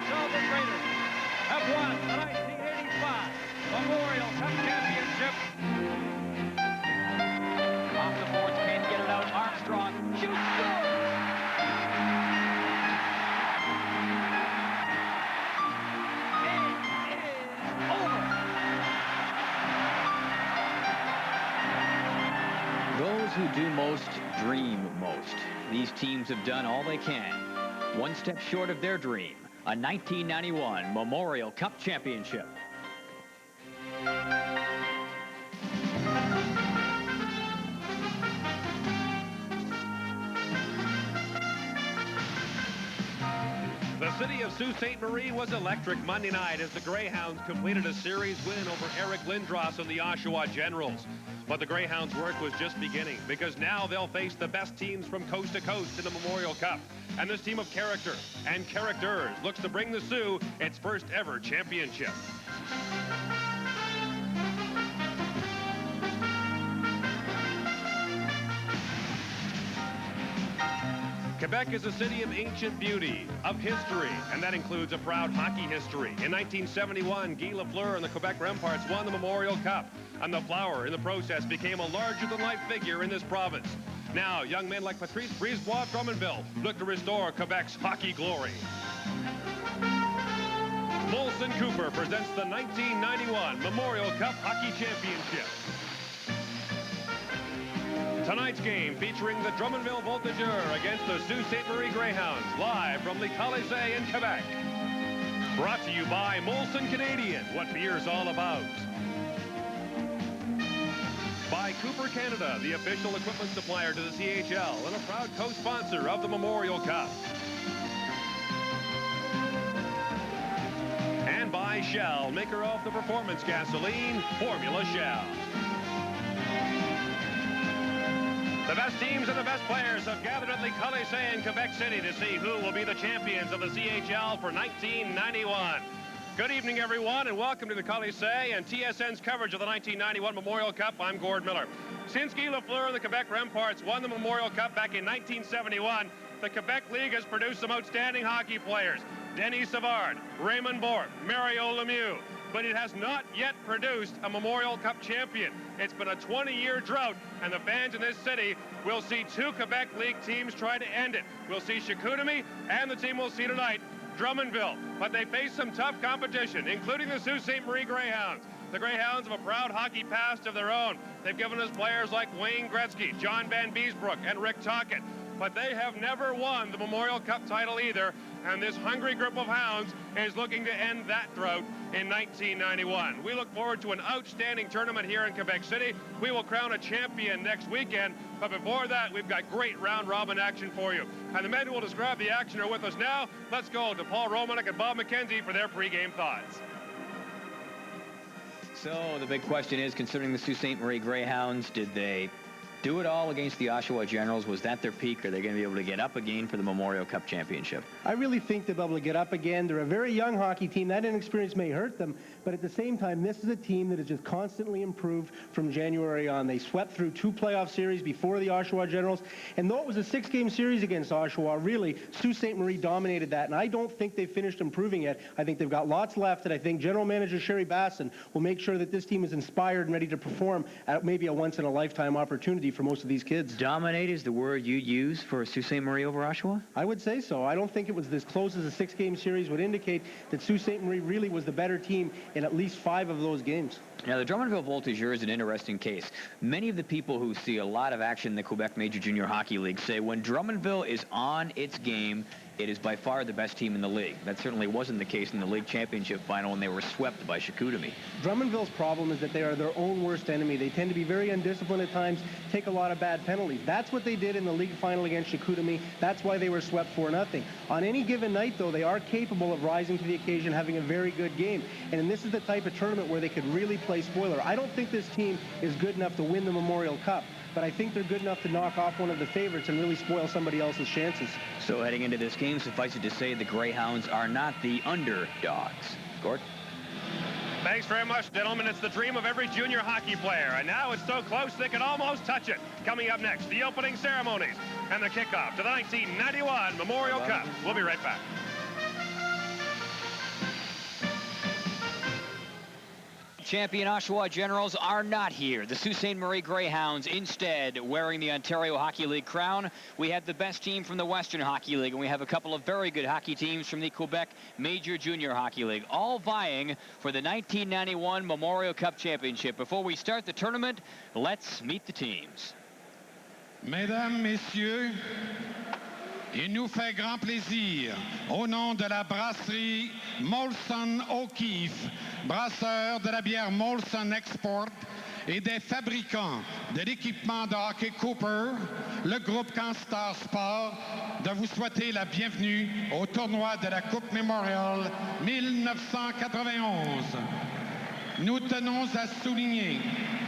Drummondville Raiders have won the 1985 Memorial Cup Championship. Off the boards, can't get it out. Armstrong shoots, scores! Those who do most dream most. These teams have done all they can. One step short of their dream, a 1991 Memorial Cup Championship. The city of Sault Ste. Marie was electric Monday night as the Greyhounds completed a series win over Eric Lindros and the Oshawa Generals. But the Greyhounds' work was just beginning, because now they'll face the best teams from coast to coast in the Memorial Cup. And this team of character and characters looks to bring the Sioux its first ever championship. Quebec is a city of ancient beauty, of history, and that includes a proud hockey history. In 1971, Guy Lafleur and the Quebec Remparts won the Memorial Cup, and the Flower, in the process, became a larger-than-life figure in this province. Now, young men like Patrice Brisebois of Drummondville look to restore Quebec's hockey glory. Molson Cooper presents the 1991 Memorial Cup Hockey Championship. Tonight's game featuring the Drummondville Voltigeurs against the Sault Ste. Marie Greyhounds, live from Le Colisée in Quebec. Brought to you by Molson Canadian, what beer's all about. By Cooper Canada, the official equipment supplier to the CHL and a proud co-sponsor of the Memorial Cup. And by Shell, maker of the performance gasoline, Formula Shell. The best teams and the best players have gathered at Le Colisée in Quebec City to see who will be the champions of the CHL for 1991. Good evening, everyone, and welcome to the Colisée and TSN's coverage of the 1991 Memorial Cup. I'm Gord Miller. Since Guy Lafleur and the Quebec Remparts won the Memorial Cup back in 1971, the Quebec League has produced some outstanding hockey players. Denis Savard, Raymond Bourque, Mario Lemieux. But it has not yet produced a Memorial Cup champion. It's been a 20-year drought, and the fans in this city will see two Quebec League teams try to end it. We'll see Chicoutimi, and the team we'll see tonight, Drummondville. But they face some tough competition, including the Sault Ste. Marie Greyhounds. The Greyhounds have a proud hockey past of their own. They've given us players like Wayne Gretzky, John Van Beesbrook, and Rick Tocchet. But they have never won the Memorial Cup title either, and this hungry group of hounds is looking to end that drought in 1991. We look forward to an outstanding tournament here in Quebec City. We will crown a champion next weekend, but before that, we've got great round-robin action for you. And the men who will describe the action are with us now. Let's go to Paul Romanek and Bob McKenzie for their pregame thoughts. So the big question is, considering the Sault Ste. Marie Greyhounds, did they do it all against the Oshawa Generals? Was that their peak? Are they going to be able to get up again for the Memorial Cup Championship? I really think they'll be able to get up again. They're a very young hockey team. That inexperience may hurt them, but at the same time, this is a team that has just constantly improved from January on. They swept through two playoff series before the Oshawa Generals, and though it was a six-game series against Oshawa, really, Sault Ste. Marie dominated that, and I don't think they've finished improving yet. I think they've got lots left, and I think General Manager Sherry Basson will make sure that this team is inspired and ready to perform at maybe a once-in-a-lifetime opportunity for most of these kids. Dominate is the word you use for Sault Ste. Marie over Oshawa? I would say so. I don't think it was as close as a six-game series would indicate that Sault Ste. Marie really was the better team in at least 5 of those games. Now, the Drummondville Voltigeurs is an interesting case. Many of the people who see a lot of action in the Quebec Major Junior Hockey League say when Drummondville is on its game, it is by far the best team in the league. That certainly wasn't the case in the league championship final when they were swept by Chicoutimi. Drummondville's problem is that they are their own worst enemy. They tend to be very undisciplined at times, take a lot of bad penalties. That's what they did in the league final against Chicoutimi. That's why they were swept 4-0. On any given night, though, they are capable of rising to the occasion, having a very good game. And this is the type of tournament where they could really play spoiler. I don't think this team is good enough to win the Memorial Cup, but I think they're good enough to knock off one of the favorites and really spoil somebody else's chances. So heading into this game, suffice it to say the Greyhounds are not the underdogs. Gord? Thanks very much, gentlemen. It's the dream of every junior hockey player, and now it's so close they can almost touch it. Coming up next, the opening ceremonies and the kickoff to the 1991 Memorial Cup. We'll be right back. champion Oshawa Generals are not here. The Sault Ste. Marie Greyhounds instead wearing the Ontario Hockey League crown. We have the best team from the Western Hockey League, and we have a couple of very good hockey teams from the Quebec Major Junior Hockey League, all vying for the 1991 Memorial Cup Championship. Before we start the tournament, let's meet the teams. Mesdames, Messieurs, il nous fait grand plaisir, au nom de la brasserie Molson O'Keeffe, brasseur de la bière Molson Export et des fabricants de l'équipement de hockey Cooper, le groupe Canstar Sport, de vous souhaiter la bienvenue au tournoi de la Coupe Memorial 1991. Nous tenons à souligner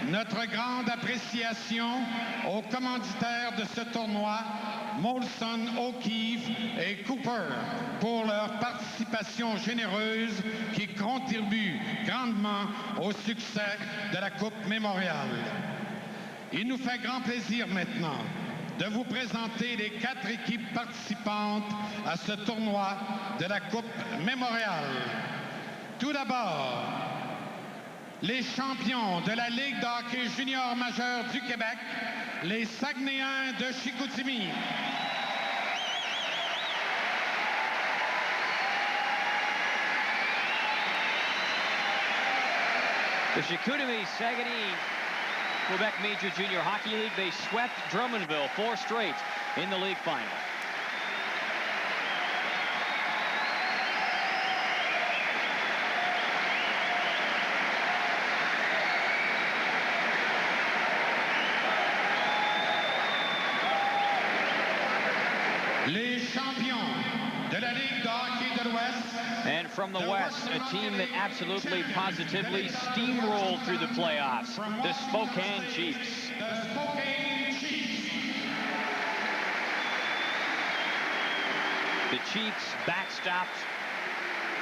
notre grande appréciation aux commanditaires de ce tournoi, Molson O'Keeffe et Cooper, pour leur participation généreuse qui contribue grandement au succès de la Coupe Memorial. Il nous fait grand plaisir maintenant de vous présenter les 4 équipes participantes à ce tournoi de la Coupe Memorial. Tout d'abord, les champions de la Ligue de hockey junior majeur du Québec, les Saguenayens de Chicoutimi. The Chicoutimi Saguenay Quebec Major Junior Hockey League, they swept Drummondville 4 straight in the league final. Les champions de la Ligue de hockey de l'Ouest. And from the West, a team that absolutely, positively steamrolled through the playoffs, the Spokane Chiefs. The Spokane Chiefs. The Chiefs backstopped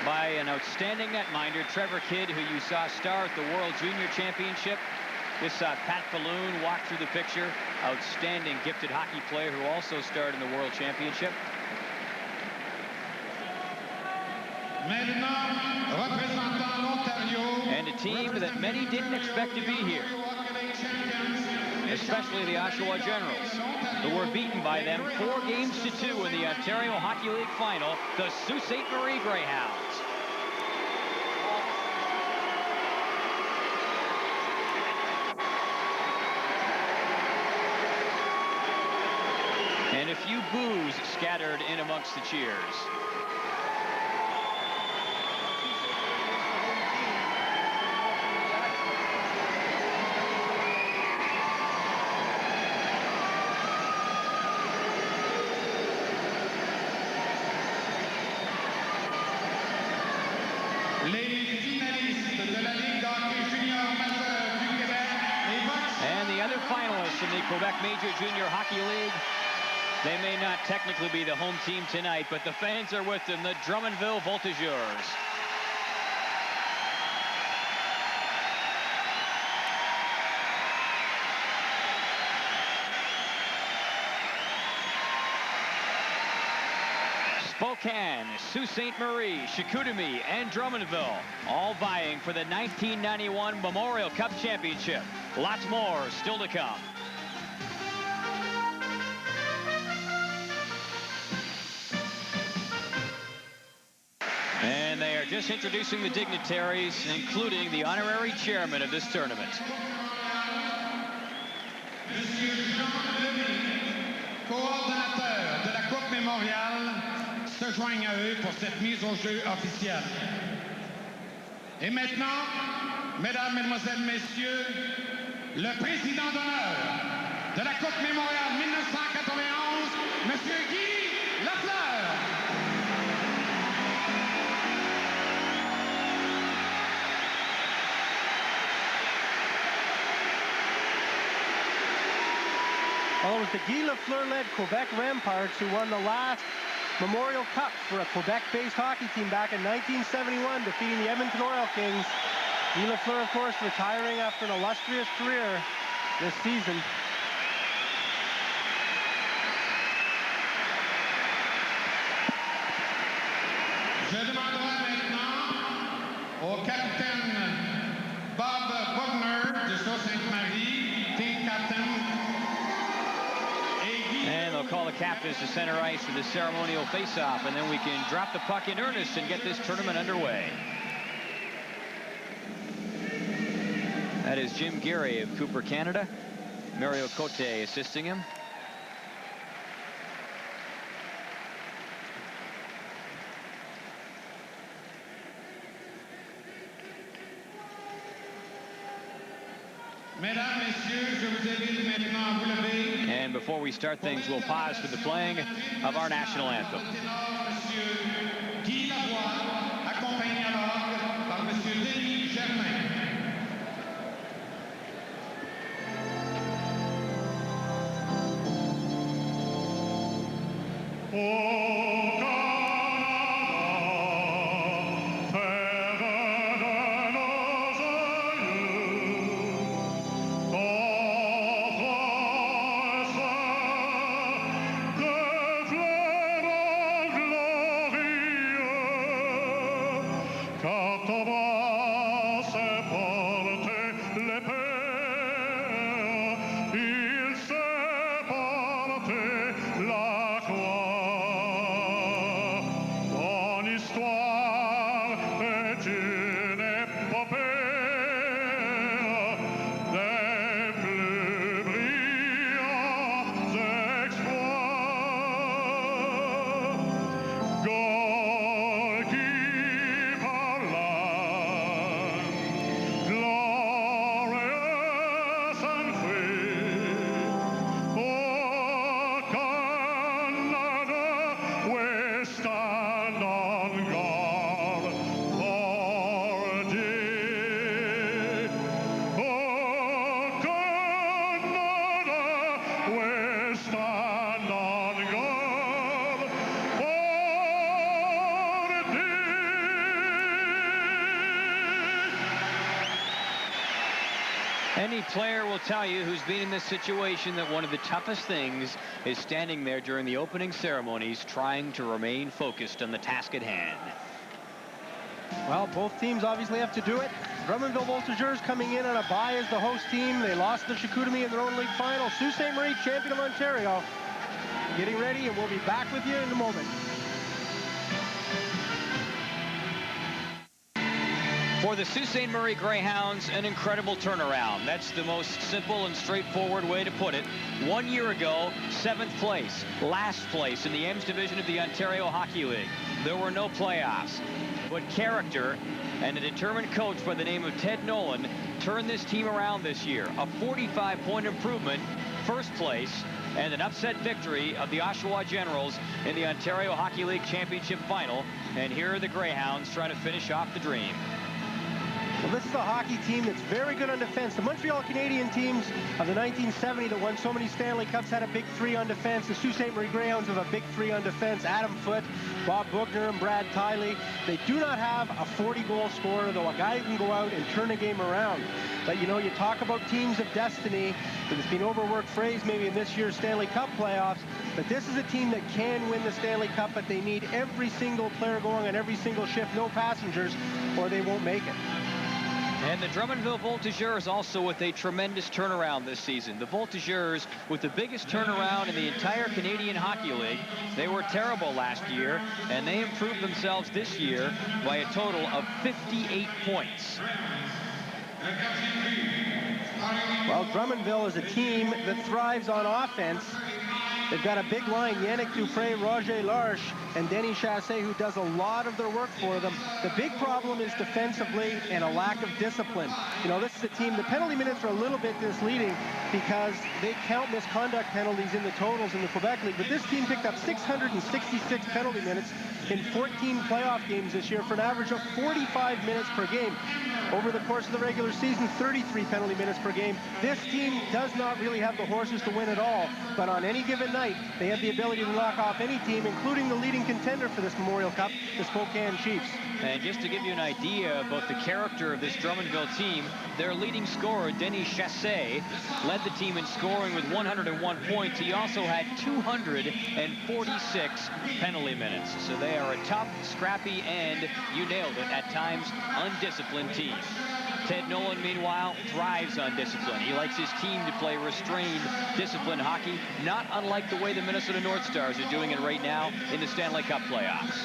by an outstanding netminder, Trevor Kidd, who you saw star at the World Junior Championship. This Pat Falloon walked through the picture. Outstanding, gifted hockey player who also starred in the World Championship. And a team that many didn't expect to be here, especially the Oshawa Generals, who were beaten by them 4 games to 2 in the Ontario Hockey League final, the Sault Ste. Marie Greyhounds. And a few boos scattered in amongst the cheers. And the other finalists in the Quebec Major Junior Hockey League, they may not technically be the home team tonight, but the fans are with them, the Drummondville Voltigeurs. Spokane, Sault Ste. Marie, Chicoutimi, and Drummondville, all vying for the 1991 Memorial Cup Championship. Lots more still to come. And they are just introducing the dignitaries, including the honorary chairman of this tournament. Monsieur Jean-Denis, coordonnateur de la Coupe Memorial, se joignent à eux pour cette mise au jeu officielle. Et maintenant, mesdames, mesdemoiselles, messieurs, le président d'honneur de la Coupe Memorial 1991, monsieur Guy Lafleur. Well, it was the Guy Lafleur-led Quebec Ramparts who won the last Memorial Cup for a Quebec-based hockey team back in 1971, defeating the Edmonton Oil Kings. Guy Lafleur, of course, retiring after an illustrious career this season. Je demanderai maintenant au capitaine Bob Bugner de Sault-Sainte-Marie, team captain. And they'll call the captains to center ice for the ceremonial face-off, and then we can drop the puck in earnest and get this tournament underway. That is Jim Gary of Cooper, Canada. Mario Cote assisting him. Mesdames, messieurs, je vous invite maintenant à vous lever. And before we start things, we'll pause for the playing of our national anthem. Monsieur Guy Lavoie, accompagné alors par Monsieur Denis Germain. Any player will tell you who's been in this situation that one of the toughest things is standing there during the opening ceremonies trying to remain focused on the task at hand. Well, both teams obviously have to do it. Drummondville Voltigeurs coming in on a bye as the host team. They lost to Chicoutimi in their own league final. Sault Ste. Marie, champion of Ontario, getting ready, and we'll be back with you in a moment. For the Sault Ste. Marie Greyhounds, an incredible turnaround. That's the most simple and straightforward way to put it. 1 year ago, 7th place, last place in the M's division of the Ontario Hockey League. There were no playoffs, but character and a determined coach by the name of Ted Nolan turned this team around this year. A 45-point improvement, first place, and an upset victory of the Oshawa Generals in the Ontario Hockey League Championship Final. And here are the Greyhounds trying to finish off the dream. Well, this is a hockey team that's very good on defense. The Montreal Canadian teams of the 1970 that won so many Stanley Cups had a big three on defense. The Sault Ste. Marie Greyhounds have a big three on defense. Adam Foote, Bob Bugner, and Brad Tiley. They do not have a 40-goal scorer, though, a guy who can go out and turn a game around. But, you know, you talk about teams of destiny. It's been overworked phrase maybe in this year's Stanley Cup playoffs. But this is a team that can win the Stanley Cup, but they need every single player going on every single shift, no passengers, or they won't make it. And the Drummondville Voltigeurs also with a tremendous turnaround this season. The Voltigeurs with the biggest turnaround in the entire Canadian Hockey League. They were terrible last year, and they improved themselves this year by a total of 58 points. Well, Drummondville is a team that thrives on offense. They've got a big line, Yannick Dupré, Roger Larche, and Denis Chassé, who does a lot of their work for them. The big problem is defensively and a lack of discipline. You know, this is a team, the penalty minutes are a little bit misleading because they count misconduct penalties in the totals in the Quebec League, but this team picked up 666 penalty minutes in 14 playoff games this year for an average of 45 minutes per game. Over the course of the regular season, 33 penalty minutes per game. This team does not really have the horses to win at all, but on any given night, they have the ability to knock off any team, including the leading contender for this Memorial Cup, the Spokane Chiefs. And just to give you an idea about the character of this Drummondville team, their leading scorer, Denis Chassé, led the team in scoring with 101 points. He also had 246 penalty minutes. So they are a tough, scrappy, and, you nailed it, at times undisciplined team. Ted Nolan, meanwhile, thrives on discipline. He likes his team to play restrained, disciplined hockey, not unlike the way the Minnesota North Stars are doing it right now in the Stanley Cup playoffs.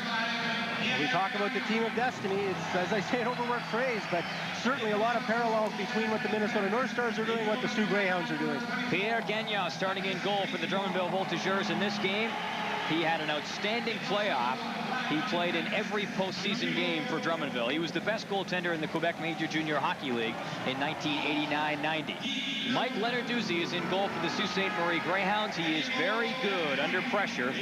We talk about the team of destiny. It's, as I say, an overworked phrase, but certainly a lot of parallels between what the Minnesota North Stars are doing and what the Sioux Greyhounds are doing. Pierre Gagnon starting in goal for the Drummondville Voltigeurs in this game. He had an outstanding playoff. He played in every postseason game for Drummondville. He was the best goaltender in the Quebec Major Junior Hockey League in 1989-90. Mike Lenarduzzi is in goal for the Sault Ste. Marie Greyhounds. He is very good under pressure.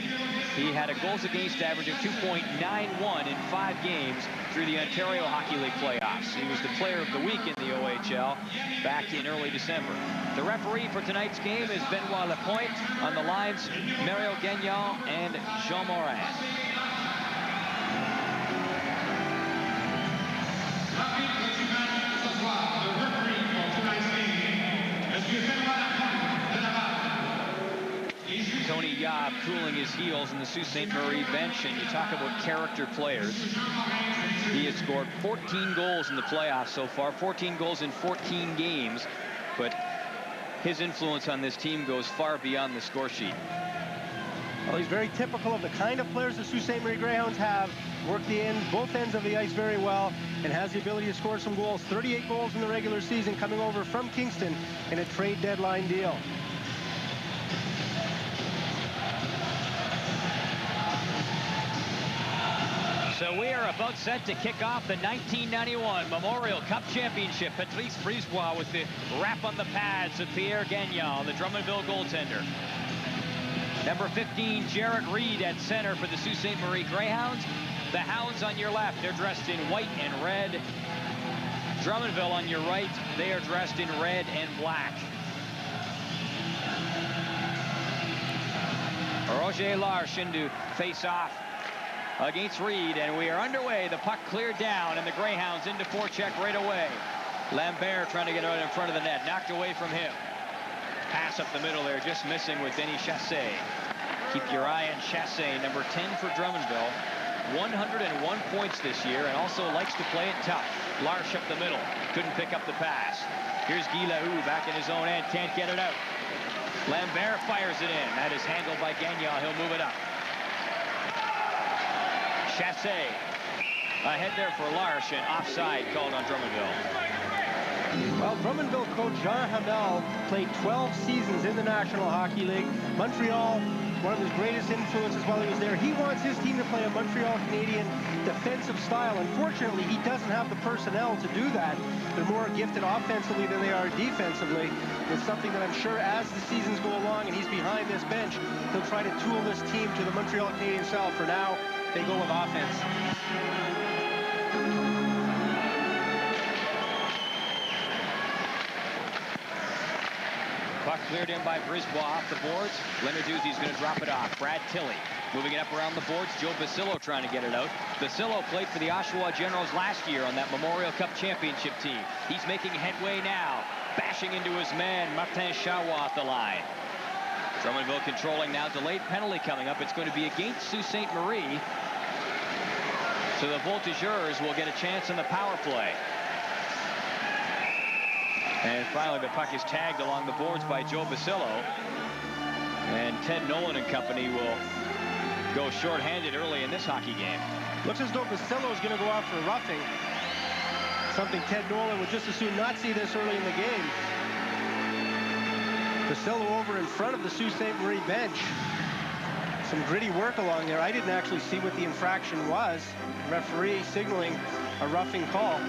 He had a goals against average of 2.91 in 5 games through the Ontario Hockey League playoffs. He was the player of the week in the OHL back in early December. The referee for tonight's game is Benoit Lapointe. On the lines, Mario Gagnon and Jean Morin. Tony Yob cooling his heels in the Sault Ste. Marie bench, and you talk about character players. He has scored 14 goals in the playoffs so far, 14 goals in 14 games, but his influence on this team goes far beyond the score sheet. Well, he's very typical of the kind of players the Sault Ste. Marie Greyhounds have. Work the ends, both ends of the ice very well, and has the ability to score some goals. 38 goals in the regular season, coming over from Kingston in a trade deadline deal. So we are about set to kick off the 1991 Memorial Cup Championship. Patrice Brisebois with the wrap on the pads of Pierre Gagnon, the Drummondville goaltender. Number 15, Jarrett Reed at center for the Sault Ste. Marie Greyhounds. The Hounds on your left, they're dressed in white and red. Drummondville on your right, they are dressed in red and black. Roger Larche to face off against Reed, and we are underway. The puck cleared down, and the Greyhounds into forecheck right away. Lambert trying to get out in front of the net, knocked away from him. Pass up the middle there, just missing with Denis Chassé. Keep your eye on Chassé, number 10 for Drummondville. 101 points this year, and also likes to play it tough. Larche up the middle, couldn't pick up the pass. Here's Guy Lahou back in his own end, can't get it out. Lambert fires it in. That is handled by Gagnon. He'll move it up. Chassé ahead there for Larche, and offside called on Drummondville. Well, Drummondville coach Jean Hamel played 12 seasons in the National Hockey League. Montreal, one of his greatest influences while he was there. He wants his team to play a Montreal Canadian defensive style. Unfortunately, he doesn't have the personnel to do that. They're more gifted offensively than they are defensively. It's something that I'm sure as the seasons go along and he's behind this bench, he'll try to tool this team to the Montreal Canadian style. For now, they go with offense. Puck cleared in by Brisebois off the boards. Lenarduzzi's going to drop it off. Brad Tilley moving it up around the boards. Joe Basillo trying to get it out. Basillo played for the Oshawa Generals last year on that Memorial Cup Championship team. He's making headway now, bashing into his man, Martin Chawa off the line. Drummondville controlling now. Delayed penalty coming up. It's going to be against Sault Ste. Marie. So the Voltigeurs will get a chance in the power play. And finally, the puck is tagged along the boards by Joe Basillo. And Ted Nolan and company will go shorthanded early in this hockey game. Looks as though Basillo is going to go out for roughing. Something Ted Nolan would just as soon not see this early in the game. Basillo over in front of the Sault Ste. Marie bench. Some gritty work along there. I didn't actually see what the infraction was. Referee signaling a roughing call.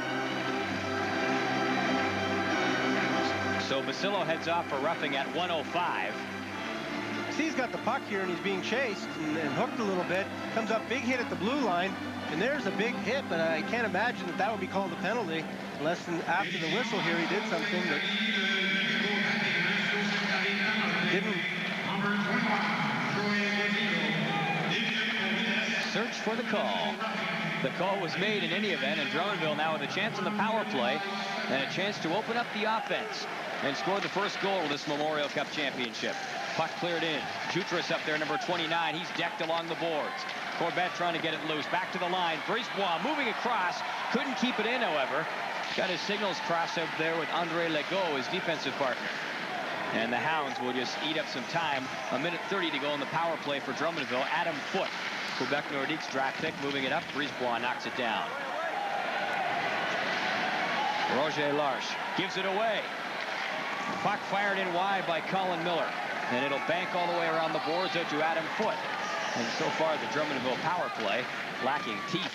So Basillo heads off for roughing at 105. See, he's got the puck here and he's being chased and hooked a little bit. Comes up, big hit at the blue line, and there's a big hit, but I can't imagine that that would be called a penalty unless after the whistle here he did something that didn't. Search for the call. The call was made in any event, and Drummondville now with a chance on the power play and a chance to open up the offense and score the first goal of this Memorial Cup Championship. Puck cleared in. Jutras up there, number 29. He's decked along the boards. Corbett trying to get it loose. Back to the line. Brisebois moving across. Couldn't keep it in, however. Got his signals crossed up there with Andre Legault, his defensive partner. And the Hounds will just eat up some time. 1:30 to go in the power play for Drummondville. Adam Foote, Quebec Nordique's draft pick, moving it up. Brisebois knocks it down. Roger Larche gives it away. Puck fired in wide by Colin Miller. And it'll bank all the way around the boards out to Adam Foote. And so far, the Drummondville power play lacking teeth.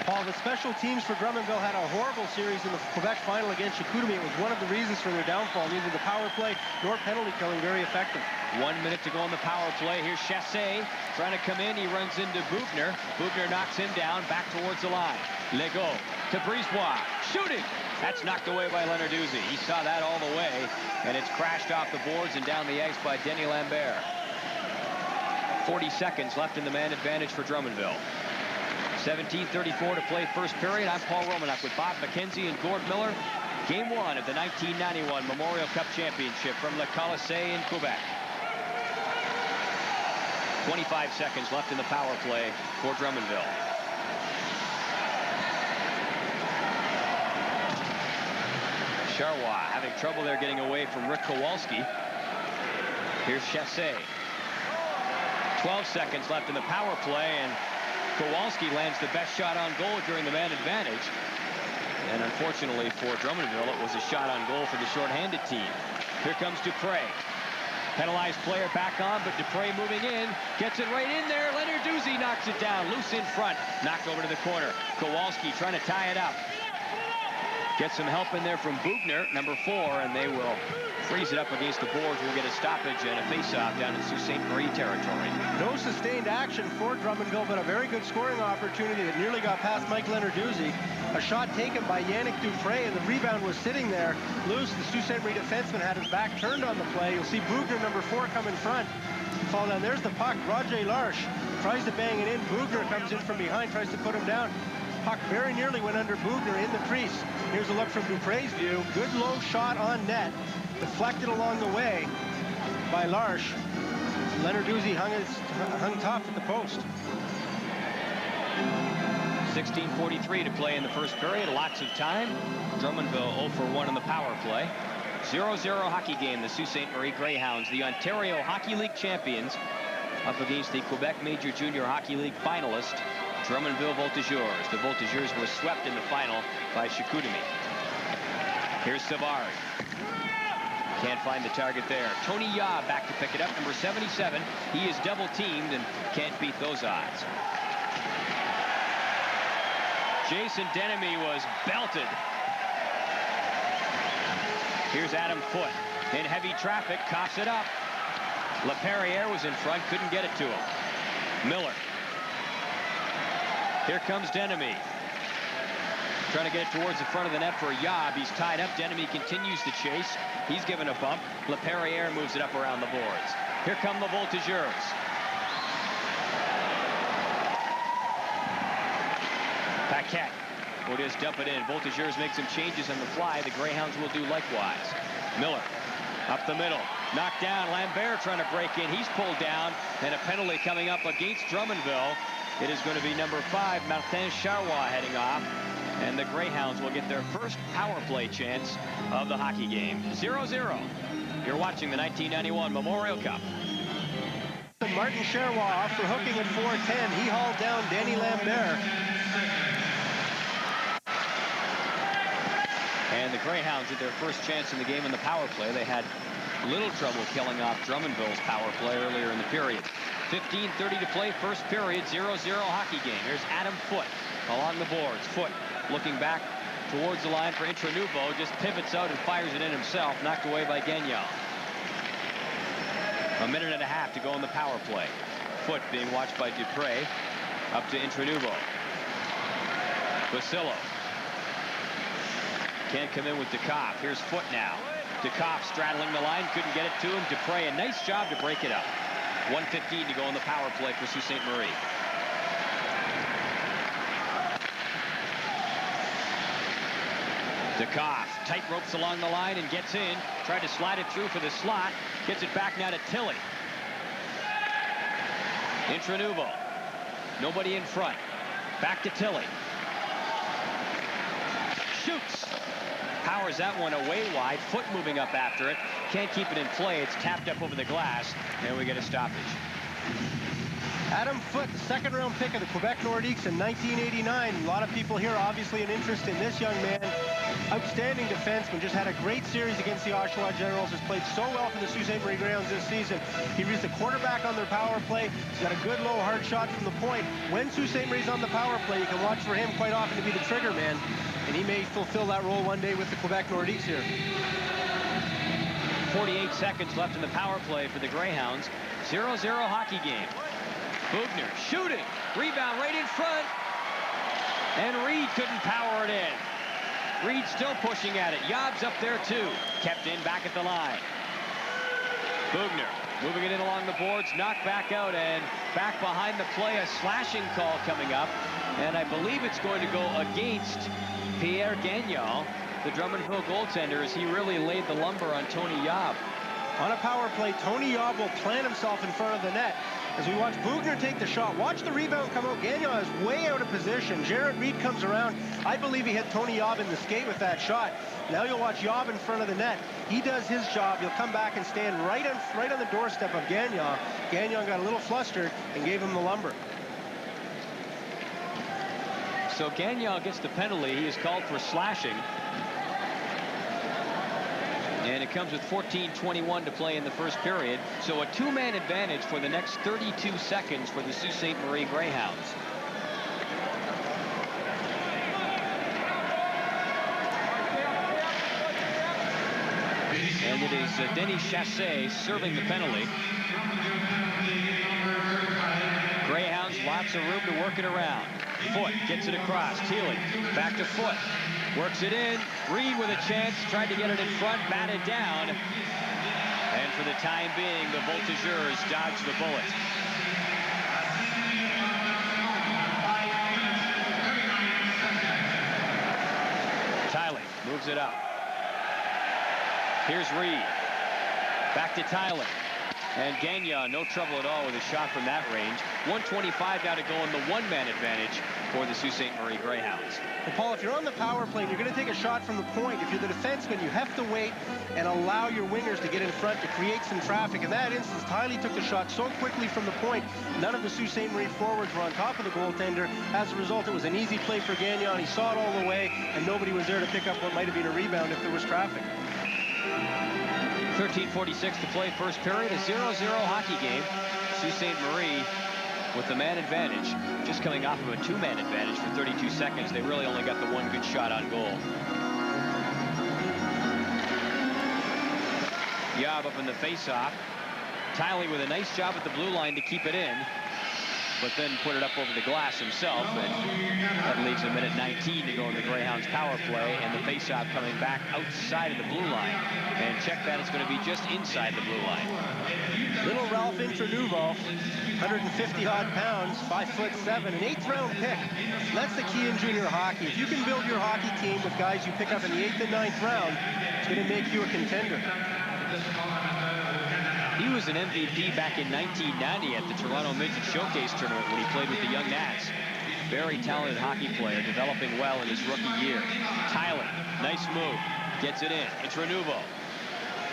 Paul, the special teams for Drummondville had a horrible series in the Quebec final against Chicoutimi. It was one of the reasons for their downfall. Neither the power play nor penalty killing very effective. 1 minute to go in the power play. Here's Chassé trying to come in. He runs into Bugner. Bugner knocks him down back towards the line. Legault to Brisebois. Shooting. That's knocked away by Lenarduzzi. He saw that all the way, and it's crashed off the boards and down the ice by Denis Lambert. 40 seconds left in the man advantage for Drummondville. 17:34 to play first period. I'm Paul Romanuk with Bob McKenzie and Gord Miller. Game 1 of the 1991 Memorial Cup Championship from Le Colisée in Quebec. 25 seconds left in the power play for Drummondville. Charrois having trouble there getting away from Rick Kowalski. Here's Chassé. 12 seconds left in the power play, and Kowalski lands the best shot on goal during the man advantage. And unfortunately for Drummondville, it was a shot on goal for the shorthanded team. Here comes Dupre. Penalized player back on, but Dupre moving in. Gets it right in there. Lenarduzzi knocks it down. Loose in front. Knocked over to the corner. Kowalski trying to tie it up. Gets some help in there from Bugner, number 4, and they will freeze it up against the boards. We'll get a stoppage and a face-off down in Sault Ste. Marie territory. No sustained action for Drummondville, but a very good scoring opportunity that nearly got past Mike Lenarduzzi. A shot taken by Yannick Dupre, and the rebound was sitting there loose. The Sault Ste. Marie defenseman had his back turned on the play. You'll see Bugner, number 4, come in front. Fall down. There's the puck. Roger Larche tries to bang it in. Bugner comes in from behind, tries to put him down. Puck very nearly went under Bugner in the crease. Here's a look from Dupre's view. Good low shot on net. Deflected along the way by Larche. Lenarduzzi hung tough at the post. 16:43 to play in the first period. Lots of time. Drummondville 0 for 1 in the power play. 0-0 hockey game. The Sault Ste. Marie Greyhounds, the Ontario Hockey League champions, up against the Quebec Major Junior Hockey League finalist, Drummondville Voltigeurs. The Voltigeurs were swept in the final by Chicoutimi. Here's Savard. Can't find the target there. Tony Yaw back to pick it up, number 77. He is double-teamed and can't beat those odds. Jason Denemy was belted. Here's Adam Foote. In heavy traffic, coughs it up. LaPerriere was in front, couldn't get it to him. Miller. Here comes Denemy. Trying to get it towards the front of the net for Yob. He's tied up. Denemy continues to chase. He's given a bump. LaPerriere moves it up around the boards. Here come the Voltigeurs. Paquette will just dump it in. Voltigeurs make some changes on the fly. The Greyhounds will do likewise. Miller up the middle. Knocked down. Lambert trying to break in. He's pulled down. And a penalty coming up against Drummondville. It is going to be number 5, Martin Charrois, heading off. And the Greyhounds will get their first power play chance of the hockey game. 0-0. You're watching the 1991 Memorial Cup. Martin Charrois off for hooking at 4:10. He hauled down Denis Lambert. And the Greyhounds get their first chance in the game in the power play. They had little trouble killing off Drummondville's power play earlier in the period. 15:30 to play, first period, 0-0 hockey game. Here's Adam Foote along the boards. Foote looking back towards the line for Intranouveau, just pivots out and fires it in himself, knocked away by Gagnon. A minute and a half to go in the power play. Foote being watched by Dupre. Up to Intranouveau. Basillo. Can't come in with Dukoff. Here's Foote now. Dukoff straddling the line, couldn't get it to him. Dupre, a nice job to break it up. 1:15 to go in the power play for Sault Ste. Marie. Dukoff tight ropes along the line and gets in. Tried to slide it through for the slot. Gets it back now to Tilly. Intranouveau. Nobody in front. Back to Tilly. shoots. Powers that one away wide. Foot moving up after it. Can't keep it in play. It's tapped up over the glass, and we get a stoppage. Adam Foote, the second-round pick of the Quebec Nordiques in 1989. A lot of people here obviously an interest in this young man. Outstanding defenseman, just had a great series against the Oshawa Generals, has played so well for the Sault Ste. Marie Greyhounds this season. He reads the quarterback on their power play. He's got a good low hard shot from the point. When Sault Ste. Marie's on the power play, you can watch for him quite often to be the trigger man, and he may fulfill that role one day with the Quebec Nordiques here. 48 seconds left in the power play for the Greyhounds. 0-0 hockey game. Bugner shooting. Rebound right in front. And Reed couldn't power it in. Reed still pushing at it. Yob's up there too. Kept in back at the line. Bugner moving it in along the boards. Knocked back out, and back behind the play, a slashing call coming up. And I believe it's going to go against Pierre Gagnon, the Drummondville goaltender, as he really laid the lumber on Tony Yob. On a power play, Tony Yob will plant himself in front of the net. As we watch Bugner take the shot, watch the rebound come out. Gagnon is way out of position. Jarrett Reed comes around. I believe he hit Tony Yob in the skate with that shot. Now you'll watch Yob in front of the net. He does his job. He'll come back and stand right on the doorstep of Gagnon. Gagnon got a little flustered and gave him the lumber. So Gagnon gets the penalty. He is called for slashing. And it comes with 14:21 to play in the first period. So a two-man advantage for the next 32 seconds for the Sault Ste. Marie Greyhounds. And it is Denis Chassé serving the penalty. Greyhounds, lots of room to work it around. Foote gets it across. Tealy back to Foote. Works it in. Reed with a chance. Tried to get it in front. Batted down. And for the time being, the Voltigeurs dodge the bullet. Tyler moves it up. Here's Reed. Back to Tyler. And Gagnon, no trouble at all with a shot from that range. 1:25 now to go in the one-man advantage for the Sault Ste. Marie Greyhounds. Well, Paul, if you're on the power play and you're going to take a shot from the point, if you're the defenseman, you have to wait and allow your wingers to get in front to create some traffic. In that instance, Tylee took the shot so quickly from the point, none of the Sault Ste. Marie forwards were on top of the goaltender. As a result, it was an easy play for Gagnon. He saw it all the way, and nobody was there to pick up what might have been a rebound if there was traffic. 13:46 to play first period. A 0-0 hockey game. Sault Ste. Marie with the man advantage, just coming off of a two-man advantage for 32 seconds. They really only got the one good shot on goal. Yob up in the face-off. Tylee with a nice job at the blue line to keep it in, but then put it up over the glass himself, and that leaves a minute 19 to go in the Greyhounds power play, and the face-off coming back outside of the blue line. And check that, it's going to be just inside the blue line. Little Ralph Intranuvo, 150-odd pounds, 5'7", an 8th-round pick. That's the key in junior hockey. If you can build your hockey team with guys you pick up in the 8th and 9th round, it's going to make you a contender. He was an MVP back in 1990 at the Toronto Midget Showcase Tournament when he played with the Young Nats. Very talented hockey player, developing well in his rookie year. Tyler, nice move, gets it in. It's Renuvo.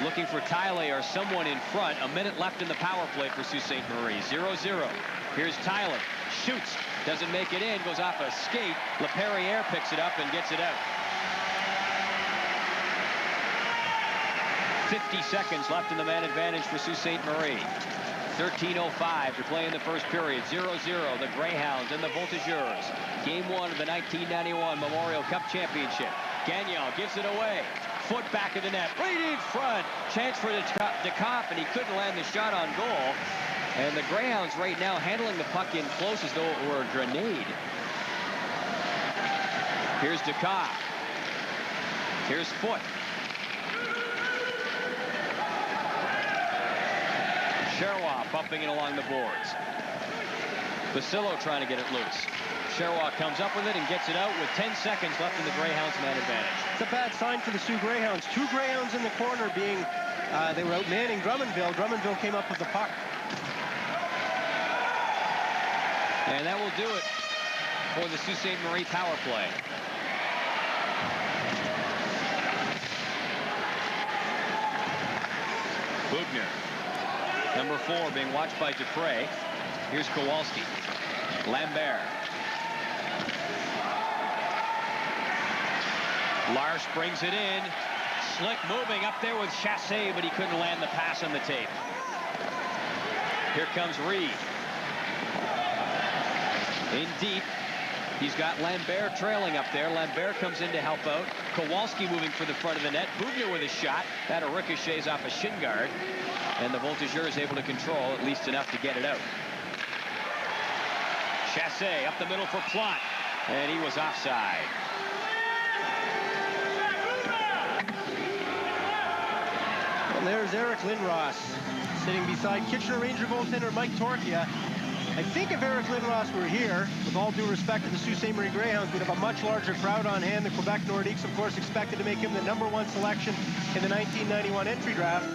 Looking for Tyler or someone in front. A minute left in the power play for Sault Ste. Marie. 0-0. Here's Tyler. Shoots. Doesn't make it in. Goes off a skate. LaPerriere picks it up and gets it out. 50 seconds left in the man advantage for Sault Ste. Marie. 13:05 to play in the first period. 0-0, the Greyhounds and the Voltigeurs. Game 1 of the 1991 Memorial Cup Championship. Gagnon gives it away. Foote back of the net. Right in front. Chance for DeCoff, and he couldn't land the shot on goal. And the Greyhounds right now handling the puck in close as though it were a grenade. Here's DeCoff. Here's Foote. Sherwa bumping it along the boards. Basillo trying to get it loose. Sherwa comes up with it and gets it out with 10 seconds left in the Greyhounds man advantage. It's a bad sign for the Sioux Greyhounds. Two Greyhounds in the corner being, they were outmanning Drummondville. Drummondville came up with the puck. And that will do it for the Sault Ste. Marie power play. Bugner. Number 4 being watched by Dupre. Here's Kowalski. Lambert. Lars brings it in. Slick moving up there with Chassé, but he couldn't land the pass on the tape. Here comes Reed. In deep. He's got Lambert trailing up there. Lambert comes in to help out. Kowalski moving for the front of the net. Bugner with a shot. That ricochets off a shin guard. And the Voltigeurs able to control at least enough to get it out. Chassé up the middle for Plante. And he was offside. And there's Eric Lindros sitting beside Kitchener Ranger goaltender Mike Torchia. I think if Eric Lindros were here, with all due respect to the Sault Ste. Marie Greyhounds, we'd have a much larger crowd on hand. The Quebec Nordiques, of course, expected to make him the #1 selection in the 1991 entry draft.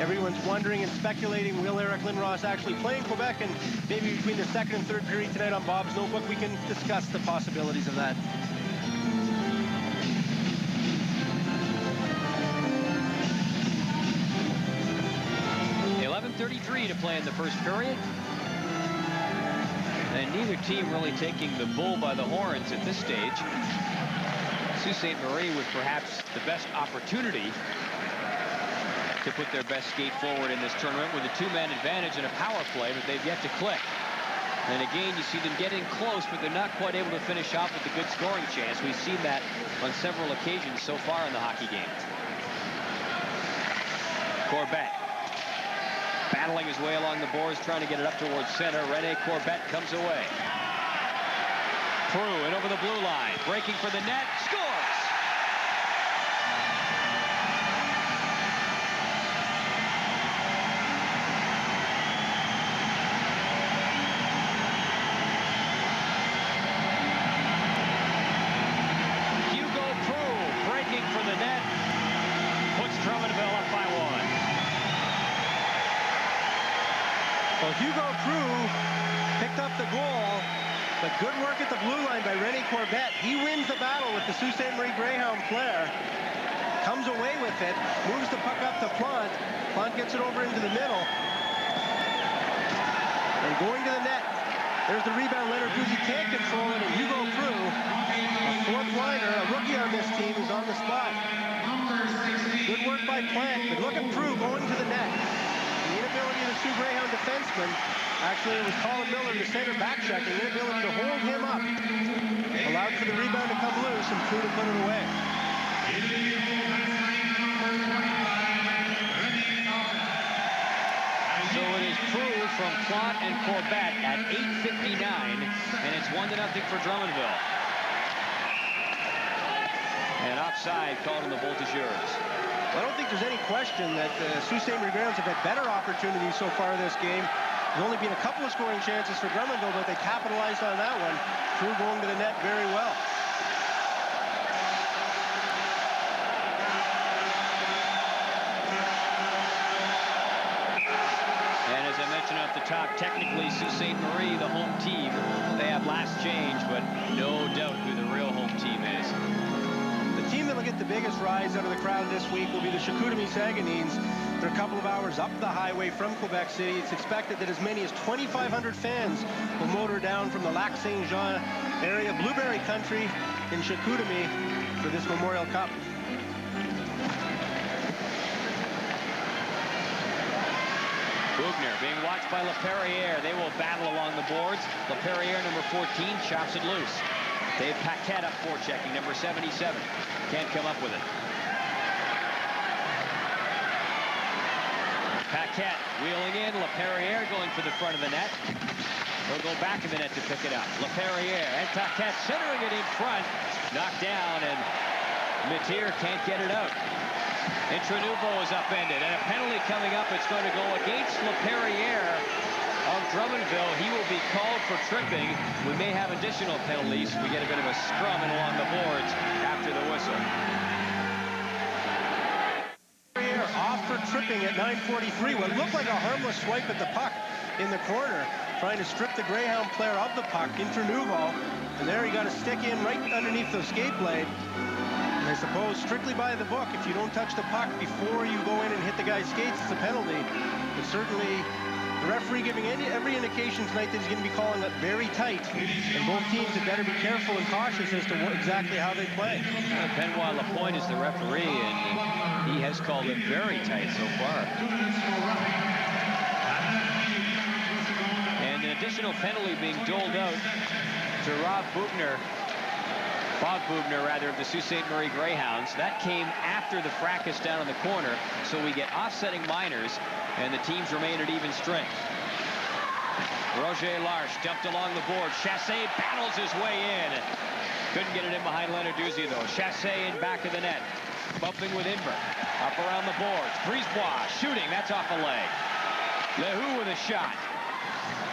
Everyone's wondering and speculating, will Eric Lindros actually play in Quebec? And maybe between the second and third period tonight on Bob's Notebook, we can discuss the possibilities of that. .33 to play in the first period. And neither team really taking the bull by the horns at this stage. Sault Ste. Marie with perhaps the best opportunity to put their best skate forward in this tournament with a 2-man advantage and a power play, but they've yet to click. And again, you see them getting close, but they're not quite able to finish off with a good scoring chance. We've seen that on several occasions so far in the hockey game. Corbett battling his way along the boards, trying to get it up towards center. Rene Corbett comes away. Prue and over the blue line, breaking for the net, scores! Hugo Prue breaking for the net, puts Drummondville up by 1. Well, Hugo Prue picked up the goal, but good work at the blue line by Rene Corbett. He wins the battle with the Sault Ste. Marie Greyhound player. Comes away with it, moves the puck up to Plante. Plante gets it over into the middle. And going to the net, there's the rebound. Leonard Guzzi can't control it, and Hugo Prue, a fourth liner, a rookie on this team, is on the spot. Good work by Plante, but look at Prue going to the net. The inability of the Sioux Greyhound defenseman, actually it was Colin Miller, the center back checking, the inability to hold him up, allowed for the rebound to come loose and Prue to put it away. So it is Prue from Plante and Corbett at 8:59, and it's 1-0 for Drummondville. And offside called on the Voltigeurs. I don't think there's any question that the Sault Ste. Marie Greyhounds have had better opportunities so far in this game. There's only been a couple of scoring chances for Drummondville, but they capitalized on that one. Prue going to the net very well. And as I mentioned at the top, technically Sault Ste. Marie, the home team, they have last change, but no doubt who the real home team is. The team that will get the biggest rise out of the crowd this week will be the Chicoutimi Saguenayens. They're a couple of hours up the highway from Quebec City. It's expected that as many as 2,500 fans will motor down from the Lac Saint-Jean area, Blueberry Country in Chicoutimi for this Memorial Cup. Bugner being watched by LaPerriere. They will battle along the boards. LaPerriere, number 14, chops it loose. Dave Paquette up forechecking, number 77. Can't come up with it. Paquette wheeling in. LaPerriere going for the front of the net. He'll go back in the net to pick it up. LaPerriere and Paquette centering it in front. Knocked down, and Metier can't get it out. Intranouveau is upended, and a penalty coming up. It's going to go against LaPerriere of Drummondville. He will be called for tripping. We may have additional penalties. We get a bit of a scrum and along the boards after the whistle. Off for tripping at 9:43. What looked like a harmless swipe at the puck in the corner, trying to strip the Greyhound player of the puck, Intranouveau. And there he got a stick in right underneath the skate blade. And suppose strictly by the book, if you don't touch the puck before you go in and hit the guy's skates, it's a penalty. But certainly, the referee giving every indication tonight that he's going to be calling it very tight. And both teams had better be careful and cautious as to exactly how they play. Benoit Lapointe is the referee, and he has called it very tight so far. And an additional penalty being doled out to Bob Bubner, rather, of the Sault Ste. Marie Greyhounds. That came after the fracas down in the corner, so we get offsetting minors, and the teams remain at even strength. Roger Larche dumped along the board. Chassé battles his way in. Couldn't get it in behind Lenarduzzi, though. Chassé in back of the net, bumping with Inver. Up around the boards. Brisebois shooting. That's off a leg. Lehoux with a shot.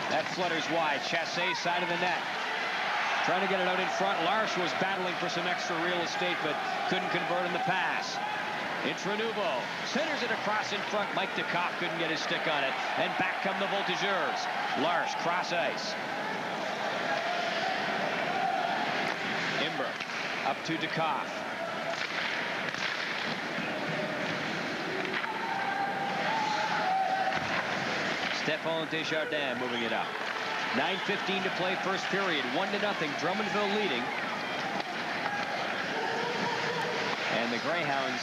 That flutters wide. Chassé side of the net. Trying to get it out in front. Larche was battling for some extra real estate, but couldn't convert on the pass. Intranouveau centers it across in front. Mike DeCoff couldn't get his stick on it. And back come the Voltigeurs. Larche cross ice. Imber up to DeCoff. Stephane Desjardins moving it up. 9:15 to play, first period. 1-0. Drummondville leading. And the Greyhounds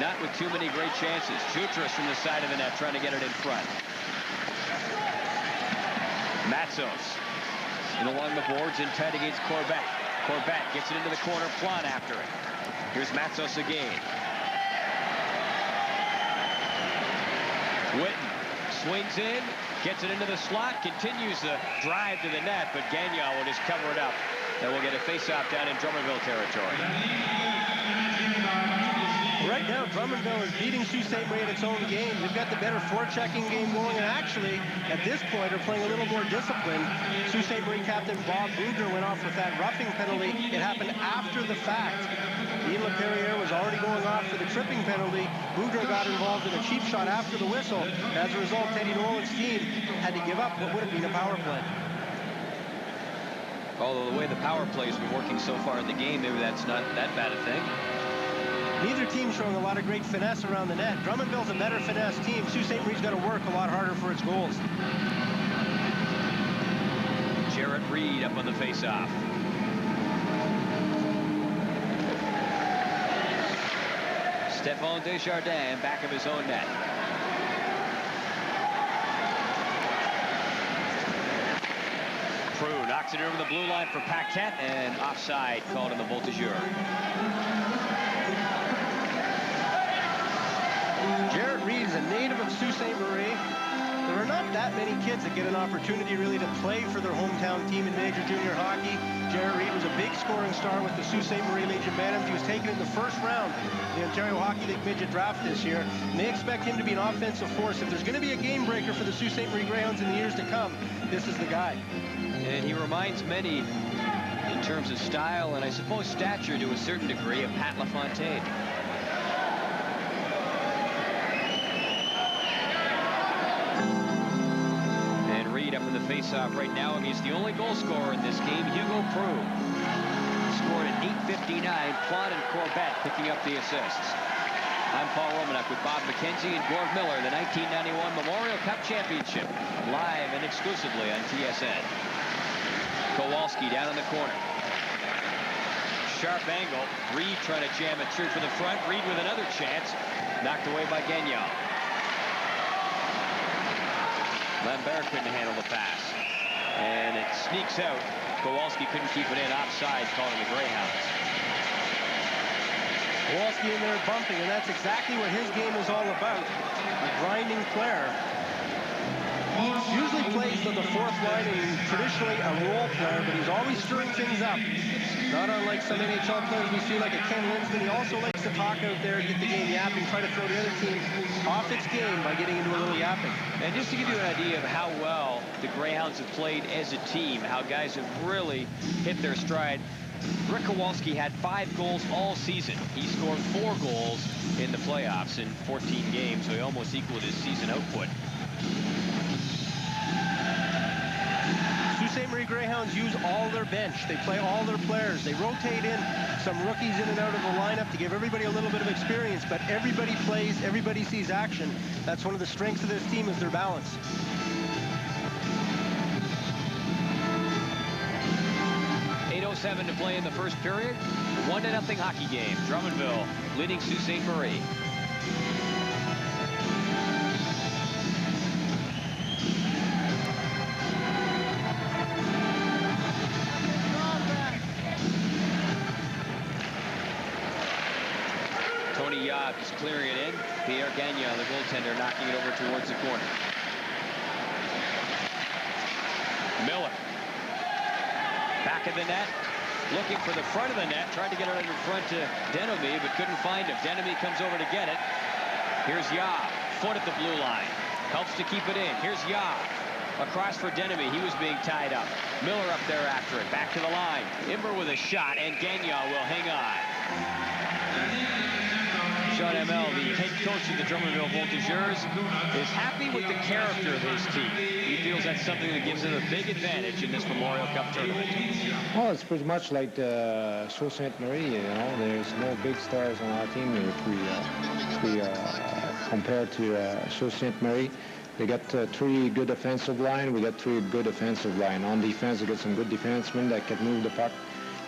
not with too many great chances. Jutras from the side of the net trying to get it in front. Matzos in along the boards in tight against Corbett. Corbett gets it into the corner. Plon after it. Here's Matzos again. Whitten swings in. Gets it into the slot, continues the drive to the net, but Gagnon will just cover it up. And we'll get a face-off down in Drummondville territory. Right now, Drummondville is beating Sault Ste. Marie at its own game. They've got the better forechecking game going, and actually, at this point, are playing a little more disciplined. Sault Ste. Marie captain Bob Bubner went off with that roughing penalty. It happened after the fact. Ian LaPerriere was already going off for the tripping penalty. Bubner got involved in a cheap shot after the whistle. As a result, Teddy Nolan's team had to give up what would have been a power play. Although the way the power play has been working so far in the game, maybe that's not that bad a thing. Neither team showing a lot of great finesse around the net. Drummondville's a better finesse team. Sault Ste. Marie's got to work a lot harder for its goals. Jarrett Reed up on the faceoff. Stephane Desjardins back of his own net. Prue knocks it over the blue line for Paquette, and offside called in the Voltigeurs. Jarrett Reed is a native of Sault Ste. Marie. There are not that many kids that get an opportunity really to play for their hometown team in major junior hockey. Jarrett Reed was a big scoring star with the Sault Ste. Marie Legion Bantams. He was taken in the first round of the Ontario Hockey League midget draft this year, and they expect him to be an offensive force. If there's going to be a game breaker for the Sault Ste. Marie Greyhounds in the years to come, this is the guy. And he reminds many, in terms of style and I suppose stature to a certain degree, of Pat LaFontaine. Up in the face-off right now, and he's the only goal scorer in this game. Hugo Prue scored at 8:59. Plon and Corbett picking up the assists. I'm Paul Romanek with Bob McKenzie and Gord Miller. The 1991 Memorial Cup Championship, live and exclusively on TSN. Kowalski down in the corner. Sharp angle. Reed trying to jam it through for the front. Reed with another chance. Knocked away by Gagnon. Lambert couldn't handle the pass. And it sneaks out. Kowalski couldn't keep it in. Offside, calling the Greyhounds. Kowalski in there bumping, and that's exactly what his game is all about. A grinding player. Usually plays on the fourth line and traditionally a role player, but he's always stirring things up. Not unlike some NHL players we see, like a Ken Linsman. He also likes to talk out there, get the game yapping, try to throw the other team off its game by getting into a little yapping. And just to give you an idea of how well the Greyhounds have played as a team, how guys have really hit their stride, Rick Kowalski had 5 goals all season. He scored 4 goals in the playoffs in 14 games, so he almost equaled his season output. Sault Sault Ste. Marie Greyhounds use all their bench. They play all their players. They rotate in some rookies in and out of the lineup to give everybody a little bit of experience, but everybody plays, everybody sees action. That's one of the strengths of this team, is their balance. .07 to play in the first period. 1-0 hockey game. Drummondville leading Sault Ste. Marie. Tony Yob is clearing it in. Pierre Gagnon, the goaltender, knocking it over towards the corner. Miller. Back of the net. Looking for the front of the net. Tried to get it in front to Denemy, but couldn't find him. Denemy comes over to get it. Here's Yob. Foot at the blue line. Helps to keep it in. Here's Yob. Across for Denemy. He was being tied up. Miller up there after it. Back to the line. Imber with a shot, and Gagnon will hang on. Sean Hamel, the head coach of the Drummondville Voltigeurs, is happy with the character of his team. He feels that's something that gives him a big advantage in this Memorial Cup tournament. Well, it's pretty much like Sault Ste. Marie, you know. There's no big stars on our team if we compare to Sault Ste. Marie. They got 3 good offensive line. We got 3 good offensive line. On defense, they got some good defensemen that can move the puck.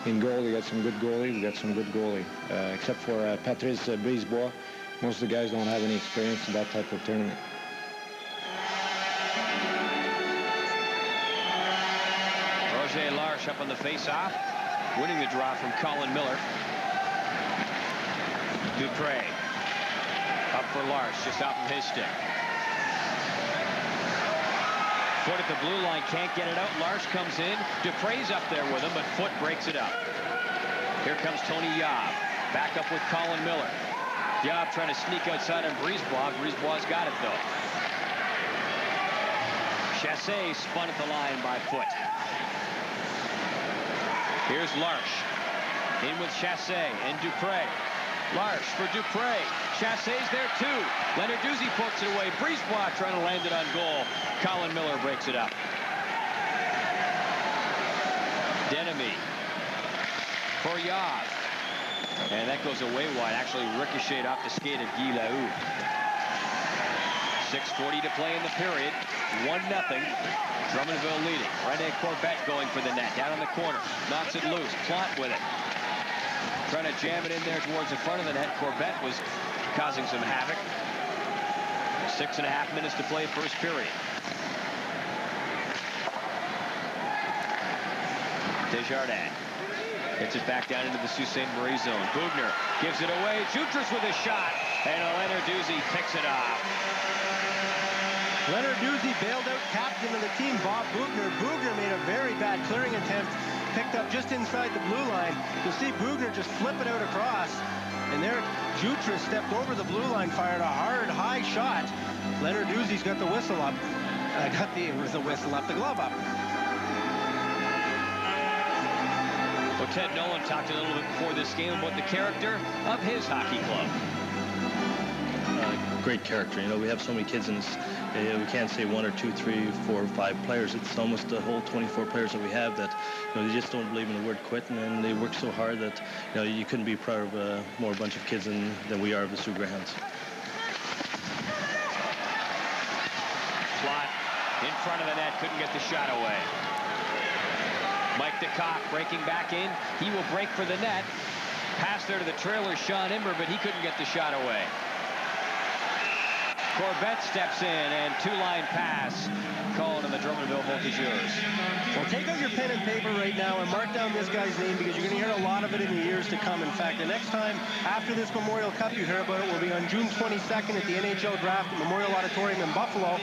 In goal, we got some good goalie. We got some good goalie. Except for Patrice Brisebois, most of the guys don't have any experience in that type of tournament. Roger Larche up on the face-off, winning the draw from Colin Miller. Dupre up for Larche, just off of his stick. Foot at the blue line, can't get it out. Larche comes in. Dupre's up there with him, but Foot breaks it up. Here comes Tony Yob. Back up with Colin Miller. Yob trying to sneak outside on Brisebois. Brisebois got it, though. Chassé spun at the line by Foot. Here's Larche. In with Chassé and Dupre. Larche for Dupre. Chassé's there, too. Lenarduzzi pokes it away. Brisebois trying to land it on goal. Colin Miller breaks it up. Denemy for Yob. And that goes away wide. Actually ricocheted off the skate of Guy Lahoud. 6:40 to play in the period. 1-0. Drummondville leading. Rene Corbett going for the net. Down in the corner. Knocks it loose. Plante with it. Trying to jam it in there towards the front of the net. Corbett was causing some havoc. 6.5 minutes to play first period. Desjardins gets it back down into the Sault Ste. Marie zone. Bugner gives it away. Jutras with a shot, and Lenarduzzi picks it off. Lenarduzzi bailed out captain of the team, Bob Bugner. Bugner made a very bad clearing attempt, picked up just inside the blue line. You'll see Bugner just flip it out across, and there Jutras stepped over the blue line, fired a hard, high shot. Lenarduzzi's got the whistle up. The glove up. Well, Ted Nolan talked a little bit before this game about the character of his hockey club. Great character. You know, we have so many kids in this. We can't say 1 or 2, 3, 4, or 5 players. It's almost the whole 24 players that we have that, you know, they just don't believe in the word quit, and they work so hard that, you know, you couldn't be proud of more bunch of kids than we are of the Sioux Greyhounds. Plante in front of the net, couldn't get the shot away. Mike DeCock breaking back in. He will break for the net. Pass there to the trailer, Sean Imber, but he couldn't get the shot away. Corbett steps in, and 2-line pass called on the Drummondville Voltigeurs. Well, take out your pen and paper right now and mark down this guy's name, because you're going to hear a lot of it in the years to come. In fact, the next time after this Memorial Cup you hear about it will be on June 22nd at the NHL Draft at Memorial Auditorium in Buffalo.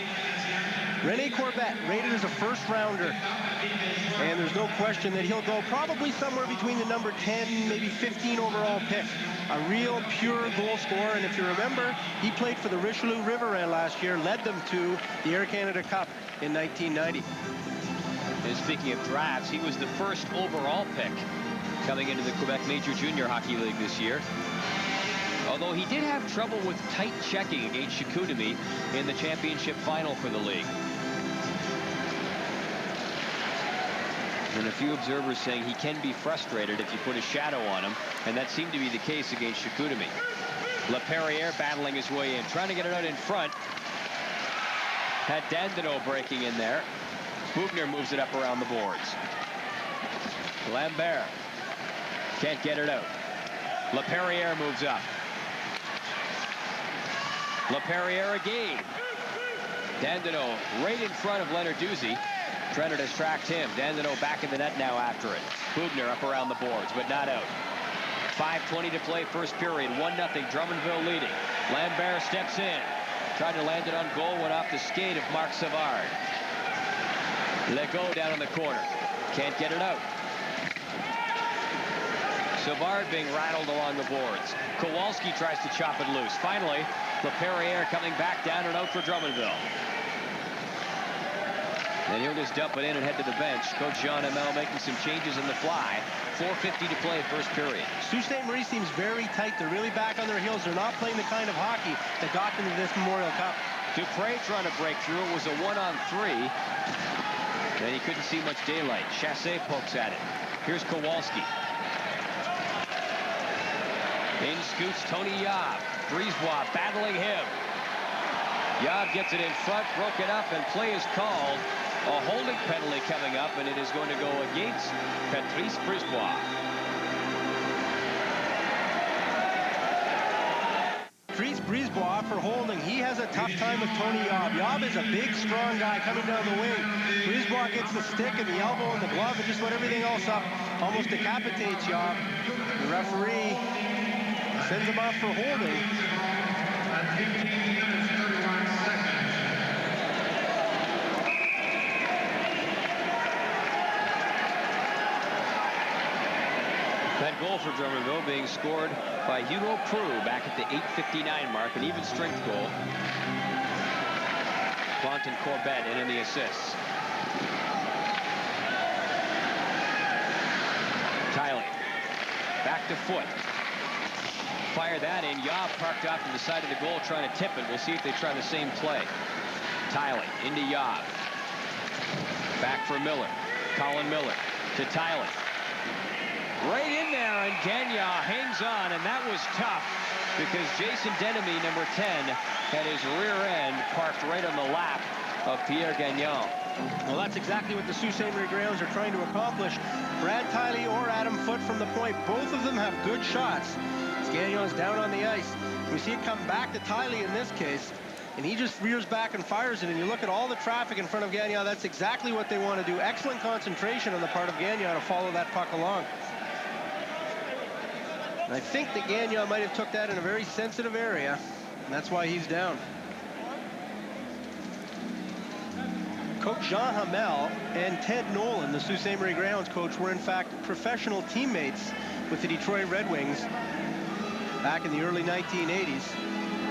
Rene Corbett, rated as a first-rounder. And there's no question that he'll go probably somewhere between the number 10, maybe 15 overall pick. A real pure goal scorer. And if you remember, he played for the Richelieu River last year, led them to the Air Canada Cup in 1990. And speaking of drafts, he was the first overall pick coming into the Quebec Major Junior Hockey League this year. Although he did have trouble with tight checking against Chicoutimi in the championship final for the league. And a few observers saying he can be frustrated if you put a shadow on him, and that seemed to be the case against Chicoutimi. LaPerriere battling his way in, trying to get it out in front. Had Dandenault breaking in there. Bubner moves it up around the boards. Lambert can't get it out. LaPerriere moves up. LaPerriere again. Dandenault right in front of Lenarduzzi, trying to distract him. Dandenault back in the net now after it. Bubner up around the boards, but not out. 5:20 to play first period. 1-0 Drummondville leading. Lambert steps in. Tried to land it on goal, went off the skate of Marc Savard. Legault down in the corner. Can't get it out. Savard being rattled along the boards. Kowalski tries to chop it loose. Finally, LaPerriere coming back down and out for Drummondville. And he'll just dump it in and head to the bench. Coach Jean Hamel making some changes in the fly. 4:50 to play first period. Sault Ste. Marie seems very tight. They're really back on their heels. They're not playing the kind of hockey that got them to this Memorial Cup. Dupre trying to break through. It was a 1-on-3. And he couldn't see much daylight. Chassé pokes at it. Here's Kowalski. In scoots Tony Yob. Brisebois battling him. Yob gets it in front, broken up, and play is called. A holding penalty coming up, and it is going to go against Patrice Brisebois. Patrice Brisebois for holding. He has a tough time with Tony Yob. Yob is a big, strong guy coming down the wing. Brisebois gets the stick and the elbow and the glove and just let everything else up. Almost decapitates Yob. The referee sends him off for holding. That goal for Drummondville being scored by Hugo Prue back at the 8:59 mark, an even strength goal. Quentin Corbett in the assists. Tiley back to Foot. Fire that in. Yob parked off to the side of the goal trying to tip it. We'll see if they try the same play. Tiley into Yob. Back for Miller. Colin Miller to Tiley. Right in there, and Gagnon hangs on, and that was tough because Jason Denemy, number 10, had his rear end parked right on the lap of Pierre Gagnon. Well, that's exactly what the Sault Ste. Marie Greyhounds are trying to accomplish. Brad Tiley or Adam Foot from the point, both of them have good shots. As Gagnon's down on the ice. We see it come back to Tiley in this case, and he just rears back and fires it. And you look at all the traffic in front of Gagnon, that's exactly what they want to do. Excellent concentration on the part of Gagnon to follow that puck along. I think that Gagnon might have took that in a very sensitive area, and that's why he's down. Coach Jean Hamel and Ted Nolan, the Sault Ste. Marie Greyhounds coach, were in fact professional teammates with the Detroit Red Wings back in the early 1980s.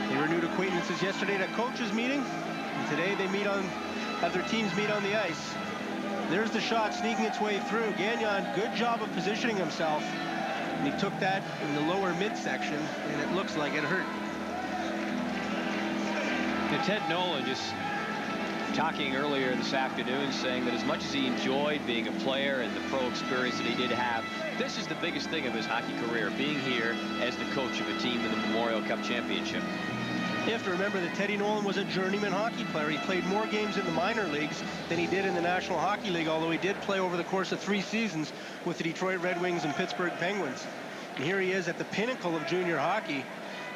They renewed acquaintances yesterday at a coaches meeting, and today they have their teams meet on the ice. There's the shot sneaking its way through. Gagnon, good job of positioning himself. And he took that in the lower midsection, and it looks like it hurt. And Ted Nolan just talking earlier this afternoon, saying that as much as he enjoyed being a player and the pro experience that he did have, this is the biggest thing of his hockey career, being here as the coach of a team in the Memorial Cup Championship. You have to remember that Teddy Nolan was a journeyman hockey player. He played more games in the minor leagues than he did in the National Hockey League, although he did play over the course of 3 seasons with the Detroit Red Wings and Pittsburgh Penguins. And here he is at the pinnacle of junior hockey,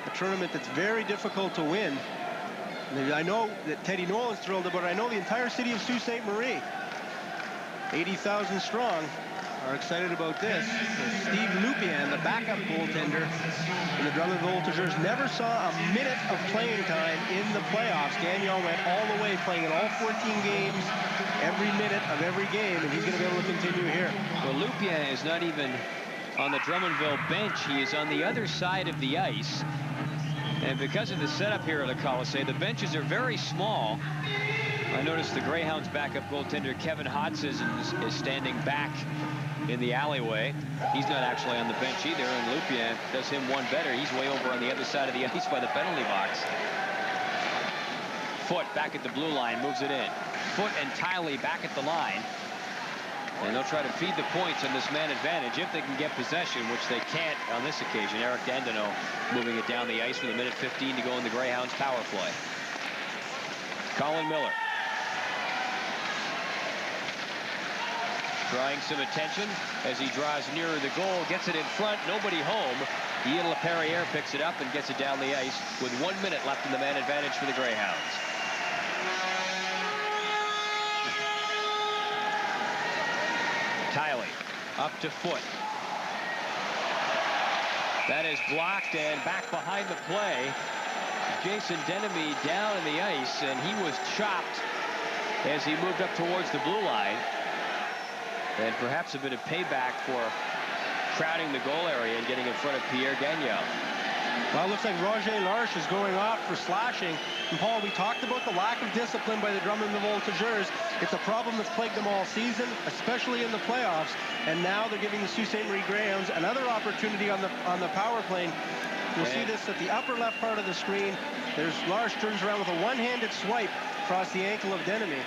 a tournament that's very difficult to win. And I know that Teddy Nolan's thrilled about it. I know the entire city of Sault Ste. Marie, 80,000 strong, are excited about this. Steve Lupien, the backup goaltender in the Drummondville Voltigeurs, never saw a minute of playing time in the playoffs. Gagnon went all the way, playing in all 14 games, every minute of every game, and he's going to be able to continue here. Well, Lupien is not even on the Drummondville bench. He is on the other side of the ice. And because of the setup here at the Coliseum, the benches are very small. I noticed the Greyhounds backup goaltender Kevin Hodges is standing back in the alleyway. He's not actually on the bench either, and Lupien does him one better. He's way over on the other side of the ice by the penalty box. Foot back at the blue line, moves it in. Foot and Tiley back at the line. And they'll try to feed the points on this man advantage if they can get possession, which they can't on this occasion. Eric Dandino moving it down the ice with 1:15 to go in the Greyhounds power play. Colin Miller drawing some attention as he draws nearer the goal, gets it in front, nobody home. Ian LaPerriere picks it up and gets it down the ice with 1 minute left in the man advantage for the Greyhounds. Tiley up to Foot. That is blocked, and back behind the play. Jason Denemy down in the ice, and he was chopped as he moved up towards the blue line. And perhaps a bit of payback for crowding the goal area and getting in front of Pierre Gagnon. Well, it looks like Roger Larche is going off for slashing. And Paul, we talked about the lack of discipline by the Drummondville Voltigeurs. It's a problem that's plagued them all season, especially in the playoffs. And now they're giving the Sault Ste. Marie Greyhounds another opportunity on the power play. You'll see this at the upper left part of the screen. There's Larche turns around with a one-handed swipe across the ankle of Denemy.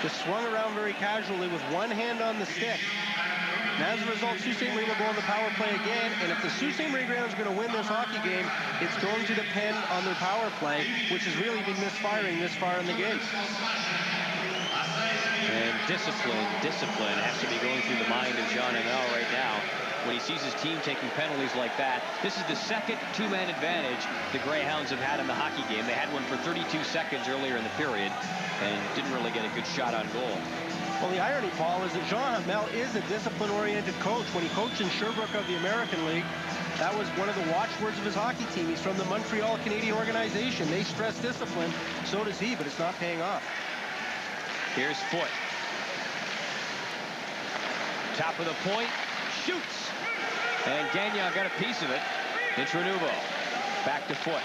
Just swung around very casually with one hand on the stick. And as a result, Sault Ste. Marie will go on the power play again. And if the Sault Ste. Marie Greyhounds are going to win this hockey game, it's going to depend on their power play, which has really been misfiring this far in the game. And discipline has to be going through the mind of Jean Hamel right now when he sees his team taking penalties like that. This is the second two-man advantage the Greyhounds have had in the hockey game. They had one for 32 seconds earlier in the period and didn't really get a good shot on goal. Well, the irony, Paul, is that Jean Hamel is a discipline-oriented coach. When he coached in Sherbrooke of the American League, that was one of the watchwords of his hockey team. He's from the Montreal Canadian organization. They stress discipline. So does he, but it's not paying off. Here's Foot. Top of the point. Shoots. And Gagnon got a piece of it. Intranouveau. Back to Foot.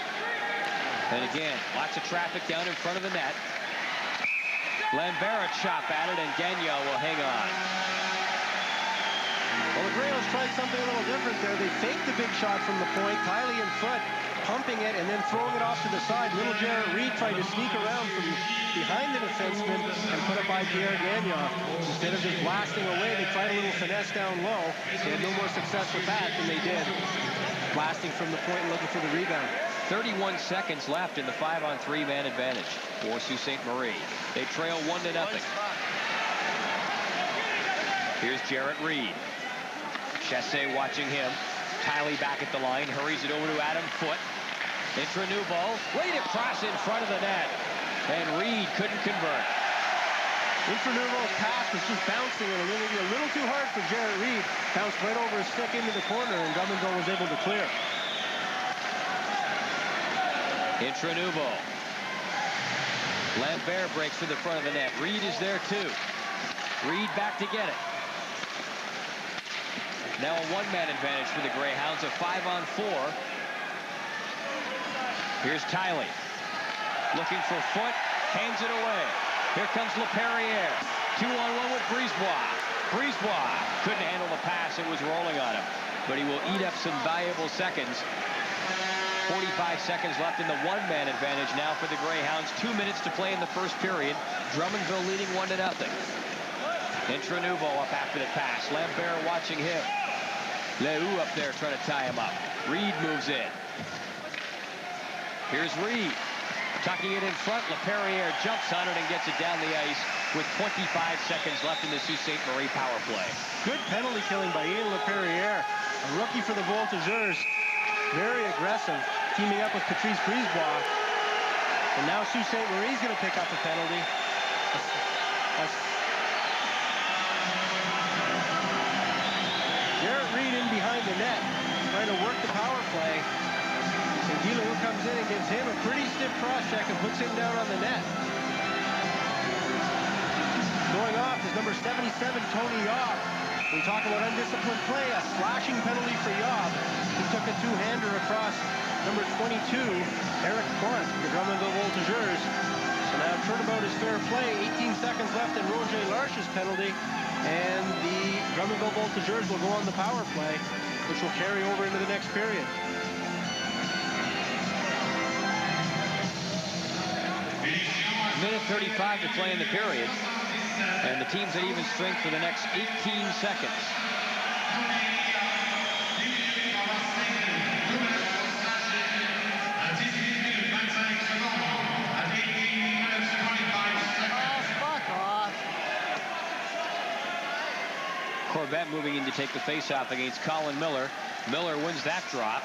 And again, lots of traffic down in front of the net. Lambert a chop at it, and Gagnon will hang on. Well, the Greyhounds tried something a little different there. They faked the big shot from the point. Tiley and Foot pumping it and then throwing it off to the side. Little Jarrett Reed tried to sneak around from behind the defenseman and put it by Pierre Gagnon. Instead of just blasting away, they tried a little finesse down low. They had no more success with that than they did blasting from the point and looking for the rebound. 31 seconds left in the 5-on-3 man advantage for Sault Ste. Marie. They trail 1-0. Here's Jarrett Reed. Chassé watching him. Tiley back at the line, hurries it over to Adam Foot. Intranouveau, laid across in front of the net, and Reed couldn't convert. Intranouveau's pass was just bouncing and a little too hard for Jarrett Reed. Bounced right over his stick into the corner, and Drummondville was able to clear. Intranouveau. Lambert breaks to the front of the net. Reed is there too. Reed back to get it. Now a one-man advantage for the Greyhounds, a 5-on-4. Here's Tiley. Looking for Foot, hands it away. Here comes LaPerriere. 2-on-1 with Brisebois. Brisebois couldn't handle the pass, it was rolling on him. But he will eat up some valuable seconds. 45 seconds left in the one-man advantage now for the Greyhounds. 2 minutes to play in the first period. Drummondville leading 1-0. Intranouveau up after the pass. Lambert watching him. Lehoux up there trying to tie him up. Reed moves in. Here's Reed. Tucking it in front. LaPerriere jumps on it and gets it down the ice with 25 seconds left in the Sault Ste. Marie power play. Good penalty killing by Ian LaPerriere, a rookie for the Voltigeurs. Very aggressive, teaming up with Patrice Brisebois. And now Sault Ste. Marie's going to pick up a penalty. Jarrett Reed in behind the net, trying to work the power play. And Lehoux comes in and gives him a pretty stiff cross-check and puts him down on the net. Going off is number 77, Tony Yob. We talk about undisciplined play, a slashing penalty for Yob. He took a two-hander across number 22, Eric Plante, the Drummondville Voltigeurs. So now turnabout is fair play. 18 seconds left in Roger Larche's penalty. And the Drummondville Voltigeurs will go on the power play, which will carry over into the next period. Minute 35 to play in the period. And the team's at even strength for the next 18 seconds. Corbett moving in to take the face-off against Colin Miller. Miller wins that drop.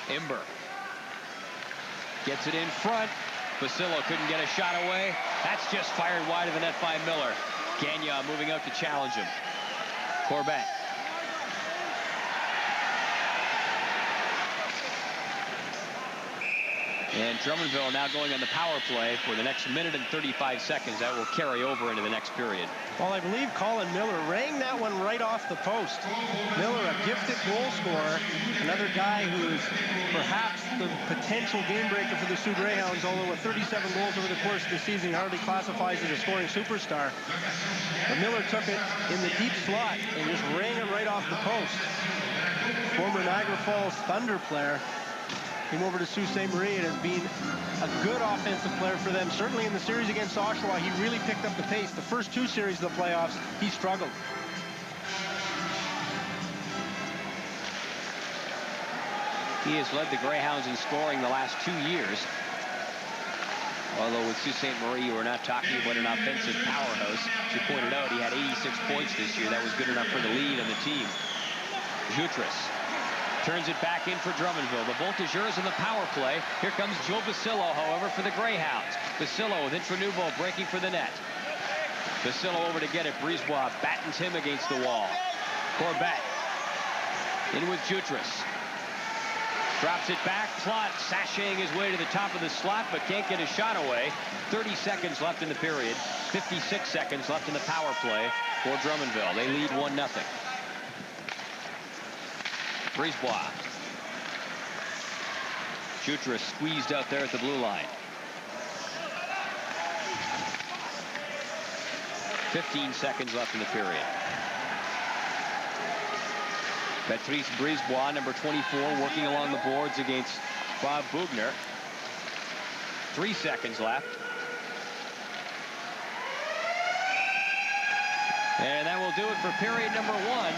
Imber gets it in front. Basillo couldn't get a shot away. That's just fired wide of the net by Miller. Gagnon moving out to challenge him. Corbett. And Drummondville now going on the power play for the next minute and 35 seconds. That will carry over into the next period. Well, I believe Colin Miller rang that one right off the post. Miller, a gifted goal scorer, another guy who is perhaps the potential game breaker for the Sioux Greyhounds, although with 37 goals over the course of the season, he hardly classifies as a scoring superstar. But Miller took it in the deep slot and just rang it right off the post. Former Niagara Falls Thunder player. Came over to Sault Ste. Marie and has been a good offensive player for them. Certainly in the series against Oshawa, he really picked up the pace. The first two series of the playoffs, he struggled. He has led the Greyhounds in scoring the last 2 years. Although with Sault Ste. Marie, you were not talking about an offensive powerhouse. As you pointed out, he had 86 points this year. That was good enough for the lead on the team. Jutras turns it back in for Drummondville. The Voltigeurs in the power play. Here comes Joe Basillo, however, for the Greyhounds. Basillo with Intranuvo breaking for the net. Basillo over to get it. Brisebois battens him against the wall. Corbett in with Jutras. Drops it back. Plot sashaying his way to the top of the slot, but can't get his shot away. 30 seconds left in the period. 56 seconds left in the power play for Drummondville. They lead 1-0. Brisebois. Jutras squeezed out there at the blue line. 15 seconds left in the period. Patrice Brisebois, number 24, working along the boards against Bob Bugner. 3 seconds left. And that will do it for period number 1.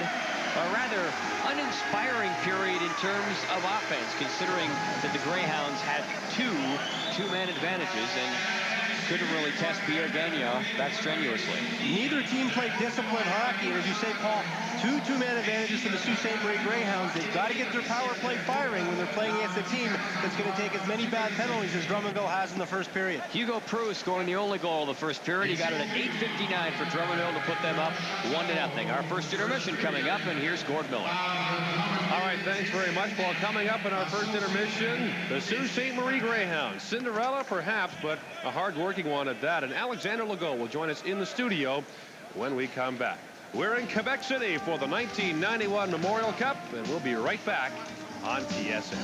A rather uninspiring period in terms of offense, considering that the Greyhounds had two-man advantages and couldn't really test Pierre Gagnon that strenuously. Neither team played disciplined hockey, and as you say, Paul, two-man advantages for the Sault Ste. Marie Greyhounds. They've got to get their power play firing when they're playing against a team that's going to take as many bad penalties as Drummondville has in the first period. Hugo Preux scoring the only goal of the first period. He got it at 8:59 for Drummondville to put them up 1-0. Our first intermission coming up, and here's Gord Miller. All right, thanks very much, Paul. Coming up in our first intermission, the Sault Ste. Marie Greyhounds. Cinderella, perhaps, but a hard-working one at that. And Alexander Legault will join us in the studio when we come back. We're in Quebec City for the 1991 Memorial Cup, and we'll be right back on TSN.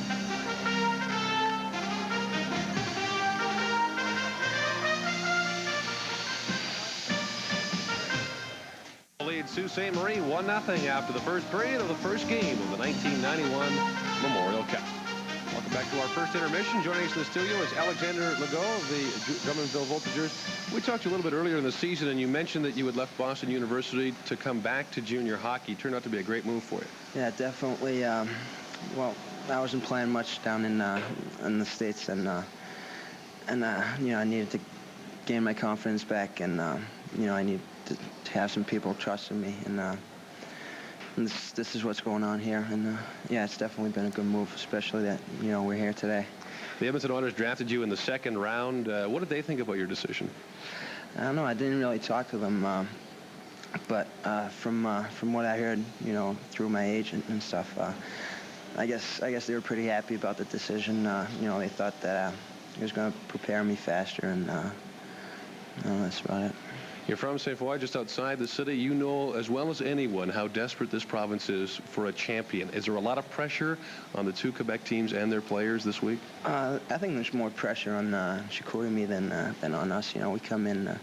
Lead Sault Ste. Marie 1-0 after the first period of the first game of the 1991 Memorial Cup. Welcome back to our first intermission. Joining us in the studio is Alexander Legault of the Drummondville Voltigeurs. We talked to you a little bit earlier in the season, and you mentioned that you had left Boston University to come back to junior hockey. Turned out to be a great move for you. Yeah, definitely. Well, I wasn't playing much down in the States, and you know, I needed to gain my confidence back, and you know, I needed to have some people trusting me, and this is what's going on here, and yeah, it's definitely been a good move, especially that, you know, we're here today. The Edmonton Oilers drafted you in the second round. What did they think about your decision? I don't know. I didn't really talk to them, but from what I heard, you know, through my agent and stuff, I guess they were pretty happy about the decision. You know, they thought that it was going to prepare me faster, and that's about it. You're from St. Foy, just outside the city. You know as well as anyone how desperate this province is for a champion. Is there a lot of pressure on the two Quebec teams and their players this week? I think there's more pressure on Chicoutimi than on us. You know, we come in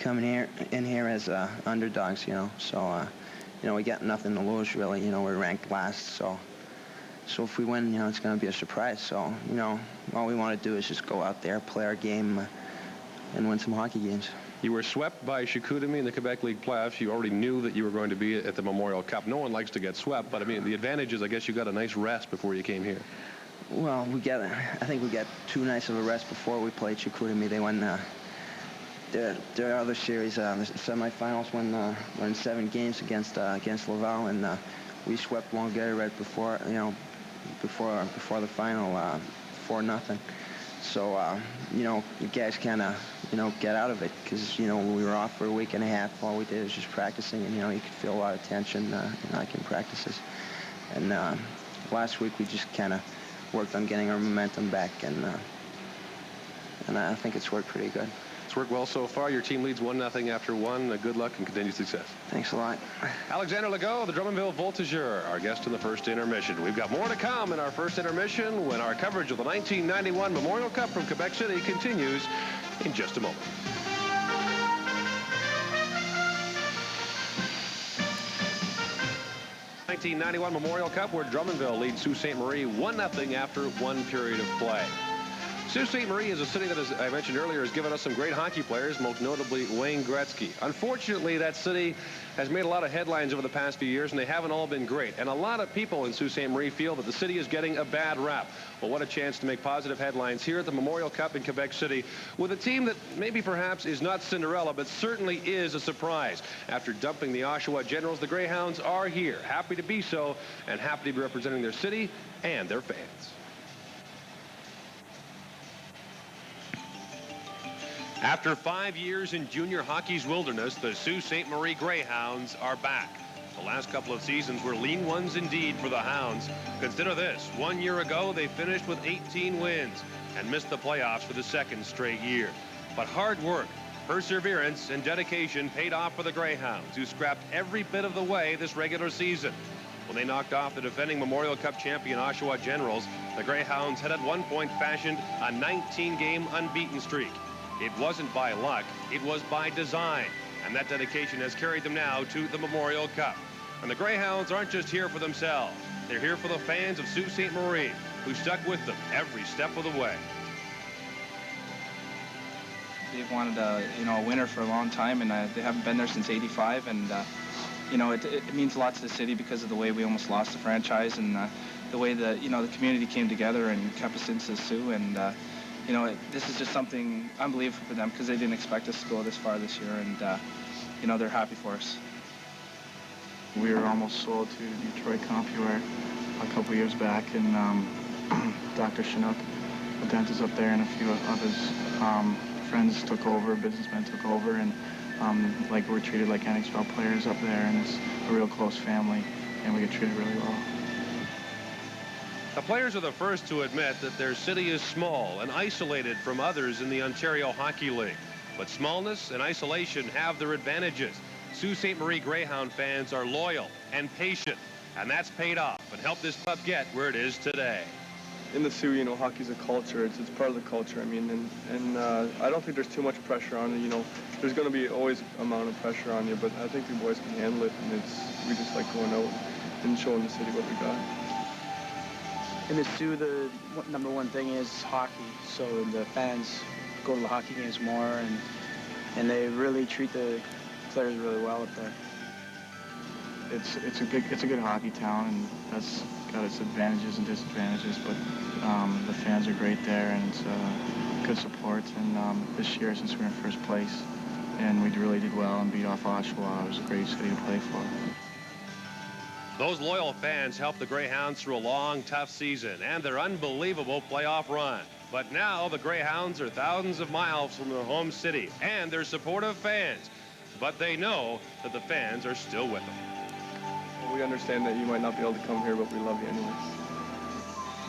here as underdogs. You know, so you know, we got nothing to lose really. You know, we're ranked last, so So if we win, you know, it's going to be a surprise. So, you know, all we want to do is just go out there, play our game, and win some hockey games. You were swept by Chicoutimi in the Quebec League playoffs. You already knew that you were going to be at the Memorial Cup. No one likes to get swept, but I mean, the advantage is I guess you got a nice rest before you came here. Well, I think we got too nice of a rest before we played Chicoutimi. They won their other series, the semifinals, won 7 games against Laval, and we swept Longueuil right before, you know, before the final, 4-0. So, you know, you guys kind of, you know, get out of it because, you know, we were off for a week and a half. All we did was just practicing, and, you know, you could feel a lot of tension, you know, like in practices. And last week we just kind of worked on getting our momentum back, and I think it's worked pretty good. It's worked well so far. Your team leads 1-0 after 1. Good luck and continued success. Thanks a lot. Alexander Legault, the Drummondville Voltigeurs, our guest in the first intermission. We've got more to come in our first intermission when our coverage of the 1991 Memorial Cup from Quebec City continues in just a moment. '91 Memorial Cup, where Drummondville leads Sault Ste. Marie 1-0 after 1 period of play. Sault Ste. Marie is a city that, as I mentioned earlier, has given us some great hockey players, most notably Wayne Gretzky. Unfortunately, that city has made a lot of headlines over the past few years, and they haven't all been great. And a lot of people in Sault Ste. Marie feel that the city is getting a bad rap. Well, what a chance to make positive headlines here at the Memorial Cup in Quebec City with a team that maybe perhaps is not Cinderella, but certainly is a surprise. After dumping the Oshawa Generals, the Greyhounds are here, happy to be so, and happy to be representing their city and their fans. After 5 years in junior hockey's wilderness, the Sault Ste. Marie Greyhounds are back. The last couple of seasons were lean ones indeed for the Hounds. Consider this, 1 year ago they finished with 18 wins and missed the playoffs for the 2nd straight year. But hard work, perseverance, and dedication paid off for the Greyhounds, who scrapped every bit of the way this regular season. When they knocked off the defending Memorial Cup champion Oshawa Generals, the Greyhounds had at one point fashioned a 19-game unbeaten streak. It wasn't by luck, it was by design. And that dedication has carried them now to the Memorial Cup. And the Greyhounds aren't just here for themselves. They're here for the fans of Sault Ste. Marie, who stuck with them every step of the way. They've wanted a winner for a long time, and they haven't been there since '85. And it means a lot to the city because of the way we almost lost the franchise, and the way that the community came together and kept us into Sault. And this is just something unbelievable for them because they didn't expect us to go this far this year, and they're happy for us. We were almost sold to Detroit CompuWare a couple years back, and Dr. Chinook, the dentist up there, and a few of his friends took over, businessmen took over, and we're treated like NHL players up there, and it's a real close family, and we get treated really well. The players are the first to admit that their city is small and isolated from others in the Ontario Hockey League. But smallness and isolation have their advantages. Sault Ste. Marie Greyhound fans are loyal and patient, and that's paid off and helped this club get where it is today. In the Sault, hockey's a culture. It's part of the culture. I mean, and I don't think there's too much pressure on it. There's going to be always amount of pressure on you, but I think the boys can handle it, and we just like going out and showing the city what we got. In the Sault, the number one thing is hockey. So the fans go to the hockey games more, and they really treat the players really well up there. It's a good hockey town, and that's got its advantages and disadvantages. But the fans are great there, and it's good support. And this year, since we were in first place, and we really did well and beat off Oshawa, it was a great city to play for. Those loyal fans helped the Greyhounds through a long, tough season and their unbelievable playoff run. But now the Greyhounds are thousands of miles from their home city and their supportive fans. But they know that the fans are still with them. Well, we understand that you might not be able to come here, but we love you anyways.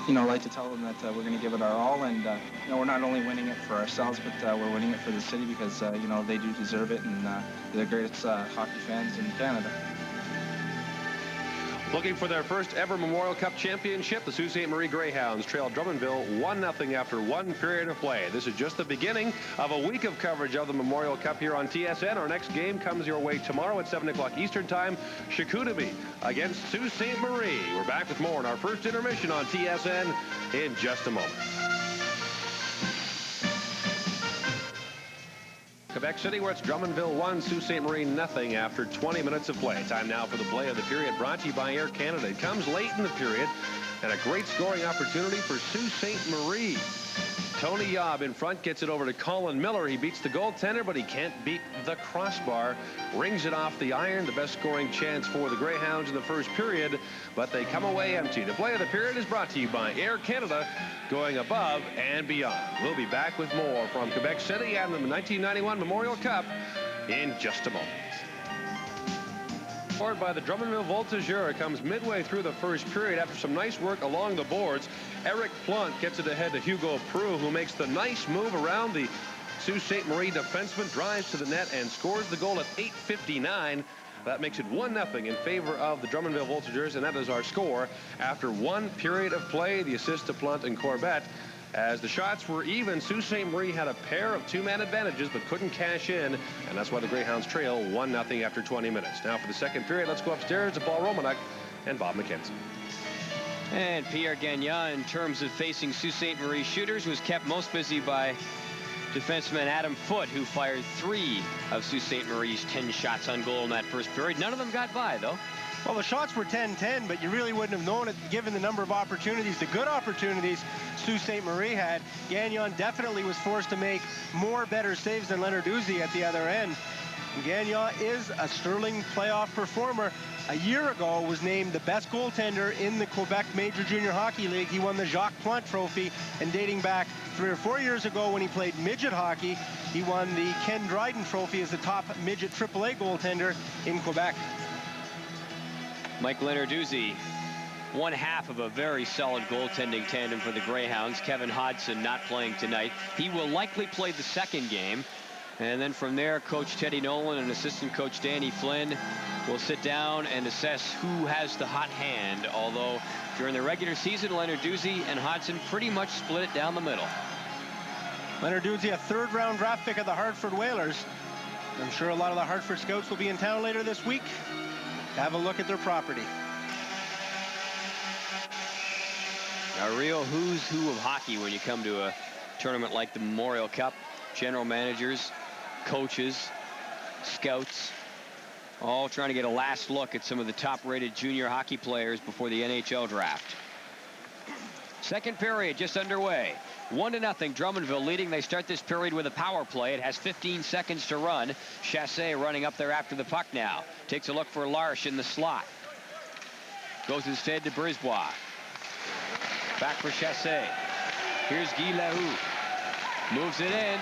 I like to tell them that we're going to give it our all, and we're not only winning it for ourselves, but we're winning it for the city because they do deserve it, and they're the greatest hockey fans in Canada. Looking for their first ever Memorial Cup championship, the Sault Ste. Marie Greyhounds trailed Drummondville 1-0 after one period of play. This is just the beginning of a week of coverage of the Memorial Cup here on TSN. Our next game comes your way tomorrow at 7 o'clock Eastern Time. Chicoutimi against Sault Ste. Marie. We're back with more in our first intermission on TSN in just a moment. Quebec City, where it's Drummondville 1, Sault Ste. Marie nothing after 20 minutes of play. Time now for the play of the period, brought to you by Air Canada. It comes late in the period, and a great scoring opportunity for Sault Ste. Marie. Tony Yob in front gets it over to Colin Miller. He beats the goaltender, but he can't beat the crossbar. Rings it off the iron. The best scoring chance for the Greyhounds in the first period, but they come away empty. The play of the period is brought to you by Air Canada, going above and beyond. We'll be back with more from Quebec City and the 1991 Memorial Cup in just a moment. Scored by the Drummondville Voltigeurs. Comes midway through the first period after some nice work along the boards. Eric Plante gets it ahead to Hugo Prue, who makes the nice move around the Sault Ste. Marie defenseman, drives to the net and scores the goal at 8:59. That makes it 1-0 in favor of the Drummondville Voltigeurs, and that is our score after one period of play. The assist to Plante and Corbett. As the shots were even, Sault Ste. Marie had a pair of two-man advantages but couldn't cash in, and that's why the Greyhounds trail 1-0 after 20 minutes. Now for the second period, let's go upstairs to Paul Romanek and Bob McKenzie. And Pierre Gagnon, in terms of facing Sault Ste. Marie shooters, was kept most busy by defenseman Adam Foote, who fired 3 of Sault Ste. Marie's 10 shots on goal in that first period. None of them got by, though. Well, the shots were 10-10, but you really wouldn't have known it given the number of opportunities, the good opportunities Sault Ste. Marie had. Gagnon definitely was forced to make more better saves than Lenarduzzi at the other end. Gagnon is a sterling playoff performer. A year ago was named the best goaltender in the Quebec Major Junior Hockey League. He won the Jacques Plante Trophy, and dating back 3 or 4 years ago when he played midget hockey, he won the Ken Dryden Trophy as the top midget AAA goaltender in Quebec. Mike Lenarduzzi, one half of a very solid goaltending tandem for the Greyhounds. Kevin Hodgson not playing tonight. He will likely play the second game. And then from there, Coach Teddy Nolan and assistant coach Danny Flynn will sit down and assess who has the hot hand. Although during the regular season, Lenarduzzi and Hodgson pretty much split it down the middle. Lenarduzzi, a third-round draft pick of the Hartford Whalers. I'm sure a lot of the Hartford scouts will be in town later this week. Have a look at their property. A real who's who of hockey when you come to a tournament like the Memorial Cup. General managers, coaches, scouts, all trying to get a last look at some of the top-rated junior hockey players before the NHL draft. Second period just underway. 1-0, Drummondville leading. They start this period with a power play. It has 15 seconds to run. Chassé running up there after the puck now. Takes a look for Larche in the slot. Goes instead to Brisbois. Back for Chassé. Here's Guy Lahoud. Moves it in.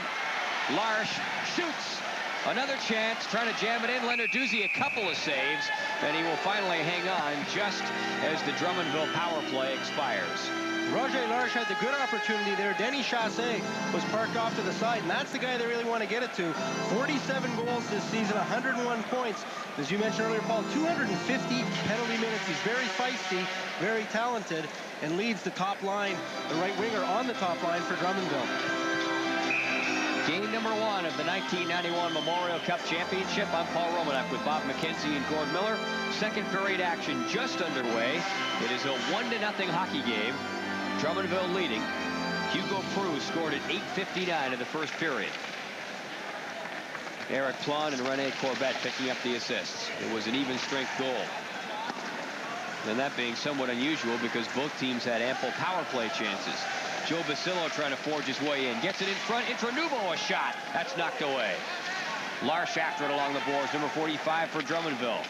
Larche shoots. Another chance, trying to jam it in. Lenarduzzi a couple of saves, and he will finally hang on just as the Drummondville power play expires. Roger Larche had the good opportunity there. Denny Chassé was parked off to the side, and that's the guy they really want to get it to. 47 goals this season, 101 points. As you mentioned earlier, Paul, 250 penalty minutes. He's very feisty, very talented, and leads the top line, the right winger on the top line for Drummondville. Game number 1 of the 1991 Memorial Cup Championship. I'm Paul Romanek with Bob McKenzie and Gord Miller. Second period action just underway. It is a 1-0 hockey game. Drummondville leading. Hugo Prue scored at 8:59 of the first period. Eric Plante and Rene Corbett picking up the assists. It was an even strength goal. And that being somewhat unusual because both teams had ample power play chances. Joe Basillo trying to forge his way in. Gets it in front. Intranubo a shot. That's knocked away. Larche after it along the boards. Number 45 for Drummondville.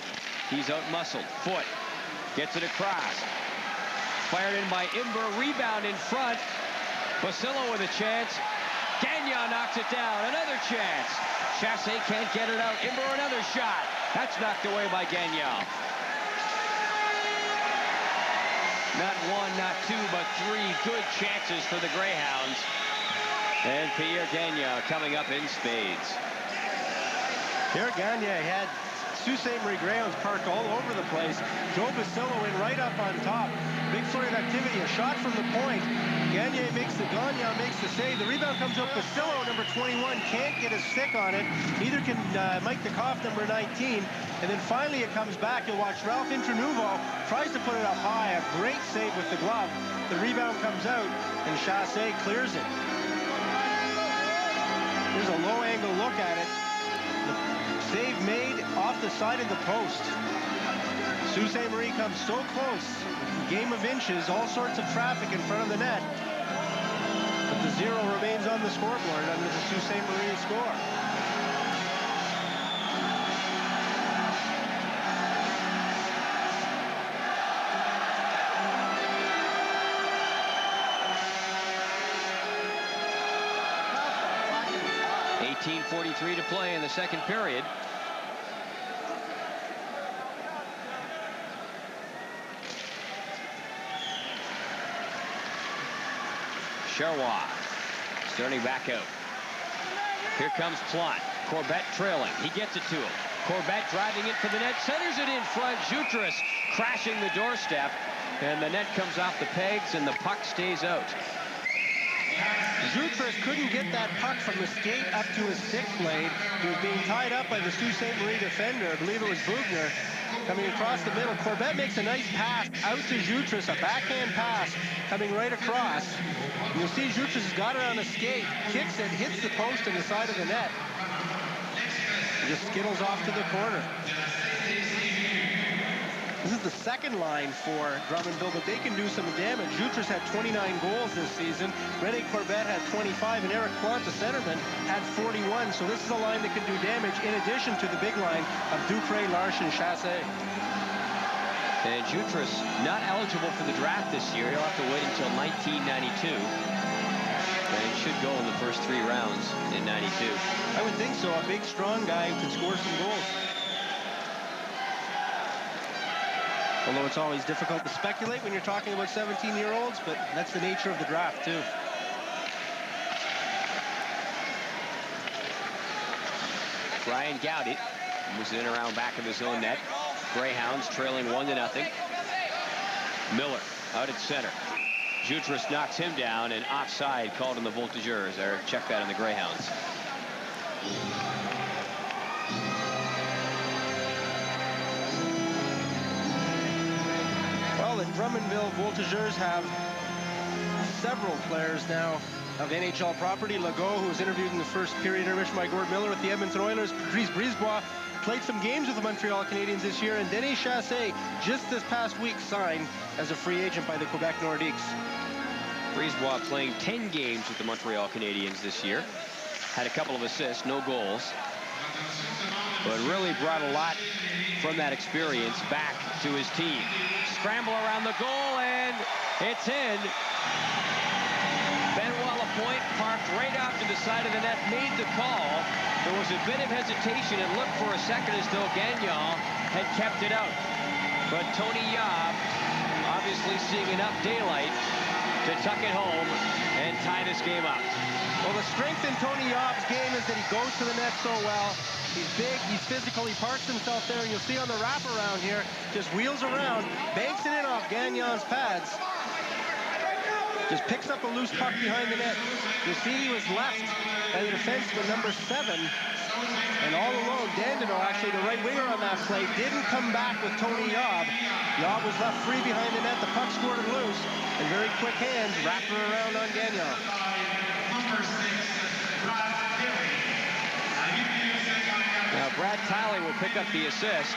He's out-muscled. Foot gets it across. Fired in by Imber. Rebound in front. Basillo with a chance. Gagnon knocks it down. Another chance. Chassé can't get it out. Imber another shot. That's knocked away by Gagnon. Not one, not two, but 3 good chances for the Greyhounds. And Pierre Gagnon coming up in spades. Pierre Gagnon had Sault Ste. Marie Greyhounds parked all over the place. Joe Basillo in right up on top. Big flurry of activity. A shot from the point. Gagnon makes the save. The rebound comes up. Basillo, number 21, can't get his stick on it. Neither can Mike DeKoff, number 19. And then finally it comes back. You'll watch Ralph Internouveau tries to put it up high. A great save with the glove. The rebound comes out, and Chassé clears it. Here's a low-angle look at it. The save made off the side of the post. Sault Ste. Marie comes so close. Game of inches, all sorts of traffic in front of the net. But the 0 remains on the scoreboard under the Sault Ste. Marie score. .43 to play in the second period. Charrois starting back out. Here comes Plot. Corbett trailing. He gets it to him. Corbett driving it for the net. Centers it in front. Jutras crashing the doorstep. And the net comes off the pegs and the puck stays out. Jutras couldn't get that puck from the skate up to his stick blade. He was being tied up by the Sault Ste. Marie defender. I believe it was Bugner coming across the middle. Corbett makes a nice pass out to Jutras, a backhand pass coming right across. And you'll see Jutras has got it on a skate, kicks it, hits the post to the side of the net. It just skittles off to the corner. This is the second line for Drummondville, but they can do some damage. Jutras had 29 goals this season. Rene Corbett had 25, and Eric Plante, the centerman, had 41. So this is a line that can do damage in addition to the big line of Ducré, Larson, Chassé. And Jutras not eligible for the draft this year. He'll have to wait until 1992. And he should go in the first 3 rounds in 92. I would think so. A big, strong guy who can score some goals. Although it's always difficult to speculate when you're talking about 17-year-olds, but that's the nature of the draft, too. Ryan Gowdy moves in around back of his own net. Greyhounds trailing 1-0. Miller out at center. Jutras knocks him down, and offside called on the Voltigeurs. Or check that on the Greyhounds. Well, the Drummondville Voltigeurs have several players now of NHL property. Legault, who was interviewed in the first period intermission by Gord Miller with the Edmonton Oilers. Patrice Brisebois played some games with the Montreal Canadiens this year. And Denis Chassé, just this past week, signed as a free agent by the Quebec Nordiques. Brisebois playing 10 games with the Montreal Canadiens this year. Had a couple of assists, no goals. But really brought a lot from that experience back to his team. Scramble around the goal, and it's in. Benoit Lapointe parked right off to the side of the net, made the call. There was a bit of hesitation and looked for a second as though Gagnon had kept it out. But Tony Yob, obviously seeing enough daylight to tuck it home and tie this game up. Well, the strength in Tony Yob's game is that he goes to the net so well. He's big, he's physical, he parks himself there, and you'll see on the wraparound here, just wheels around, banks it in off Gagnon's pads. Just picks up a loose puck behind the net. You'll see he was left by the defenseman, number 7. And all alone, Dandenault, actually the right winger on that play, didn't come back with Tony Yob. Yob was left free behind the net. The puck squirted loose. And very quick hands wrapped her around on Gagnon. Now Brad Tiley will pick up the assist.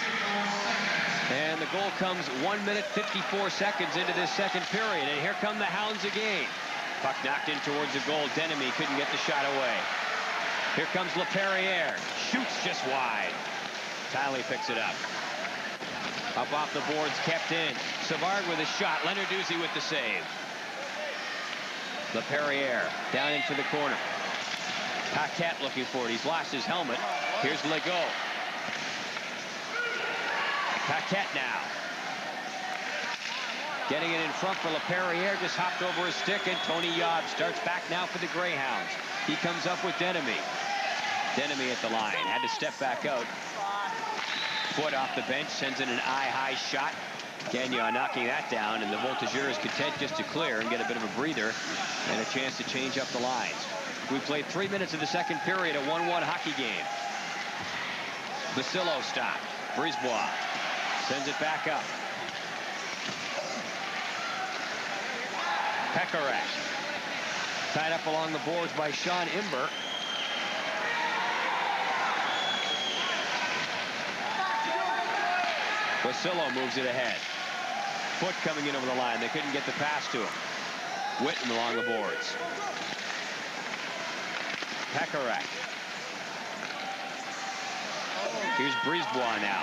And the goal comes 1 minute 54 seconds into this second period. And here come the Hounds again. Puck knocked in towards the goal. Denemy couldn't get the shot away. Here comes LaPerriere. Shoots just wide. Tiley picks it up. Up off the boards, kept in. Savard with a shot. Lenarduzzi with the save. LaPerriere down into the corner. Paquette looking for it. He's lost his helmet. Here's Legault. Paquette now. Getting it in front for LaPerriere. Just hopped over his stick, and Tony Yob starts back now for the Greyhounds. He comes up with Denemy. Denemy at the line. Had to step back out. Foot off the bench, sends in an eye-high shot. Gagnon knocking that down, and the Voltigeurs content just to clear and get a bit of a breather and a chance to change up the lines. We played 3 minutes of the second period, a 1-1 hockey game. Basillo stopped. Brisebois sends it back up. Pekarak tied up along the boards by Sean Imber. Basillo moves it ahead. Foot coming in over the line. They couldn't get the pass to him. Whitten along the boards. Pekarak. Here's Brisebois now.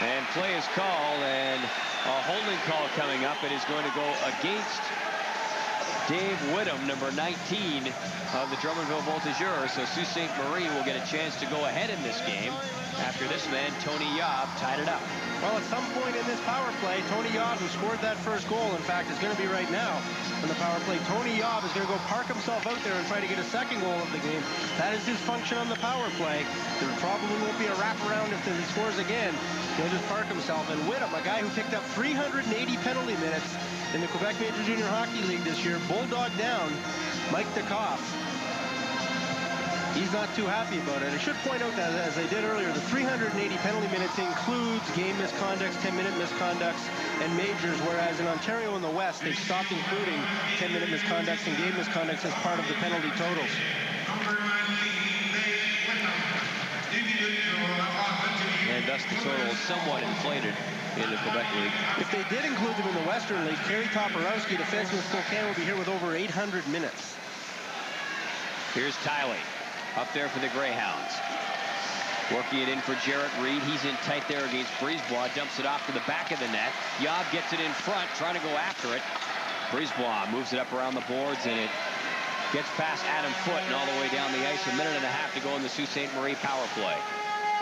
And play is called, and a holding call coming up. It is going to go against Dave Whittam, number 19 of the Drummondville Voltigeurs. So Sault Ste. Marie will get a chance to go ahead in this game after this man, Tony Yob, tied it up. Well, at some point in this power play, Tony Yob, who scored that first goal, in fact, is going to be right now on the power play. Tony Yob is going to go park himself out there and try to get a second goal of the game. That is his function on the power play. There probably won't be a wraparound if he scores again. He'll just park himself. And Whittam, a guy who picked up 380 penalty minutes in the Quebec Major Junior Hockey League this year, bulldog down Mike Dekoff. He's not too happy about it. I should point out that, as I did earlier, the 380 penalty minutes includes game misconducts, 10-minute misconducts, and majors, whereas in Ontario in the West, they've stopped including 10-minute misconducts and game misconducts as part of the penalty totals. And thus the total is somewhat inflated in the Quebec League. If they did include them in the Western League, Kerry Toporowski, defenseman with Spokane, will be here with over 800 minutes. Here's Tiley. Up there for the Greyhounds. Working it in for Jarrett Reed. He's in tight there against Brisebois. Dumps it off to the back of the net. Yob gets it in front, trying to go after it. Brisebois moves it up around the boards, and it gets past Adam Foote and all the way down the ice. A minute and a half to go in the Sault Ste. Marie power play.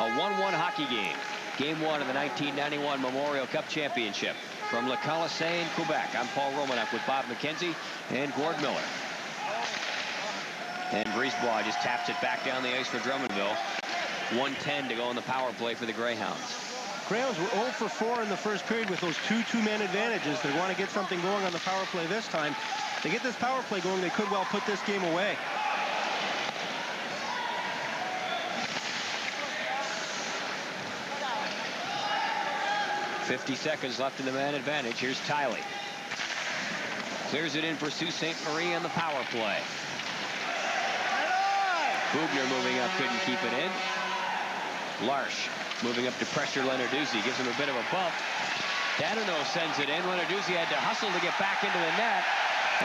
A 1-1 hockey game. Game 1 of the 1991 Memorial Cup Championship. From Le Colisée in Quebec, I'm Paul Romanek with Bob McKenzie and Gord Miller. And Brisebois just taps it back down the ice for Drummondville. 1:10 to go in the power play for the Greyhounds. Greyhounds were 0 for 4 in the first period with those two-man advantages. They want to get something going on the power play this time. They get this power play going, they could well put this game away. .50 seconds left in the man advantage. Here's Tiley. Clears it in for Sault Ste. Marie on the power play. Bugner moving up, couldn't keep it in. Larsh moving up to pressure Lenarduzzi, gives him a bit of a bump. Danino sends it in. Lenarduzzi had to hustle to get back into the net.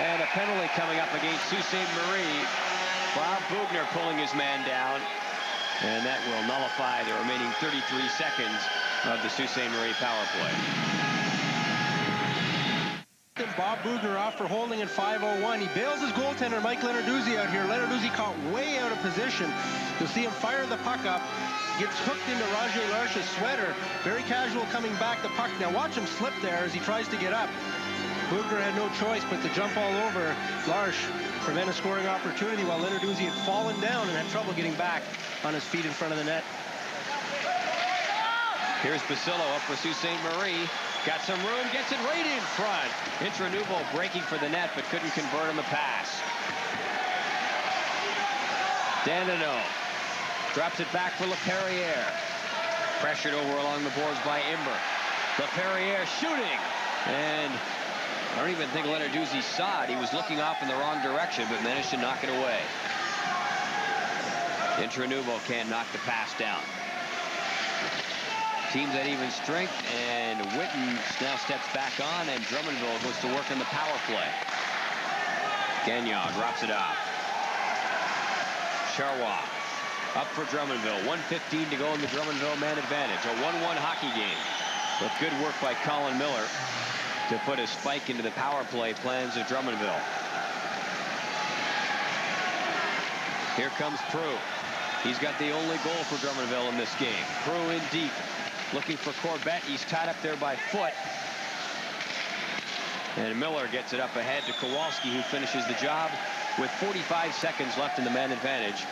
And a penalty coming up against Sault Ste. Marie. Bob Bugner pulling his man down. And that will nullify the remaining 33 seconds of the Sault Ste. Marie power play. Bob Bugner off for holding at 5:01. He bails his goaltender, Mike Lenarduzzi, out here. Lenarduzzi caught way out of position. You'll see him fire the puck up. Gets hooked into Roger Larsh's sweater. Very casual coming back the puck. Now watch him slip there as he tries to get up. Bugner had no choice but to jump all over Larsh, prevent a scoring opportunity, while Lenarduzzi had fallen down and had trouble getting back on his feet in front of the net. Here's Basillo up for Sault Ste. Marie. Got some room, gets it right in front. Intranuvo breaking for the net, but couldn't convert on the pass. Danino drops it back for LaPerriere. Pressured over along the boards by Imber. LaPerriere shooting. And I don't even think Lenarduzzi saw it. He was looking off in the wrong direction, but managed to knock it away. Intranuvo can't knock the pass down. Teams at even strength, and Whitten now steps back on, and Drummondville goes to work on the power play. Gagnon drops it off. Charrois up for Drummondville. 1:15 to go in the Drummondville man advantage. A 1-1 hockey game. But good work by Colin Miller to put a spike into the power play plans of Drummondville. Here comes Prue. He's got the only goal for Drummondville in this game. Prue in deep. Looking for Corbett. He's tied up there by Foote. And Miller gets it up ahead to Kowalski, who finishes the job with 45 seconds left in the man advantage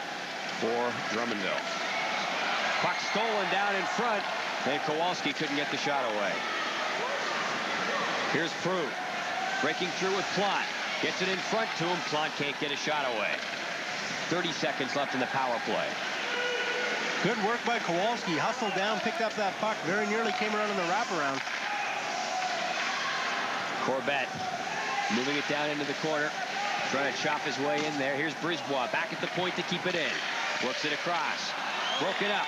for Drummondville. Puck stolen down in front, and Kowalski couldn't get the shot away. Here's Prue. Breaking through with Plante. Gets it in front to him. Plante can't get a shot away. 30 seconds left in the power play. Good work by Kowalski. Hustled down, picked up that puck. Very nearly came around in the wraparound. Corbett moving it down into the corner. Trying to chop his way in there. Here's Brisebois back at the point to keep it in. Works it across. Broken up.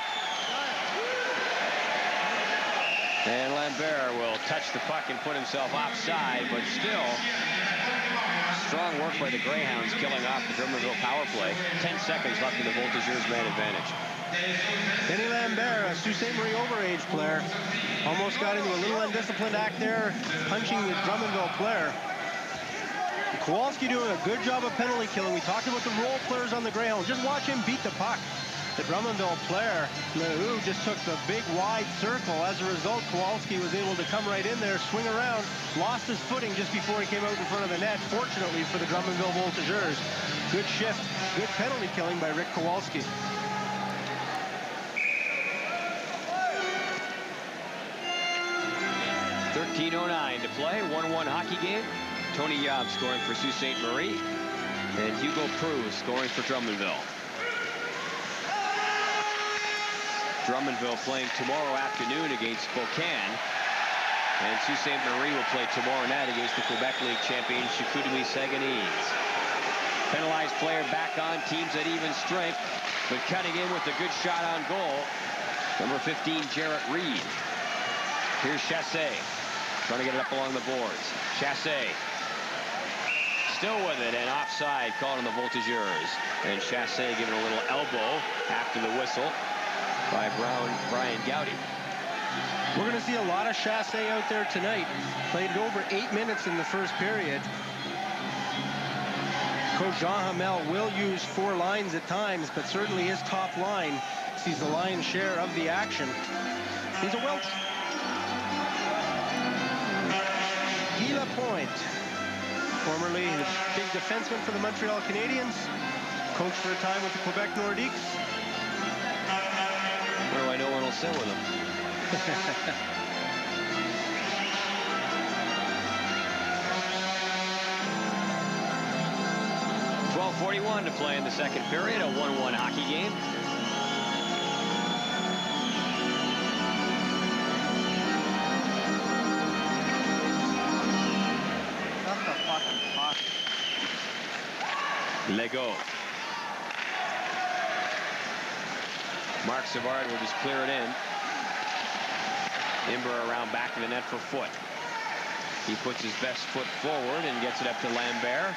And Lambert will touch the puck and put himself offside, but still strong work by the Greyhounds killing off the Drummondville power play. 10 seconds left in the Voltigeurs man advantage. Denny Lambert, a Sault Ste. Marie overage player, almost got into a little undisciplined act there, punching the Drummondville player. Kowalski doing a good job of penalty killing. We talked about the role players on the Greyhounds. Just watch him beat the puck. The Drummondville player, Lehoux, just took the big wide circle. As a result, Kowalski was able to come right in there, swing around, lost his footing just before he came out in front of the net, fortunately for the Drummondville Voltigeurs. Good shift, good penalty killing by Rick Kowalski. .13:09 to play, 1-1 hockey game. Tony Yob scoring for Sault Ste. Marie, and Hugo Prue scoring for Drummondville. Drummondville playing tomorrow afternoon against Spokane, and Sault Ste. Marie will play tomorrow night against the Quebec League champion Chicoutimi Saguenayes. Penalized player back on, teams at even strength, but cutting in with a good shot on goal. Number 15, Jarrett Reed. Here's Chassé, trying to get it up along the boards. Chassé still with it, and offside called on the Voltigeurs. And Chassé giving a little elbow after the whistle by Brian Gowdy. We're going to see a lot of Chassé out there tonight. Played over 8 minutes in the first period. Coach Jean Hamel will use 4 lines at times, but certainly his top line sees the lion's share of the action. He's a Welsh. Guy Lapointe, formerly the big defenseman for the Montreal Canadiens, coached for a time with the Quebec Nordiques. What do I know when I'll sit with him? 12:41 to play in the second period, a 1-1 hockey game. That's the fucking puck. Lego. Mark Savard will just clear it in. Imber around back of the net for Foote. He puts his best foot forward and gets it up to Lambert.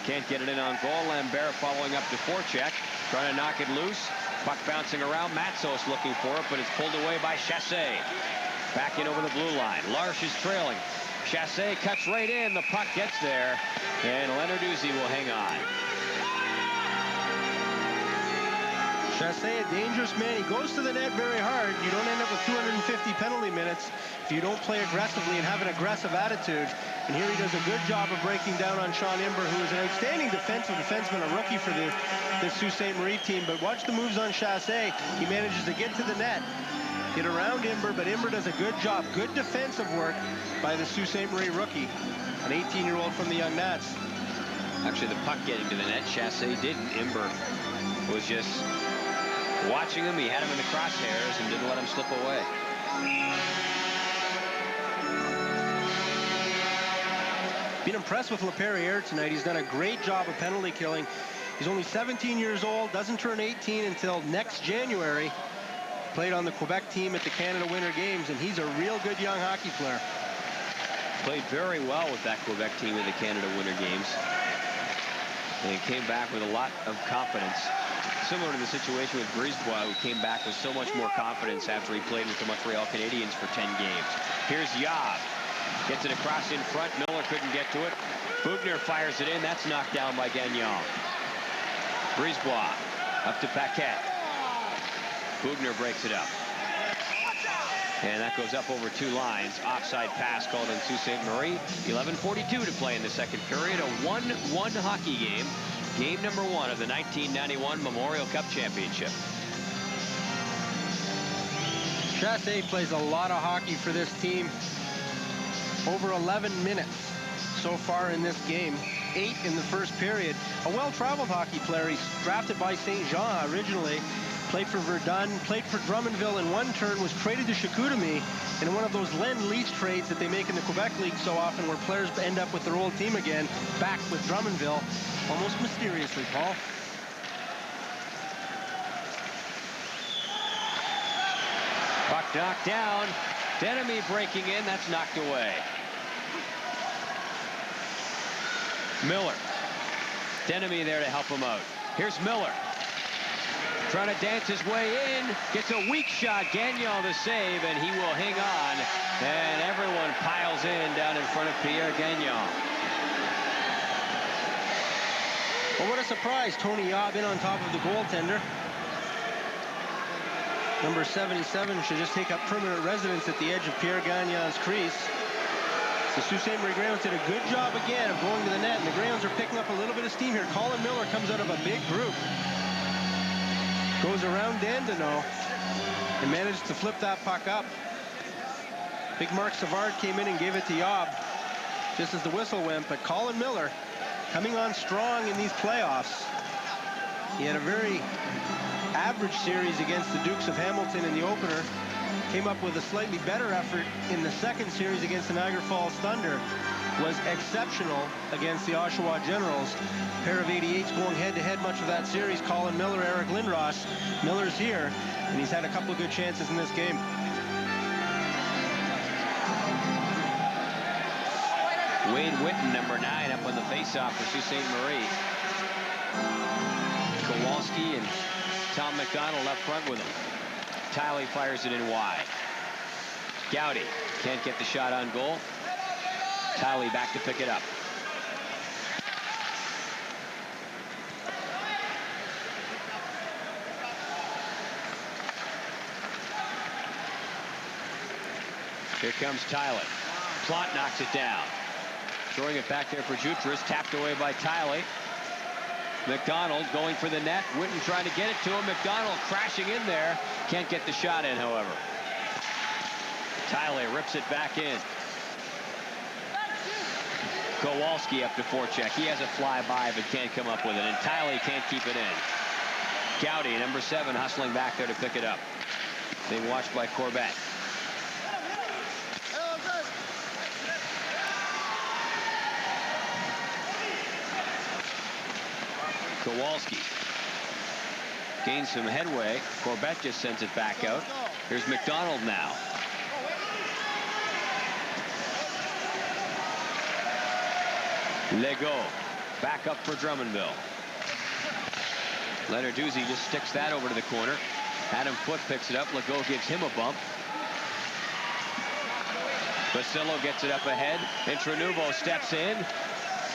Can't get it in on goal. Lambert following up to forecheck, trying to knock it loose. Puck bouncing around. Matsos looking for it, but it's pulled away by Chassé. Back in over the blue line. Larsh is trailing. Chassé cuts right in. The puck gets there, and Lenarduzzi will hang on. Chassé, a dangerous man. He goes to the net very hard. You don't end up with 250 penalty minutes if you don't play aggressively and have an aggressive attitude. And here he does a good job of breaking down on Sean Imber, who is an outstanding defenseman, a rookie for the Sault Ste. Marie team. But watch the moves on Chassé. He manages to get to the net, get around Imber, but Imber does a good job. Good defensive work by the Sault Ste. Marie rookie, an 18-year-old from the Young Nats. Actually, the puck getting to the net, Chassé didn't. Imber was just watching him. He had him in the crosshairs and didn't let him slip away. Been impressed with LaPerriere tonight. He's done a great job of penalty killing. He's only 17 years old, doesn't turn 18 until next January. Played on the Quebec team at the Canada Winter Games, and he's a real good young hockey player. Played very well with that Quebec team at the Canada Winter Games. And came back with a lot of confidence. Similar to the situation with Brisebois, who came back with so much more confidence after he played with the Montreal Canadiens for 10 games. Here's Yob. Gets it across in front. Miller couldn't get to it. Bugner fires it in. That's knocked down by Gagnon. Brisebois up to Paquette. Bugner breaks it up. And that goes up over 2 lines. Offside pass called on Sault Ste. Marie. 11:42 to play in the second period. A 1-1 hockey game. Game number 1 of the 1991 Memorial Cup Championship. Chassé plays a lot of hockey for this team. Over 11 minutes so far in this game. 8 in the first period. A well-traveled hockey player. He's drafted by St. Jean originally. Played for Verdun, played for Drummondville in one turn, was traded to Chicoutimi in one of those lend-lease trades that they make in the Quebec League so often, where players end up with their old team again, back with Drummondville, almost mysteriously, Paul. Puck knocked down. Denemy breaking in. That's knocked away. Miller. Denemy there to help him out. Here's Miller. Trying to dance his way in. Gets a weak shot. Gagnon the save, and he will hang on. And everyone piles in down in front of Pierre Gagnon. Well, what a surprise. Tony Yob in on top of the goaltender. Number 77 should just take up permanent residence at the edge of Pierre Gagnon's crease. The Sault Ste. Marie Greyhounds did a good job again of going to the net, and the Greyhounds are picking up a little bit of steam here. Colin Miller comes out of a big group. Goes around Dandenault and managed to flip that puck up. Big Mark Savard came in and gave it to Yob just as the whistle went, but Colin Miller coming on strong in these playoffs. He had a very average series against the Dukes of Hamilton in the opener. Came up with a slightly better effort in the second series against the Niagara Falls Thunder. Was exceptional against the Oshawa Generals. Pair of 88s going head-to-head much of that series. Colin Miller, Eric Lindros. Miller's here, and he's had a couple of good chances in this game. Wade Witten, number 9, up on the faceoff for Sault Ste. Marie. Kowalski and Tom McDonald up front with him. Tiley fires it in wide. Gowdy can't get the shot on goal. Tiley back to pick it up. Here comes Tiley. Plot knocks it down. Throwing it back there for Jutras. Tapped away by Tiley. McDonald going for the net. Witten trying to get it to him. McDonald crashing in there. Can't get the shot in, however. Tiley rips it back in. Kowalski up to forecheck. He has a flyby but can't come up with it. And Tiley can't keep it in. Gowdy, number 7, hustling back there to pick it up. Being watched by Corbett. Kowalski gains some headway. Corbett just sends it back out. Here's McDonald now. Legault back up for Drummondville. Lenarduzzi just sticks that over to the corner. Adam Foote picks it up. Legault gives him a bump. Basillo gets it up ahead. Intranuvo steps in.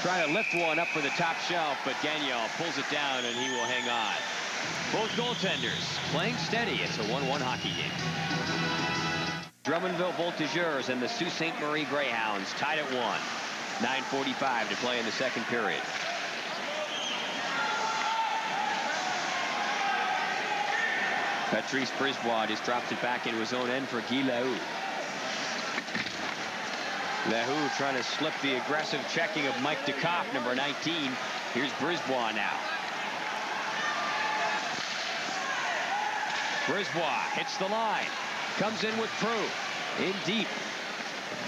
Trying to lift one up for the top shelf, but Gagnon pulls it down, and he will hang on. Both goaltenders playing steady. It's a 1-1 hockey game. Drummondville Voltigeurs and the Sault Ste. Marie Greyhounds tied at 1. 9:45 to play in the second period. Patrice Brisbois just drops it back into his own end for Guy Lahoux. Lahoux trying to slip the aggressive checking of Mike DeCoff, number 19. Here's Brisbois now. Brisbois hits the line. Comes in with Prue. In deep.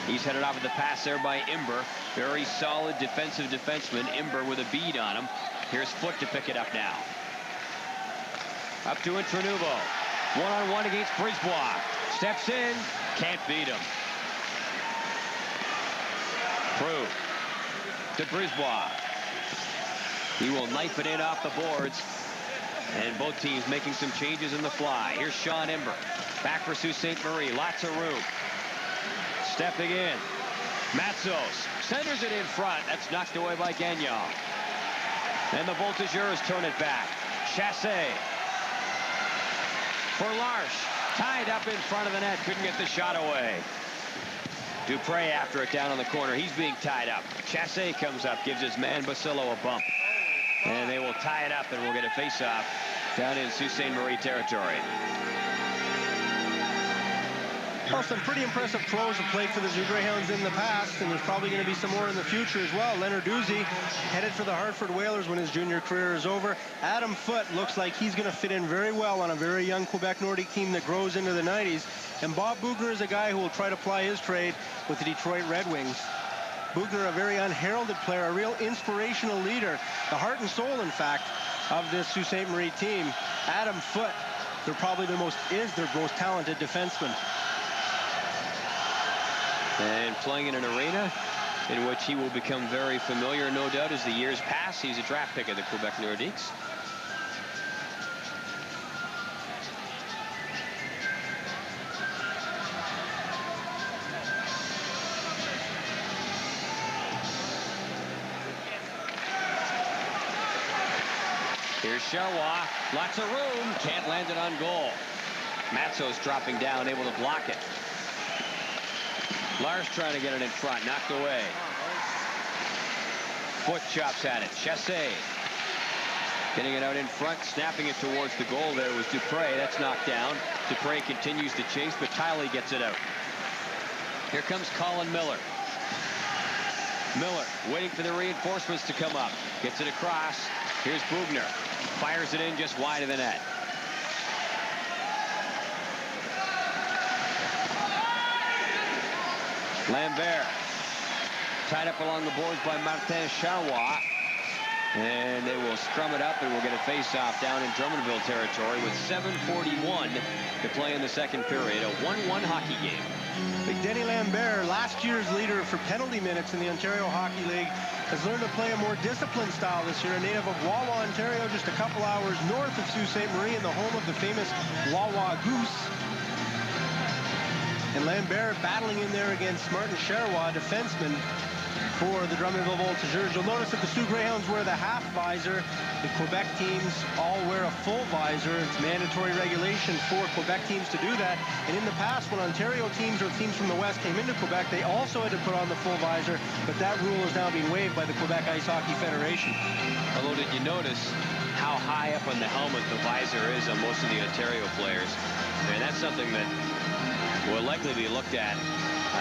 He's headed off with the pass there by Imber. Very solid defensive defenseman. Imber with a bead on him. Here's Foote to pick it up now. Up to Intranuvo. One-on-one against Brisbois. Steps in. Can't beat him. Prue to Brisbois. He will knife it in off the boards. And both teams making some changes in the fly. Here's Sean Imber. Back for Sault Ste. Marie. Lots of room. Stepping in. Matsos centers it in front. That's knocked away by Gagnon. And the Voltigeurs turn it back. Chassé. For Larche. Tied up in front of the net. Couldn't get the shot away. Dupre after it down on the corner. He's being tied up. Chassé comes up, gives his man Basillo a bump. And they will tie it up, and we'll get a face-off down in Sault Ste. Marie territory. Well, some pretty impressive pros have played for the Zoo Greyhounds in the past, and there's probably going to be some more in the future as well. Leonard Uzi headed for the Hartford Whalers when his junior career is over. Adam Foote looks like he's going to fit in very well on a very young Quebec Nordic team that grows into the 90s. And Bob Bugner is a guy who will try to ply his trade with the Detroit Red Wings. Bugner, a very unheralded player, a real inspirational leader, the heart and soul, in fact, of this Sault Ste. Marie team. Adam Foote, they're probably their most talented defenseman. And playing in an arena in which he will become very familiar, no doubt, as the years pass. He's a draft pick of the Quebec Nordiques. Here's Charrois. Lots of room. Can't land it on goal. Matsos dropping down, able to block it. Lars trying to get it in front. Knocked away. Foot chops at it. Chassé getting it out in front. Snapping it towards the goal there was Dupre. That's knocked down. Dupre continues to chase, but Tiley gets it out. Here comes Colin Miller. Miller waiting for the reinforcements to come up. Gets it across. Here's Bugner. Fires it in just wide of the net. Lambert tied up along the boards by Martin Charrois. And they will scrum it up, and we'll get a face-off down in Drummondville territory with 7:41 to play in the second period. A 1-1 hockey game. Big Denny Lambert, last year's leader for penalty minutes in the Ontario Hockey League, has learned to play a more disciplined style this year. A native of Wawa, Ontario, just a couple hours north of Sault Ste. Marie, in the home of the famous Wawa Goose. And Lambert battling in there against Martin Charrois, defenseman for the Drummondville Voltigeurs. You'll notice that the Sioux Greyhounds wear the half visor. The Quebec teams all wear a full visor. It's mandatory regulation for Quebec teams to do that. And in the past, when Ontario teams or teams from the West came into Quebec, they also had to put on the full visor. But that rule is now being waived by the Quebec Ice Hockey Federation. Although, did you notice how high up on the helmet the visor is on most of the Ontario players? And that's something that will likely be looked at,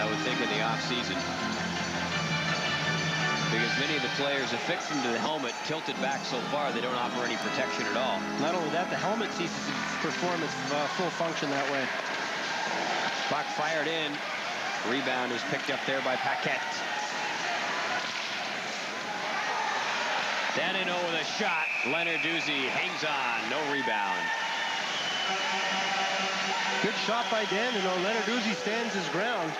I would think, in the off-season. Because many of the players affixed them to the helmet tilted back so far they don't offer any protection at all. Not only that, the helmet ceases to perform its full function that way. Puck fired in. Rebound is picked up there by Paquette. Danino with a shot. Leonard Uzi hangs on. No rebound. Good shot by Danino. Leonard Uzi stands his ground.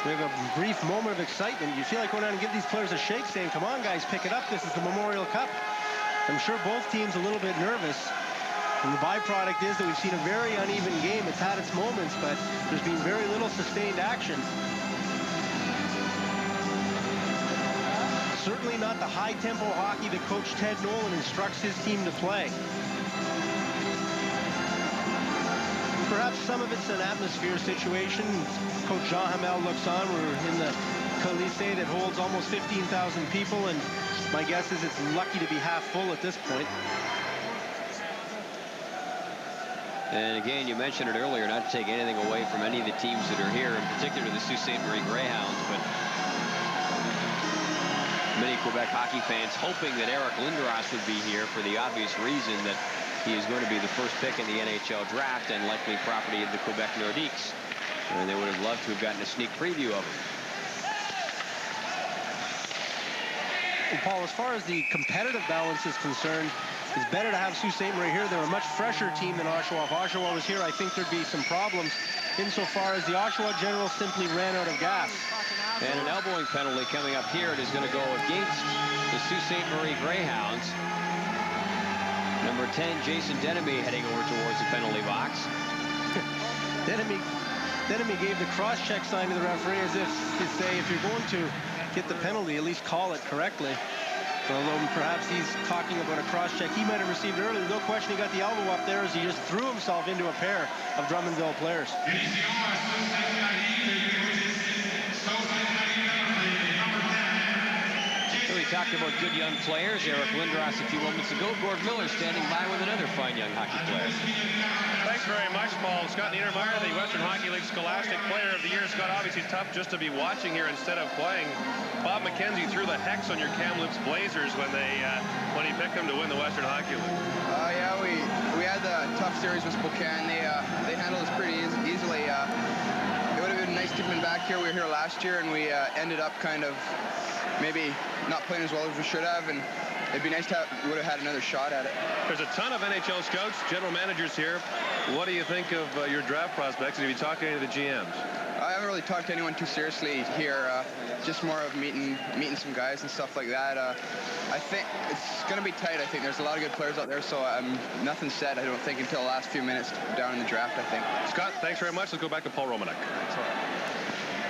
We have a brief moment of excitement. You feel like going out and give these players a shake, saying, come on, guys, pick it up. This is the Memorial Cup. I'm sure both teams a little bit nervous. And the byproduct is that we've seen a very uneven game. It's had its moments, but there's been very little sustained action. Certainly not the high-tempo hockey that Coach Ted Nolan instructs his team to play. Perhaps some of it's an atmosphere situation. Coach Jean Hamel looks on. We're in the Colisée that holds almost 15,000 people, and my guess is it's lucky to be half full at this point. And again, you mentioned it earlier, not to take anything away from any of the teams that are here, in particular the Sault Ste. Marie Greyhounds, but many Quebec hockey fans hoping that Eric Lindros would be here for the obvious reason that he is going to be the first pick in the NHL draft and likely property of the Quebec Nordiques. And they would have loved to have gotten a sneak preview of him. And Paul, as far as the competitive balance is concerned, it's better to have Sault Ste. Marie here. They're a much fresher team than Oshawa. If Oshawa was here, I think there'd be some problems insofar as the Oshawa Generals simply ran out of gas. And an elbowing penalty coming up here. It is going to go against the Sault Ste. Marie Greyhounds. Number 10, Jason Denemy heading over towards the penalty box. Denemy gave the cross-check sign to the referee as if to say, if you're going to get the penalty, at least call it correctly. Although perhaps he's talking about a cross-check he might have received earlier. No question he got the elbow up there as he just threw himself into a pair of Drummondville players. So we talked about good young players. Eric Lindros a few moments ago. Gord Miller standing by with another fine young hockey player. Thanks very much, Paul. Scott Niedermeyer, the Western Hockey League Scholastic Player of the Year. Scott, obviously tough just to be watching here instead of playing. Bob McKenzie threw the hex on your Kamloops Blazers when he picked them to win the Western Hockey League. Yeah, we had the tough series with Spokane. They handled us pretty easily. It would have been nice to have been back here. We were here last year, and we ended up kind of maybe not playing as well as we should have, and it'd be nice to would have had another shot at it. There's a ton of NHL scouts, general managers here. What do you think of your draft prospects? And have you talked to any of the GMs? I haven't really talked to anyone too seriously here. Just more of meeting some guys and stuff like that. I think it's going to be tight. I think there's a lot of good players out there, so nothing said, I don't think, until the last few minutes down in the draft, I think. Scott, thanks very much. Let's go back to Paul Romanek.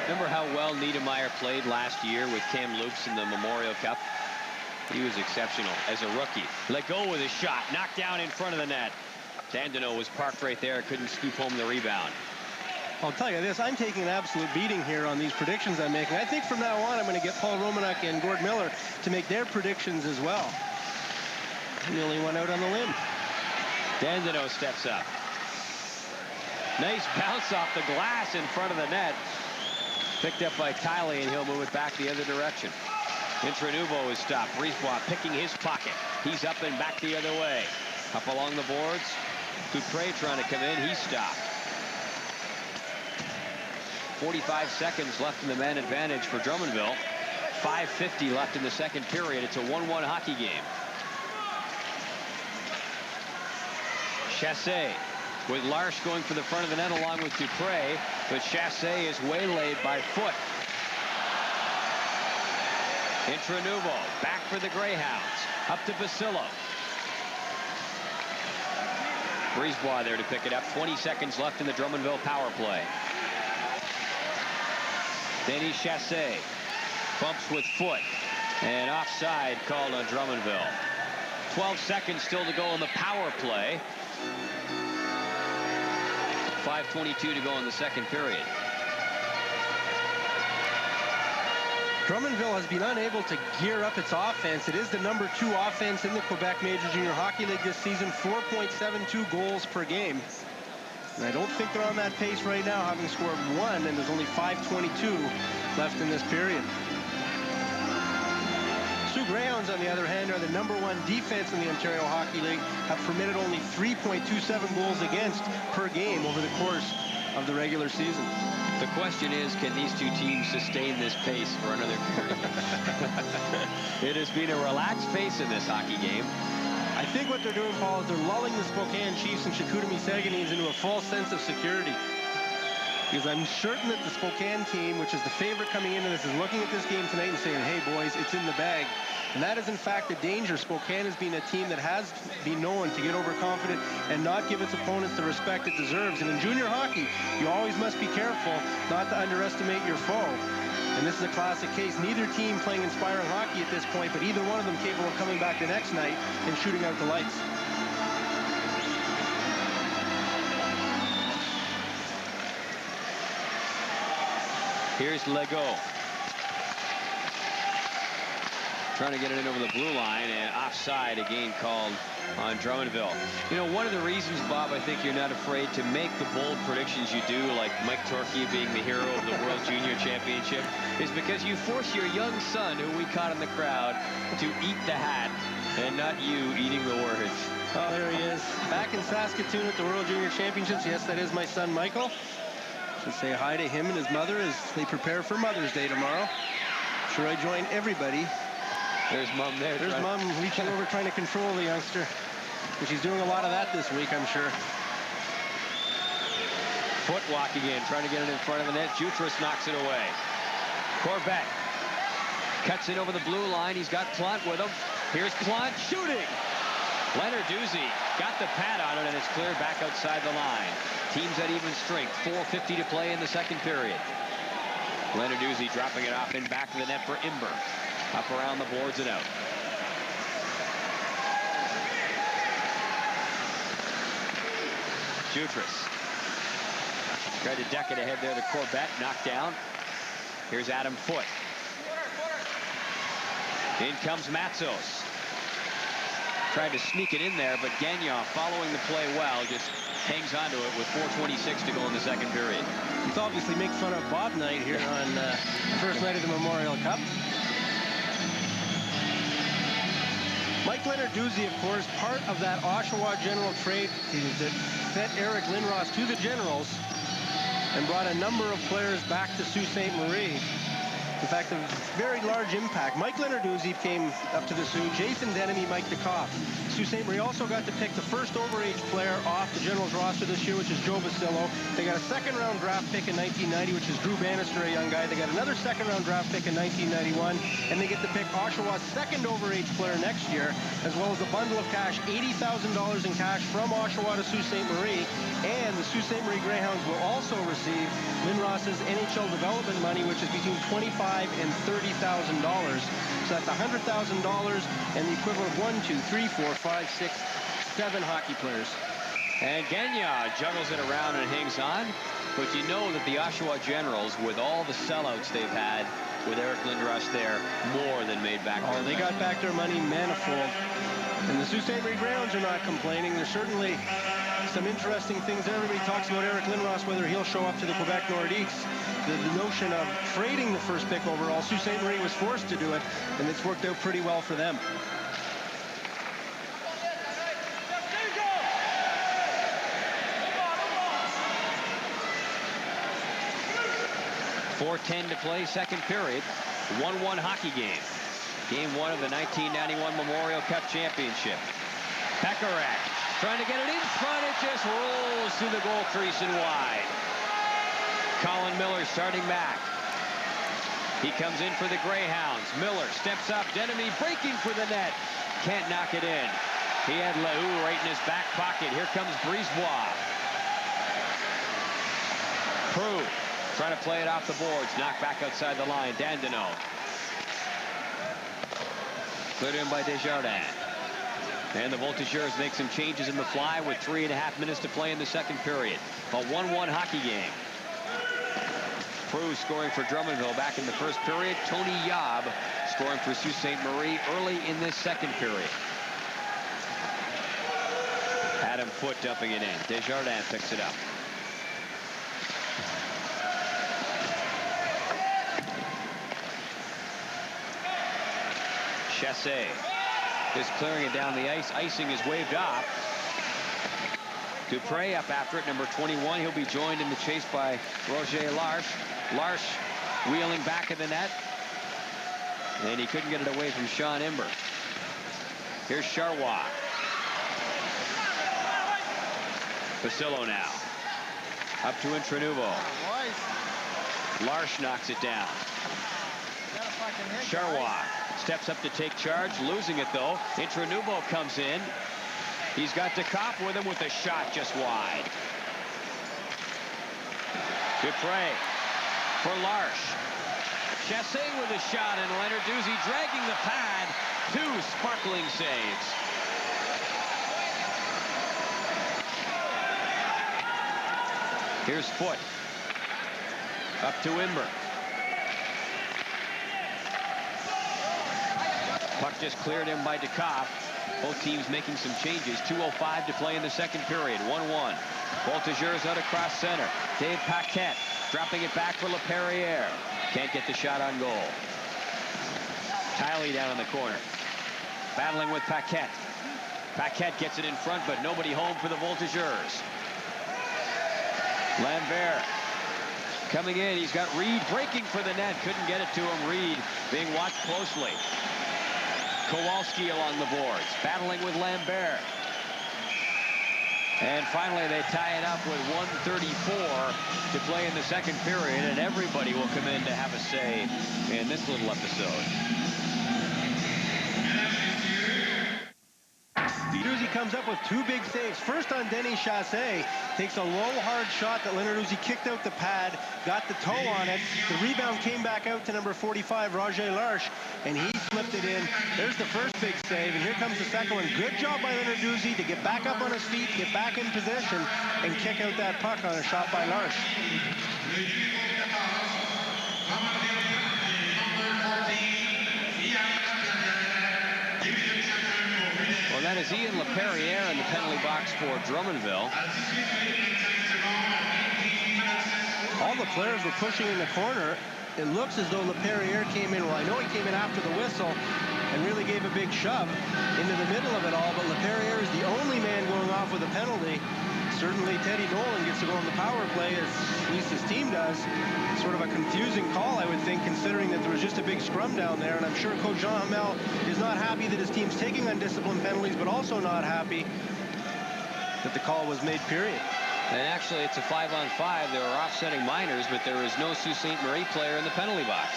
Remember how well Niedermeyer played last year with Kamloops in the Memorial Cup? He was exceptional as a rookie. Let go with his shot. Knocked down in front of the net. Dandino was parked right there. Couldn't scoop home the rebound. I'll tell you this, I'm taking an absolute beating here on these predictions I'm making. I think from now on I'm going to get Paul Romanek and Gord Miller to make their predictions as well. I'm the only one out on the limb. Dandino steps up. Nice bounce off the glass in front of the net. Picked up by Tiley, and he'll move it back the other direction. Intranuvo is stopped. Brisebois picking his pocket. He's up and back the other way. Up along the boards. Dupre trying to come in. He's stopped. 45 seconds left in the man advantage for Drummondville. 5:50 left in the second period. It's a 1-1 hockey game. Chassé with Larsh going for the front of the net along with Dupre, but Chassé is waylaid by Foot. Intranuvo back for the Greyhounds. Up to Basillo. Brisebois there to pick it up. 20 seconds left in the Drummondville power play. Denis Chassé bumps with Foot, and offside called on Drummondville. 12 seconds still to go in the power play. 5:22 to go in the second period. Drummondville has been unable to gear up its offense. It is the #2 offense in the Quebec Major Junior Hockey League this season, 4.72 goals per game. And I don't think they're on that pace right now, having scored 1, and there's only 5:22 left in this period. Sioux Greyhounds, on the other hand, are the #1 defense in the Ontario Hockey League, have permitted only 3.27 goals against per game over the course of the regular season. The question is, can these two teams sustain this pace for another period? It has been a relaxed pace in this hockey game. I think what they're doing, Paul, is they're lulling the Spokane Chiefs and Chicoutimi Saguenay's into a false sense of security. Because I'm certain that the Spokane team, which is the favorite coming into this, is looking at this game tonight and saying, hey, boys, it's in the bag. And that is, in fact, the danger. Spokane has been a team that has been known to get overconfident and not give its opponents the respect it deserves. And in junior hockey, you always must be careful not to underestimate your foe. And this is a classic case. Neither team playing inspiring hockey at this point, but either one of them capable of coming back the next night and shooting out the lights. Here's Legault. Trying to get it in over the blue line, and offside again called on Drummondville. You know, one of the reasons, Bob, I think you're not afraid to make the bold predictions you do, like Mike Torquay being the hero of the World Junior Championship, is because you force your young son, who we caught in the crowd, to eat the hat and not you eating the words. Oh, there he is. Back in Saskatoon at the World Junior Championships. Yes, that is my son, Michael. Should say hi to him and his mother as they prepare for Mother's Day tomorrow. Sure, I join everybody. There's Mom there. There's Mom reaching over trying to control the youngster. And she's doing a lot of that this week, I'm sure. Foot walking in, trying to get it in front of the net. Jutras knocks it away. Corbett cuts it over the blue line. He's got Plunt with him. Here's Plunt shooting. Lenarduzzi got the pad on it, and it's cleared back outside the line. Teams at even strength. 4:50 to play in the second period. Lenarduzzi dropping it off in back of the net for Imber. Up around the boards and out. Jutras tried to deck it ahead there to Corbett. Knocked down. Here's Adam Foote. In comes Matsos. tried to sneak it in there, but Gagnon, following the play well, just hangs onto it with 4:26 to go in the second period. Let's obviously make fun of Bob Knight here on the first night of the Memorial Cup. Mike Lenarduzzi, of course, part of that Oshawa General trade team that sent Eric Lindros to the Generals and brought a number of players back to Sault Ste. Marie. In fact, a very large impact. Mike Lenarduzzi came up to the Sioux, Jason Denemy, Mike DeKoff. Sault Ste. Marie also got to pick the first overage player off the Generals roster this year, which is Joe Basillo. They got a second-round draft pick in 1990, which is Drew Bannister, a young guy. They got another second-round draft pick in 1991, and they get to pick Oshawa's second overage player next year, as well as a bundle of cash, $80,000 in cash from Oshawa to Sault Ste. Marie. And the Sault Ste. Marie Greyhounds will also receive Lindros's NHL development money, which is between $25,000 and $30,000. So that's $100,000 and the equivalent of 1, 2, 3, 4, 5, 6, 7 hockey players. And Gagnon juggles it around and hangs on. But you know that the Oshawa Generals, with all the sellouts they've had with Eric Lindros there, more than made back. Oh, they got back their money manifold. And the Sault Ste. Marie Greyhounds are not complaining. There's certainly some interesting things. Everybody talks about Eric Lindros, whether he'll show up to the Quebec Nordiques. The notion of trading the first pick overall, Sault Ste. Marie was forced to do it, and it's worked out pretty well for them. .4:10 to play, second period. 1-1 hockey game. Game 1 of the 1991 Memorial Cup Championship. Pekarak trying to get it in front. It just rolls through the goal crease and wide. Colin Miller starting back. He comes in for the Greyhounds. Miller steps up. Denemy breaking for the net. Can't knock it in. He had Lehoux right in his back pocket. Here comes Brisebois. Prue trying to play it off the boards. Knocked back outside the line. Dandeneau. Cleared in by Desjardins. And the Voltigeurs make some changes in the fly with 3.5 minutes to play in the second period. A 1-1 hockey game. Prue scoring for Drummondville back in the first period. Tony Yob scoring for Sault Ste. Marie early in this second period. Adam Foote dumping it in. Desjardins picks it up. Chassé is clearing it down the ice. Icing is waved off. Dupre up after it, number 21. He'll be joined in the chase by Roger Larche. Larche wheeling back in the net. And he couldn't get it away from Sean Ember. Here's Charrois. Basillo now. Up to Intranouveau. Larche knocks it down. Charrois steps up to take charge, losing it though. Intranouveau comes in. He's got DeKoff with him with a shot just wide. Dupre for Larche. Chassé with a shot, and Lenarduzzi dragging the pad. 2 sparkling saves. Here's Foote. Up to Ember. Puck just cleared in by DeKoff. Both teams making some changes. 2:05 to play in the second period. 1-1. Voltigeurs out across center. Dave Paquette dropping it back for LaPerriere. Can't get the shot on goal. Tiley down in the corner. Battling with Paquette. Paquette gets it in front, but nobody home for the Voltigeurs. Lambert coming in. He's got Reed breaking for the net. Couldn't get it to him. Reed being watched closely. Kowalski along the boards, battling with Lambert. And finally, they tie it up with 1:34 to play in the second period, and everybody will come in to have a say in this little episode. Lenarduzzi comes up with 2 big saves. First on Denis Chassé. Takes a low, hard shot that Lenarduzzi kicked out the pad, got the toe on it. The rebound came back out to number 45, Roger Larche, and he slipped it in. There's the first big save, and here comes the second one. Good job by Lenarduzzi to get back up on his feet, get back in position, and kick out that puck on a shot by Larche. Well, that is Ian LaPerriere in the penalty box for Drummondville. All the players were pushing in the corner. It looks as though LaPerriere came in. Well, I know he came in after the whistle and really gave a big shove into the middle of it all, but LaPerriere is the only man going off with a penalty. Certainly Teddy Nolan gets to go on the power play, at least his team does. Sort of a confusing call, I would think, considering that there was just a big scrum down there, and I'm sure Coach Jean Hamel is not happy that his team's taking undisciplined penalties, but also not happy that the call was made, period. And actually, it's a 5-on-5. They were offsetting minors, but there is no Sault Ste. Marie player in the penalty box.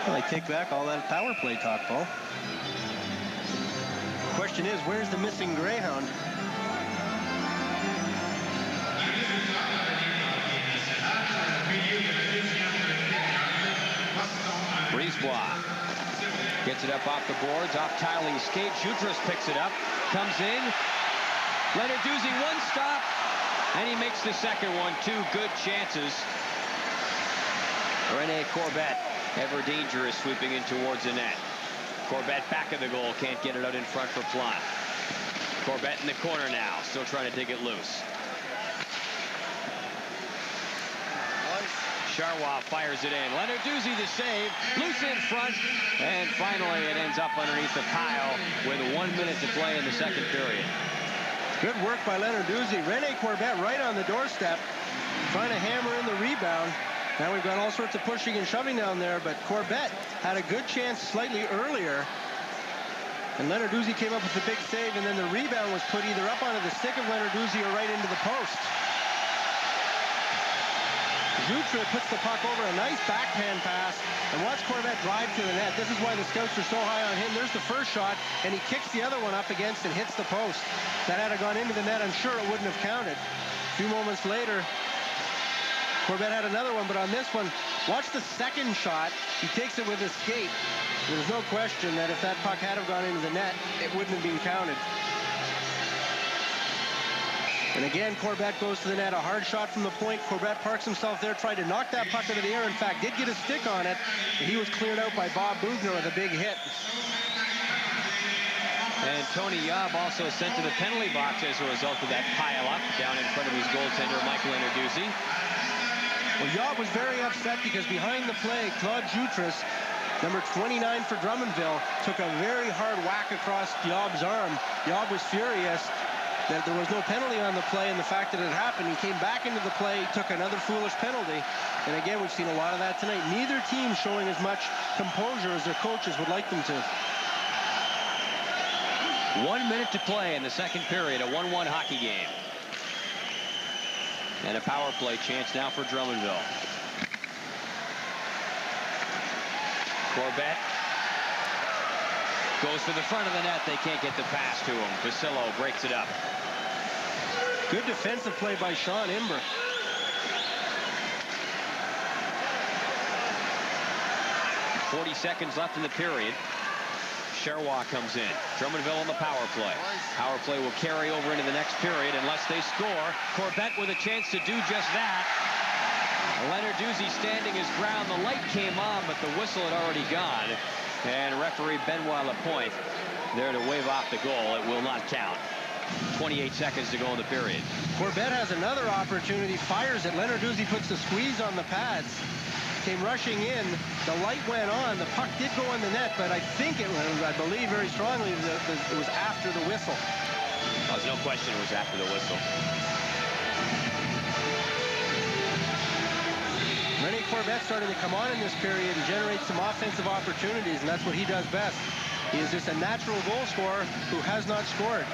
Well, I take back all that power play talk, Paul. Question is, where's the missing Greyhound? Brisebois gets it up off the boards, off Tiley's skate. Jutras picks it up, comes in. Lenarduzzi, one stop, and he makes the second one. Two good chances. Rene Corbett, ever dangerous, sweeping in towards the net. Corbett back of the goal, can't get it out in front for Plante. Corbett in the corner now, still trying to dig it loose. Charrois fires it in. Lenarduzzi the save, loose in front, and finally it ends up underneath the pile with 1 minute to play in the second period. Good work by Lenarduzzi. Rene Corbett right on the doorstep, trying to hammer in the rebound. Now we've got all sorts of pushing and shoving down there, but Corbett had a good chance slightly earlier. And Lenarduzzi came up with a big save, and then the rebound was put either up onto the stick of Lenarduzzi or right into the post. Jutra puts the puck over, a nice backhand pass, and watch Corbett drive to the net. This is why the scouts are so high on him. There's the first shot, and he kicks the other one up against and hits the post. If that had gone into the net, I'm sure it wouldn't have counted. A few moments later, Corbett had another one, but on this one, watch the second shot. He takes it with his skate. There's no question that if that puck had gone into the net, it wouldn't have been counted. And again, Corbett goes to the net. A hard shot from the point. Corbett parks himself there, tried to knock that puck out of the air. In fact, did get a stick on it. But he was cleared out by Bob Bugner with a big hit. And Tony Yob also sent to the penalty box as a result of that pile-up down in front of his goaltender, Michael Lenarduzzi. Well, Yob was very upset because behind the play, Claude Jutras, number 29 for Drummondville, took a very hard whack across Yob's arm. Yob was furious that there was no penalty on the play, and the fact that it happened, he came back into the play, took another foolish penalty. And again, we've seen a lot of that tonight. Neither team showing as much composure as their coaches would like them to. 1 minute to play in the second period, a 1-1 hockey game. And a power play chance now for Drummondville. Corbett goes to the front of the net. They can't get the pass to him. Vasillo breaks it up. Good defensive play by Sean Imber. .40 seconds left in the period. Charrois comes in. Drummondville on the power play. Power play will carry over into the next period unless they score. Corbett with a chance to do just that. Lenarduzzi standing his ground. The light came on, but the whistle had already gone. And referee Benoit Lapointe there to wave off the goal. It will not count. 28 seconds to go in the period. Corbett has another opportunity, fires it. Lenarduzzi puts the squeeze on the pads. Came rushing in. The light went on. The puck did go in the net, but I think it was, I believe very strongly, that it was after the whistle. There's no question it was after the whistle. Rene Corbett starting to come on in this period and generate some offensive opportunities, and that's what he does best. He is just a natural goal scorer who has not scored.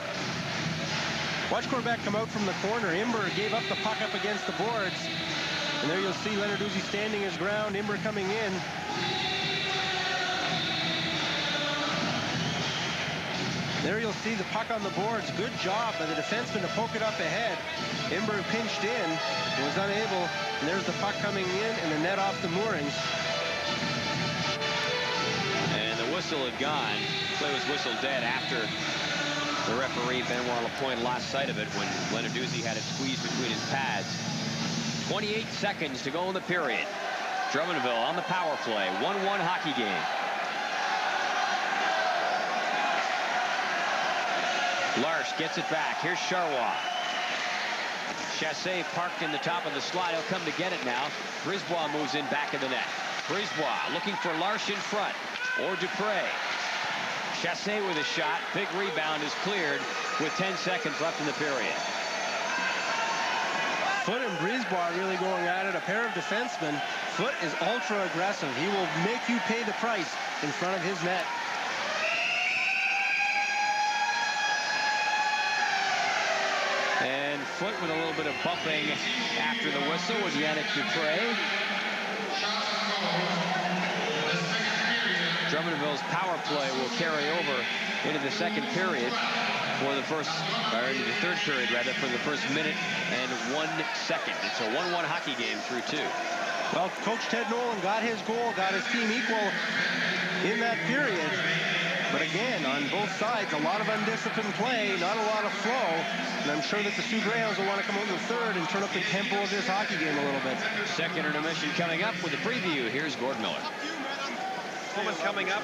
Watch Corbett come out from the corner. Imber gave up the puck up against the boards. And there you'll see Lenarduzzi standing his ground. Imber coming in. There you'll see the puck on the boards. Good job by the defenseman to poke it up ahead. Imber pinched in, was unable. And there's the puck coming in and the net off the moorings. And the whistle had gone. Play was whistled dead after the referee, Benoit Lapointe, lost sight of it when Lenarduzzi had it squeezed between his pads. 28 seconds to go in the period. Drummondville on the power play. 1-1 hockey game. Larsh gets it back. Here's Charrois. Chassé parked in the top of the slot. He'll come to get it now. Brisebois moves in back of the net. Brisebois looking for Larsh in front. Or Dupre. Chassé with a shot. Big rebound is cleared with 10 seconds left in the period. Foote and Brisebois really going at it. A pair of defensemen. Foote is ultra aggressive. He will make you pay the price in front of his net. And Foote with a little bit of bumping after the whistle with Yannick Dupre. Drummondville's power play will carry over into the second period for the first, or into the third period rather, for the first minute and 1 second. It's a 1-1 hockey game through 2. Well, Coach Ted Nolan got his goal, got his team equal in that period. But again, on both sides, a lot of undisciplined play, not a lot of flow. And I'm sure that the Sioux Greyhounds will want to come out in the third and turn up the tempo of this hockey game a little bit. Second intermission coming up with a preview. Here's Gord Miller. Moment coming up.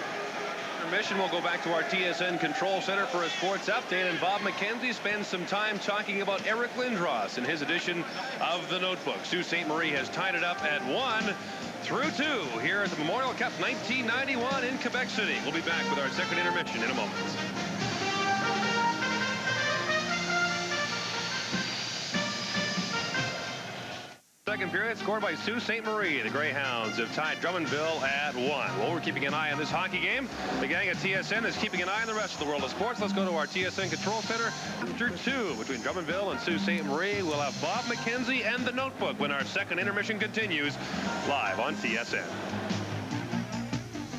Intermission, we'll go back to our TSN Control Center for a sports update, and Bob McKenzie spends some time talking about Eric Lindros in his edition of the Notebook. Sault Ste. Marie has tied it up at 1 through 2 here at the Memorial Cup 1991 in Quebec City. We'll be back with our second intermission in a moment. Second period scored by Sault Ste. Marie. The Greyhounds have tied Drummondville at 1. Well, we're keeping an eye on this hockey game. The gang at TSN is keeping an eye on the rest of the world of sports. Let's go to our TSN Control Center. Through 2 between Drummondville and Sault Ste. Marie. We'll have Bob McKenzie and the Notebook when our second intermission continues live on TSN.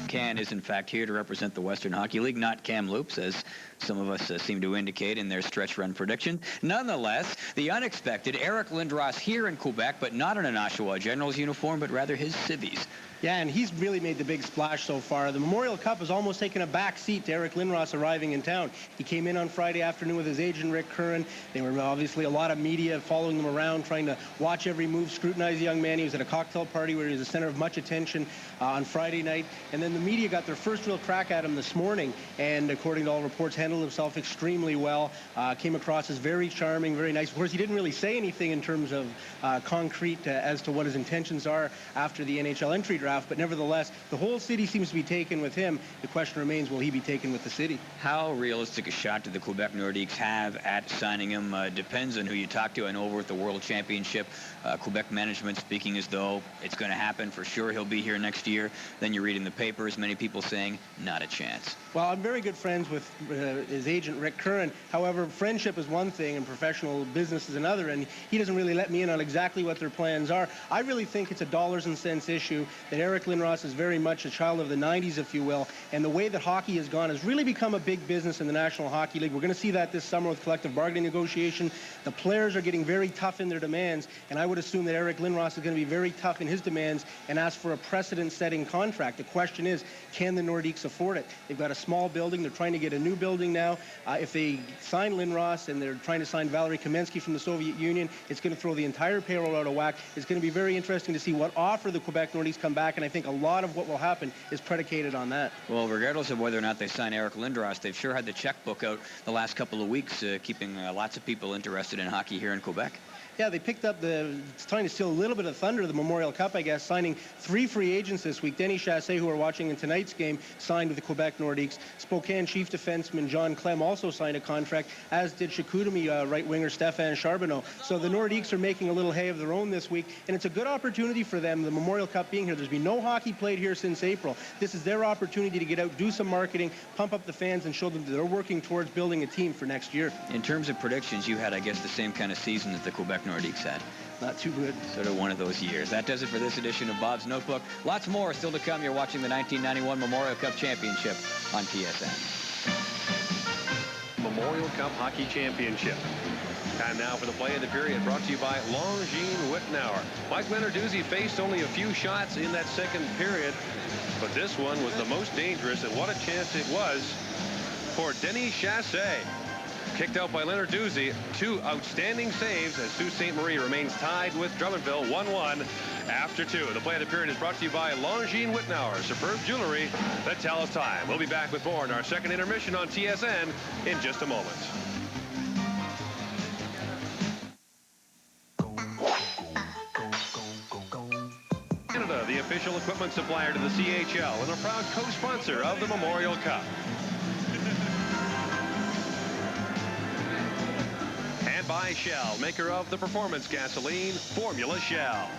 Can is in fact here to represent the Western Hockey League, not Kamloops, as some of us seem to indicate in their stretch run prediction. Nonetheless, the unexpected Eric Lindros here in Quebec, but not in an Oshawa Generals uniform, but rather his civvies. Yeah, and he's really made the big splash so far. The Memorial Cup has almost taken a back seat to Eric Lindros arriving in town. He came in on Friday afternoon with his agent, Rick Curran. There were obviously a lot of media following them around, trying to watch every move, scrutinize the young man. He was at a cocktail party where he was the center of much attention on Friday night. And then the media got their first real crack at him this morning, and according to all reports, handled himself extremely well. Came across as very charming, very nice. Of course, he didn't really say anything in terms of concrete as to what his intentions are after the NHL entry draft, but nevertheless, the whole city seems to be taken with him. The question remains, will he be taken with the city? How realistic a shot do the Quebec Nordiques have at signing him? Depends on who you talk to. I know over at the World Championship, Quebec management speaking as though it's going to happen for sure. He'll be here next year. Then you read in the papers, many people saying, not a chance. Well, I'm very good friends with his agent, Rick Curran. However, friendship is one thing and professional business is another, and he doesn't really let me in on exactly what their plans are. I really think it's a dollars and cents issue, that Eric Lindros is very much a child of the 90s, if you will, and the way that hockey has gone has really become a big business in the National Hockey League. We're going to see that this summer with collective bargaining negotiation. The players are getting very tough in their demands, and I would assume that Eric Lindros is going to be very tough in his demands and ask for a precedent-setting contract. The question is, can the Nordiques afford it? They've got a small building. They're trying to get a new building now. If they sign Lindros and they're trying to sign Valery Kamensky from the Soviet Union, it's going to throw the entire payroll out of whack. It's going to be very interesting to see what offer the Quebec Nordiques come back, and I think a lot of what will happen is predicated on that. Well, regardless of whether or not they sign Eric Lindros, they've sure had the checkbook out the last couple of weeks, keeping lots of people interested in hockey here in Quebec. Yeah, they picked up trying to steal a little bit of thunder of the Memorial Cup, I guess, signing 3 free agents this week. Denny Chassé, who we're watching in tonight's game, signed with the Quebec Nordiques. Spokane chief defenseman John Clem also signed a contract, as did Chicoutimi right winger Stéphane Charbonneau. So the Nordiques are making a little hay of their own this week, and it's a good opportunity for them, the Memorial Cup being here. There's been no hockey played here since April. This is their opportunity to get out, do some marketing, pump up the fans, and show them that they're working towards building a team for next year. In terms of predictions, you had, I guess, the same kind of season that the Quebec Nordiques had. Not too good. Sort of one of those years. That does it for this edition of Bob's Notebook. Lots more still to come. You're watching the 1991 Memorial Cup Championship on TSN. Memorial Cup Hockey Championship. Time now for the play of the period, brought to you by Longines Wittenauer. Mike Lenarduzzi faced only a few shots in that second period, but this one was the most dangerous, and what a chance it was for Denny Chassé. Kicked out by Lenarduzzi. 2 outstanding saves as Sault Ste. Marie remains tied with Drummondville 1-1 after 2. The play of the period is brought to you by Longines Wittenauer, superb jewelry that tells time. We'll be back with more in our second intermission on TSN in just a moment. Honda, the official equipment supplier to the CHL and a proud co-sponsor of the Memorial Cup. And by Shell, maker of the performance gasoline, Formula Shell.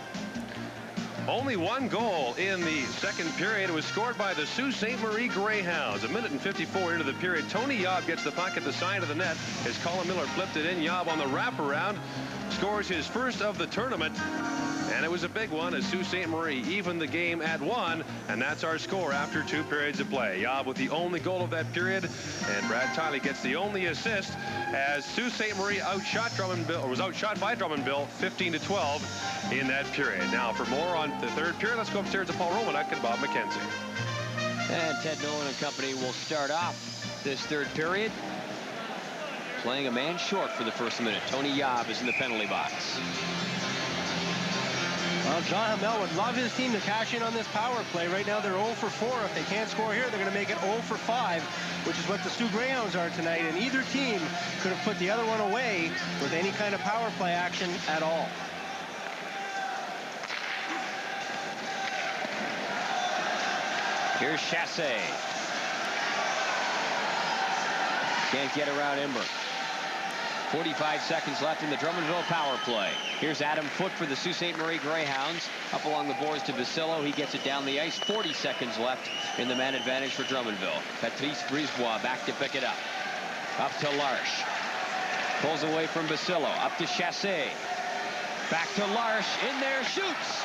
Only one goal in the second period was scored by the Sault Ste. Marie Greyhounds. 1:54 into the period. Tony Yob gets the puck at the side of the net as Colin Miller flipped it in. Yob on the wraparound scores his first of the tournament. And it was a big one as Sault Ste. Marie evened the game at 1. And that's our score after 2 periods of play. Yob with the only goal of that period. And Brad Tiley gets the only assist as Sault Ste. Marie outshot Drummondville, or was outshot by Drummondville 15-12 in that period. Now for more on the third period, let's go upstairs to Paul Romanek and Bob McKenzie. And Ted Nolan and company will start off this third period, playing a man short for the first minute. Tony Yob is in the penalty box. Well, John Hamel would love his team to cash in on this power play. Right now they're 0 for 4. If they can't score here, they're going to make it 0 for 5, which is what the Sioux Greyhounds are tonight. And either team could have put the other one away with any kind of power play action at all. Here's Chassé. Can't get around Imber. 45 seconds left in the Drummondville power play. Here's Adam Foote for the Sault Ste. Marie Greyhounds. Up along the boards to Basillo. He gets it down the ice. 40 seconds left in the man advantage for Drummondville. Patrice Brisebois back to pick it up. Up to Larche. Pulls away from Basillo. Up to Chassé. Back to Larche. In there, shoots.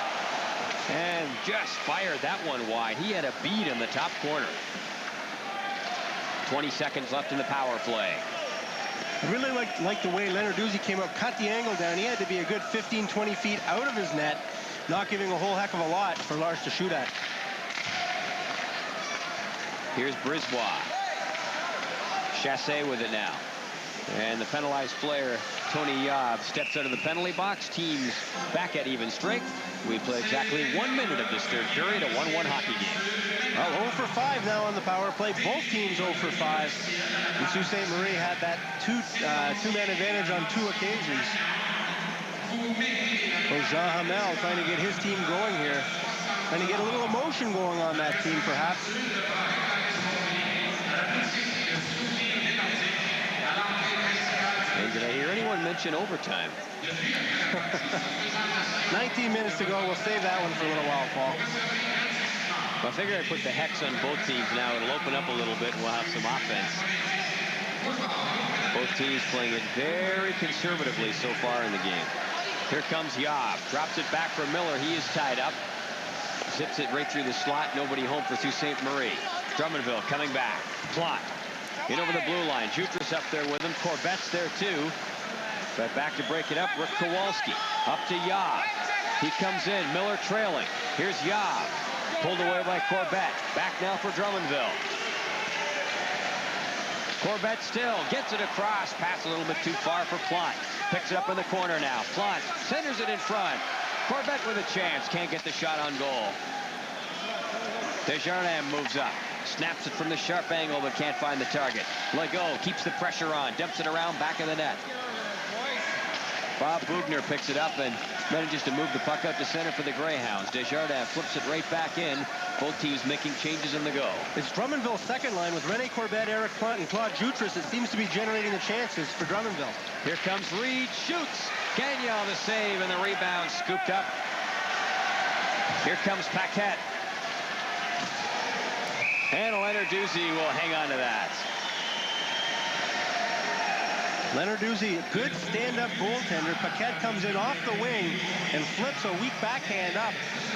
And just fired that one wide. He had a bead in the top corner. 20 seconds left in the power play. I really like the way Lenarduzzi came up, cut the angle down. He had to be a good 15, 20 feet out of his net, not giving a whole heck of a lot for Larche to shoot at. Here's Brisebois. Chassé with it now. And the penalized player, Tony Yob, steps out of the penalty box. Teams back at even strength. We play exactly 1 minute of this third period, a 1-1 hockey game. Well, 0 for 5 now on the power play. Both teams 0 for 5. And Sault Ste. Marie had that two-man advantage on 2 occasions. So Jean Hamel trying to get his team going here. Trying to get a little emotion going on that team, perhaps. And did I hear anyone mention overtime? 19 minutes to go. We'll save that one for a little while, Paul. Well, I figure I put the hex on both teams now. It'll open up a little bit and we'll have some offense. Both teams playing it very conservatively so far in the game. Here comes Yob. Drops it back for Miller. He is tied up. Zips it right through the slot. Nobody home for Sault Ste. Marie. Drummondville coming back. Plot. In over the blue line. Jutras up there with him. Corbett's there too. But back to break it up. Rick Kowalski. Up to Yob. He comes in. Miller trailing. Here's Yob. Pulled away by Corbett. Back now for Drummondville. Corbett still gets it across. Pass a little bit too far for Plot. Picks it up in the corner now. Plot centers it in front. Corbett with a chance. Can't get the shot on goal. Desjardins moves up. Snaps it from the sharp angle, but can't find the target. Legault keeps the pressure on. Dumps it around back of the net. Bob Bugner picks it up and manages to move the puck out to center for the Greyhounds. Desjardins flips it right back in. Both teams making changes in the go. It's Drummondville's second line with Rene Corbett, Eric Plante, and Claude Jutras. It seems to be generating the chances for Drummondville. Here comes Reed. Shoots. Gagnon the save and the rebound scooped up. Here comes Paquette. And Lenarduzzi will hang on to that. Lenarduzzi, good stand-up goaltender. Paquette comes in off the wing and flips a weak backhand up.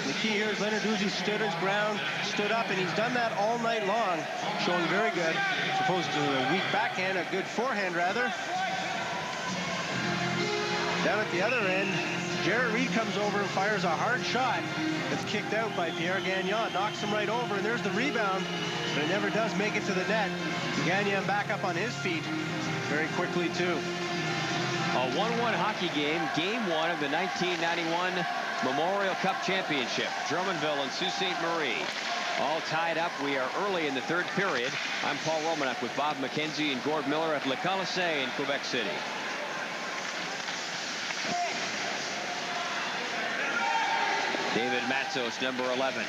The key here is Lenarduzzi stood his ground, stood up, and he's done that all night long, showing very good. As opposed to a weak backhand, a good forehand, rather. Down at the other end, Jarrett Reed comes over and fires a hard shot. It's kicked out by Pierre Gagnon. Knocks him right over, and there's the rebound, but it never does make it to the net. Gagnon back up on his feet very quickly, too. A 1-1 hockey game, game 1 of the 1991 Memorial Cup Championship. Drummondville and Sault Ste. Marie all tied up. We are early in the third period. I'm Paul Romanek with Bob McKenzie and Gord Miller at Le Colisée in Quebec City. David Matzos, number 11.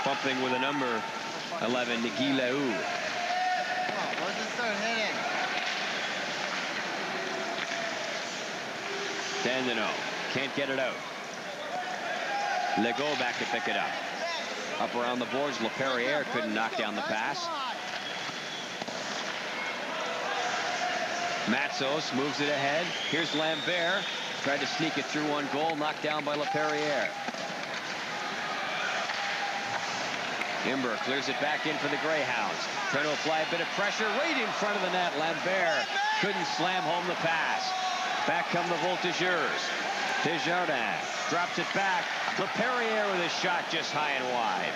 Bumping with a number 11, Niki Lehu. Where's it start hitting? Dandino can't get it out. Legault back to pick it up. Up around the boards, LaPerriere couldn't knock down the pass. Matzos moves it ahead. Here's Lambert. Tried to sneak it through one goal, knocked down by LaPerriere. Imber clears it back in for the Greyhounds. Trying to apply a bit of pressure right in front of the net. Lambert couldn't slam home the pass. Back come the Voltigeurs. Desjardins drops it back. LaPerriere with a shot just high and wide.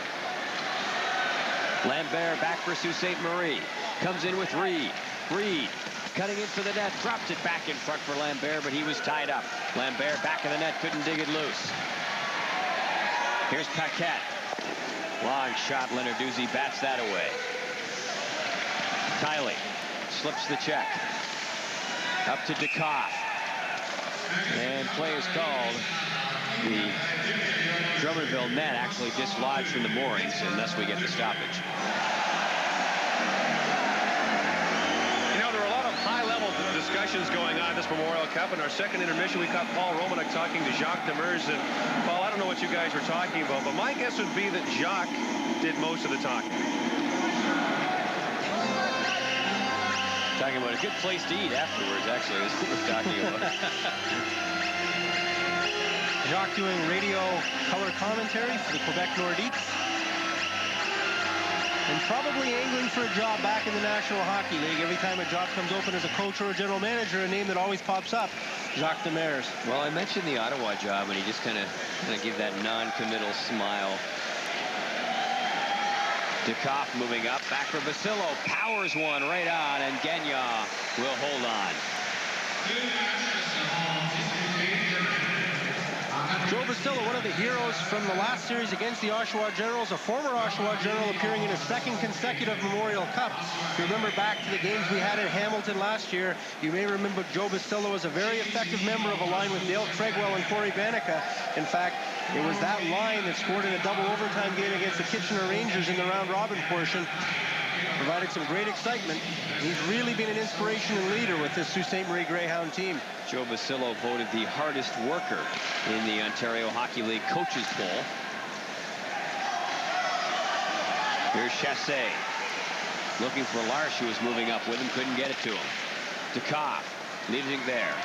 Lambert back for Sault Ste. Marie. Comes in with Reed. Reed cutting in for the net. Drops it back in front for Lambert, but he was tied up. Lambert back in the net. Couldn't dig it loose. Here's Paquette. Long shot. Lenarduzzi bats that away. Kiley slips the check. Up to Dukoff. And play is called. The Drummondville net actually dislodged from the moorings, and thus we get the stoppage. You know, there are a lot of high-level discussions going on in this Memorial Cup. In our second intermission, we caught Paul Romanek talking to Jacques Demers. And, Paul, I don't know what you guys were talking about, but my guess would be that Jacques did most of the talking. Talking about a good place to eat afterwards, actually, is what we're talking about. Jacques doing radio color commentary for the Quebec Nordiques. And probably angling for a job back in the National Hockey League. Every time a job comes open as a coach or a general manager, a name that always pops up, Jacques Demers. Well, I mentioned the Ottawa job, and he just kind of gave that non-committal smile. Dukoff moving up, back for Basillo, powers one right on, and Gagnon will hold on. Joe Basillo, one of the heroes from the last series against the Oshawa Generals, a former Oshawa General appearing in his second consecutive Memorial Cup. If you remember back to the games we had at Hamilton last year, you may remember Joe Basillo as a very effective member of a line with Dale Craigwell and Corey Vanica. In fact, it was that line that scored in a double overtime game against the Kitchener Rangers in the round-robin portion. Provided some great excitement. He's really been an inspiration and leader with this Sault Ste. Marie Greyhound team. Joe Basillo voted the hardest worker in the Ontario Hockey League coaches poll. Here's Chassé. Looking for Larsh, who was moving up with him. Couldn't get it to him. Dukoff leaves it there.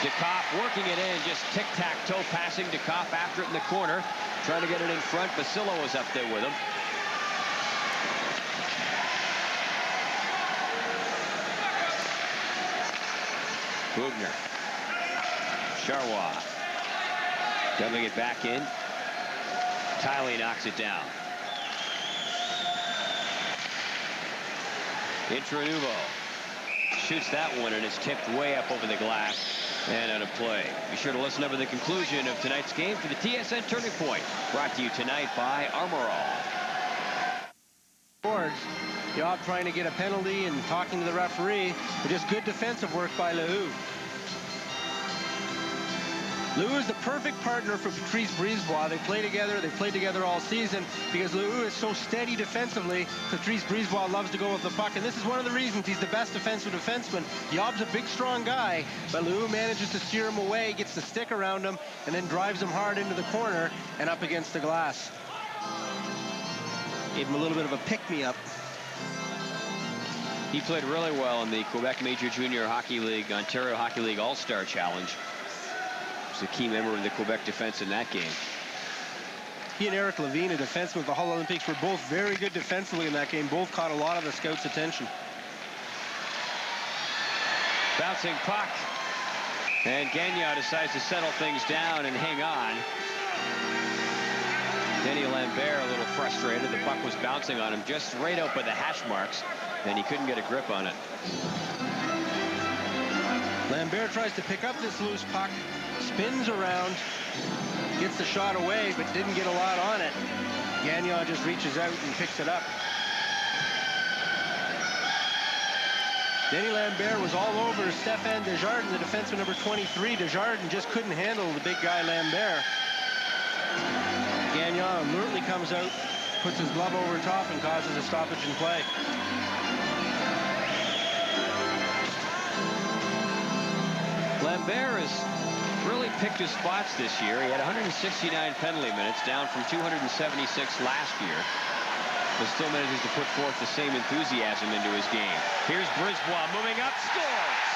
Dukoff working it in, just tic-tac-toe passing. Dukoff after it in the corner. Trying to get it in front. Basillo was up there with him. Bugner. Charrois. Dumping it back in. Tiley knocks it down. Intranuvo shoots that one, and it's tipped way up over the glass and out of play. Be sure to listen up to the conclusion of tonight's game for the TSN Turning Point. Brought to you tonight by Armor All. Job trying to get a penalty and talking to the referee, but just good defensive work by Lehu. Lehu is the perfect partner for Patrice Brisebois. They play together. They played together all season because Lehu is so steady defensively. Patrice Brisebois loves to go with the puck, and this is one of the reasons he's the best defensive defenseman. Job's a big, strong guy, but Lehu manages to steer him away, gets the stick around him, and then drives him hard into the corner and up against the glass. Gave him a little bit of a pick-me-up. He played really well in the Quebec Major Junior Hockey League, Ontario Hockey League All-Star Challenge. He was a key member of the Quebec defense in that game. He and Eric Levine, a defenseman with the Hull Olympics, were both very good defensively in that game. Both caught a lot of the scouts' attention. Bouncing puck. And Gagnon decides to settle things down and hang on. Denny Lambert a little frustrated. The puck was bouncing on him just right out by the hash marks, and he couldn't get a grip on it. Lambert tries to pick up this loose puck, spins around, gets the shot away, but didn't get a lot on it. Gagnon just reaches out and picks it up. Denny Lambert was all over Stéphane Desjardins, the defenseman number 23. Desjardins just couldn't handle the big guy Lambert. Gagnon alertly comes out, puts his glove over top, and causes a stoppage in play. Lambert has really picked his spots this year. He had 169 penalty minutes, down from 276 last year, but still manages to put forth the same enthusiasm into his game. Here's Brisebois moving up, scores!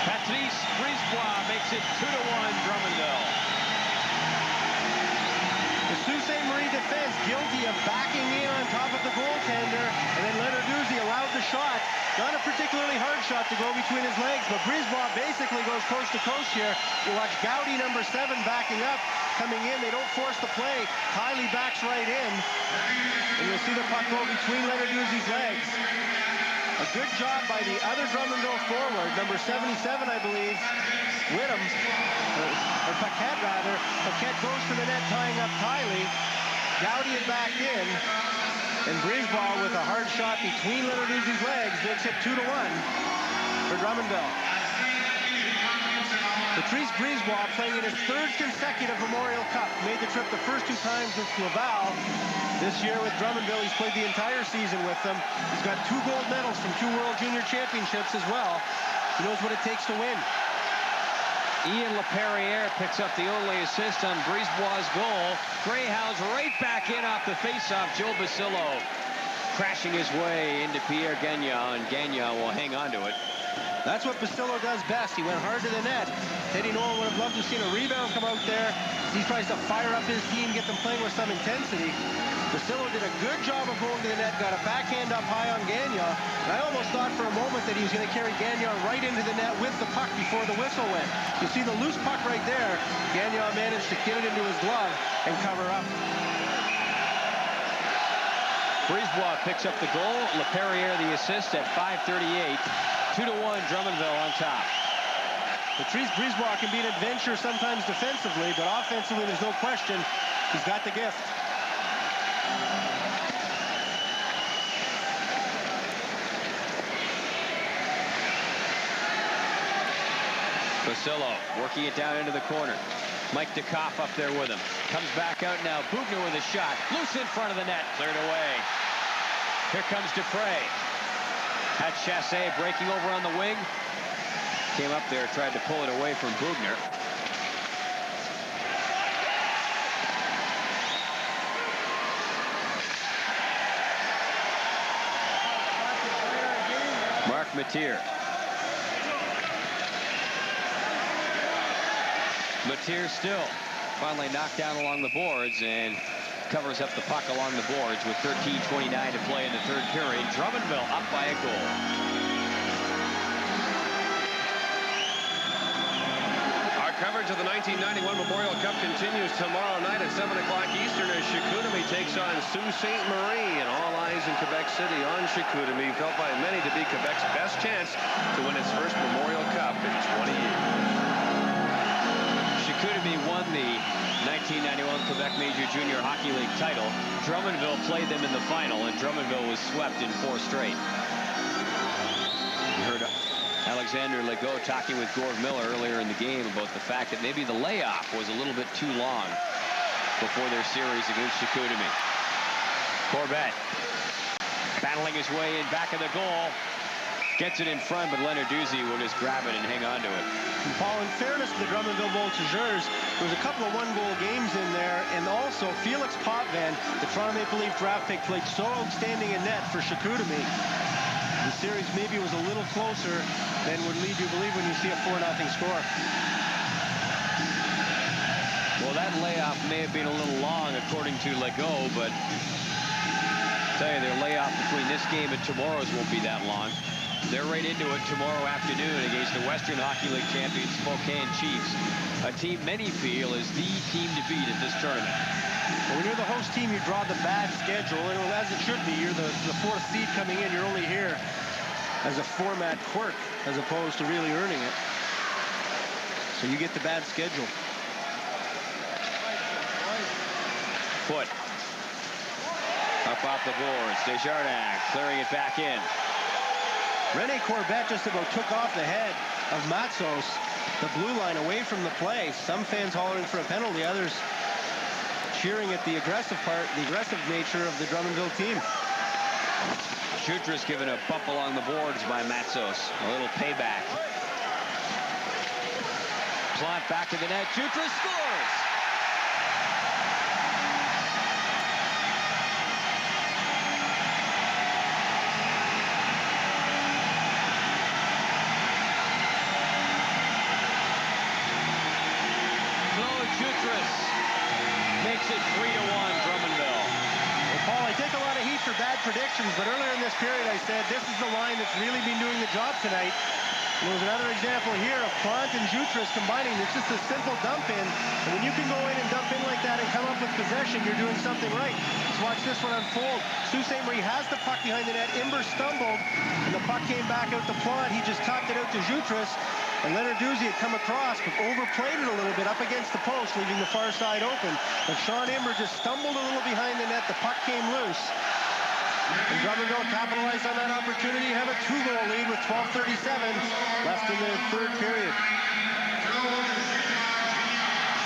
Patrice Brisebois makes it 2-1 Drummondville. The Sault Ste. Marie defense guilty of backing in on top of the goaltender, and then Lenarduzzi allowed the shot. Not a particularly hard shot to go between his legs, but Brisebois basically goes coast to coast here. You watch Gowdy, number 7, backing up, coming in. They don't force the play. Kiley backs right in, and you'll see the puck go between Lenarduzzi's legs. A good job by the other Drummondville forward, number 77, I believe, Whittam, or Paquette rather. Paquette goes to the net, tying up Kiley. Gowdy had backed in, and Brisebois with a hard shot between Lenarduzzi's legs makes it 2-1 for Drummondville. Patrice Brisebois playing in his 3rd consecutive Memorial Cup. Made the trip the first 2 times with Laval. This year with Drummondville, he's played the entire season with them. He's got 2 gold medals from 2 World Junior Championships as well. He knows what it takes to win. Ian Laperriere picks up the only assist on Brisebois' goal. Greyhounds right back in off the faceoff. Joe Basillo crashing his way into Pierre Gagnon, and Gagnon will hang on to it. That's what Basillo does best. He went hard to the net. Teddy Nolan would have loved to have seen a rebound come out there. He tries to fire up his team, get them playing with some intensity. Basillo did a good job of going to the net, got a backhand up high on Gagnon. And I almost thought for a moment that he was going to carry Gagnon right into the net with the puck before the whistle went. You see the loose puck right there. Gagnon managed to get it into his glove and cover up. Brisebois picks up the goal. Laperriere the assist at 5:38. 2-1 Drummondville on top. Patrice Brisebois can be an adventure sometimes defensively, but offensively there's no question he's got the gift. Basillo working it down into the corner. Mike DeKoff up there with him. Comes back out now. Bugner with a shot. Loose in front of the net. Cleared away. Here comes Dupre. Had Chassé breaking over on the wing. Came up there, tried to pull it away from Bugner. Mark Mateer. Mateer still finally knocked down along the boards and covers up the puck along the boards with 13:29 to play in the 3rd period. Drummondville up by a goal. Our coverage of the 1991 Memorial Cup continues tomorrow night at 7 o'clock Eastern as Chicoutimi takes on Sault Ste. Marie, and all eyes in Quebec City on Chicoutimi, felt by many to be Quebec's best chance to win its first Memorial Cup in 20 years. Chicoutimi won the 1991 Quebec Major Junior Hockey League title. Drummondville played them in the final, and Drummondville was swept in 4 straight. You heard Alexander Legault talking with Gord Miller earlier in the game about the fact that maybe the layoff was a little bit too long before their series against Chicoutimi. Corbett battling his way in back of the goal. Gets it in front, but Lenarduzzi will just grab it and hang on to it. And Paul, in fairness to the Drummondville Voltigeurs, there was a couple of one-goal games in there, and also Felix Potvin, the Toronto Maple Leaf draft pick, played so outstanding in net for Chicoutimi. The series maybe was a little closer than would lead you to believe when you see a 4-0 score. Well, that layoff may have been a little long, according to Legault, but I'll tell you, their layoff between this game and tomorrow's won't be that long. They're right into it tomorrow afternoon against the Western Hockey League champions Spokane Chiefs, a team many feel is the team to beat at this tournament. Well, when you're the host team, you draw the bad schedule, and as it should be, you're the 4th seed coming in. You're only here as a format quirk as opposed to really earning it. So you get the bad schedule. Foot. Up off the boards. Desjardins clearing it back in. Rene Corbett just about took off the head of Matsos, the blue line, away from the play. Some fans hollering for a penalty, others cheering at the aggressive nature of the Drummondville team. Jutras given a bump along the boards by Matsos. A little payback. Plante back to the net. Jutras scores! Jutras makes it 3-1 Drummondville. Well, Paul, I take a lot of heat for bad predictions, but earlier in this period I said this is the line that's really been doing the job tonight. And there was another example here of Plante and Jutras combining. It's just a simple dump in. And when you can go in and dump in like that and come up with possession, you're doing something right. Let's watch this one unfold. Sault Ste. Marie has the puck behind the net. Imber stumbled, and the puck came back out to Plante. He just topped it out to Jutras. And Lenarduzzi had come across, but overplayed it a little bit up against the post, leaving the far side open. But Sean Imber just stumbled a little behind the net. The puck came loose. And Drummondville capitalized on that opportunity, have a 2-goal lead with 12:37 left in the third period.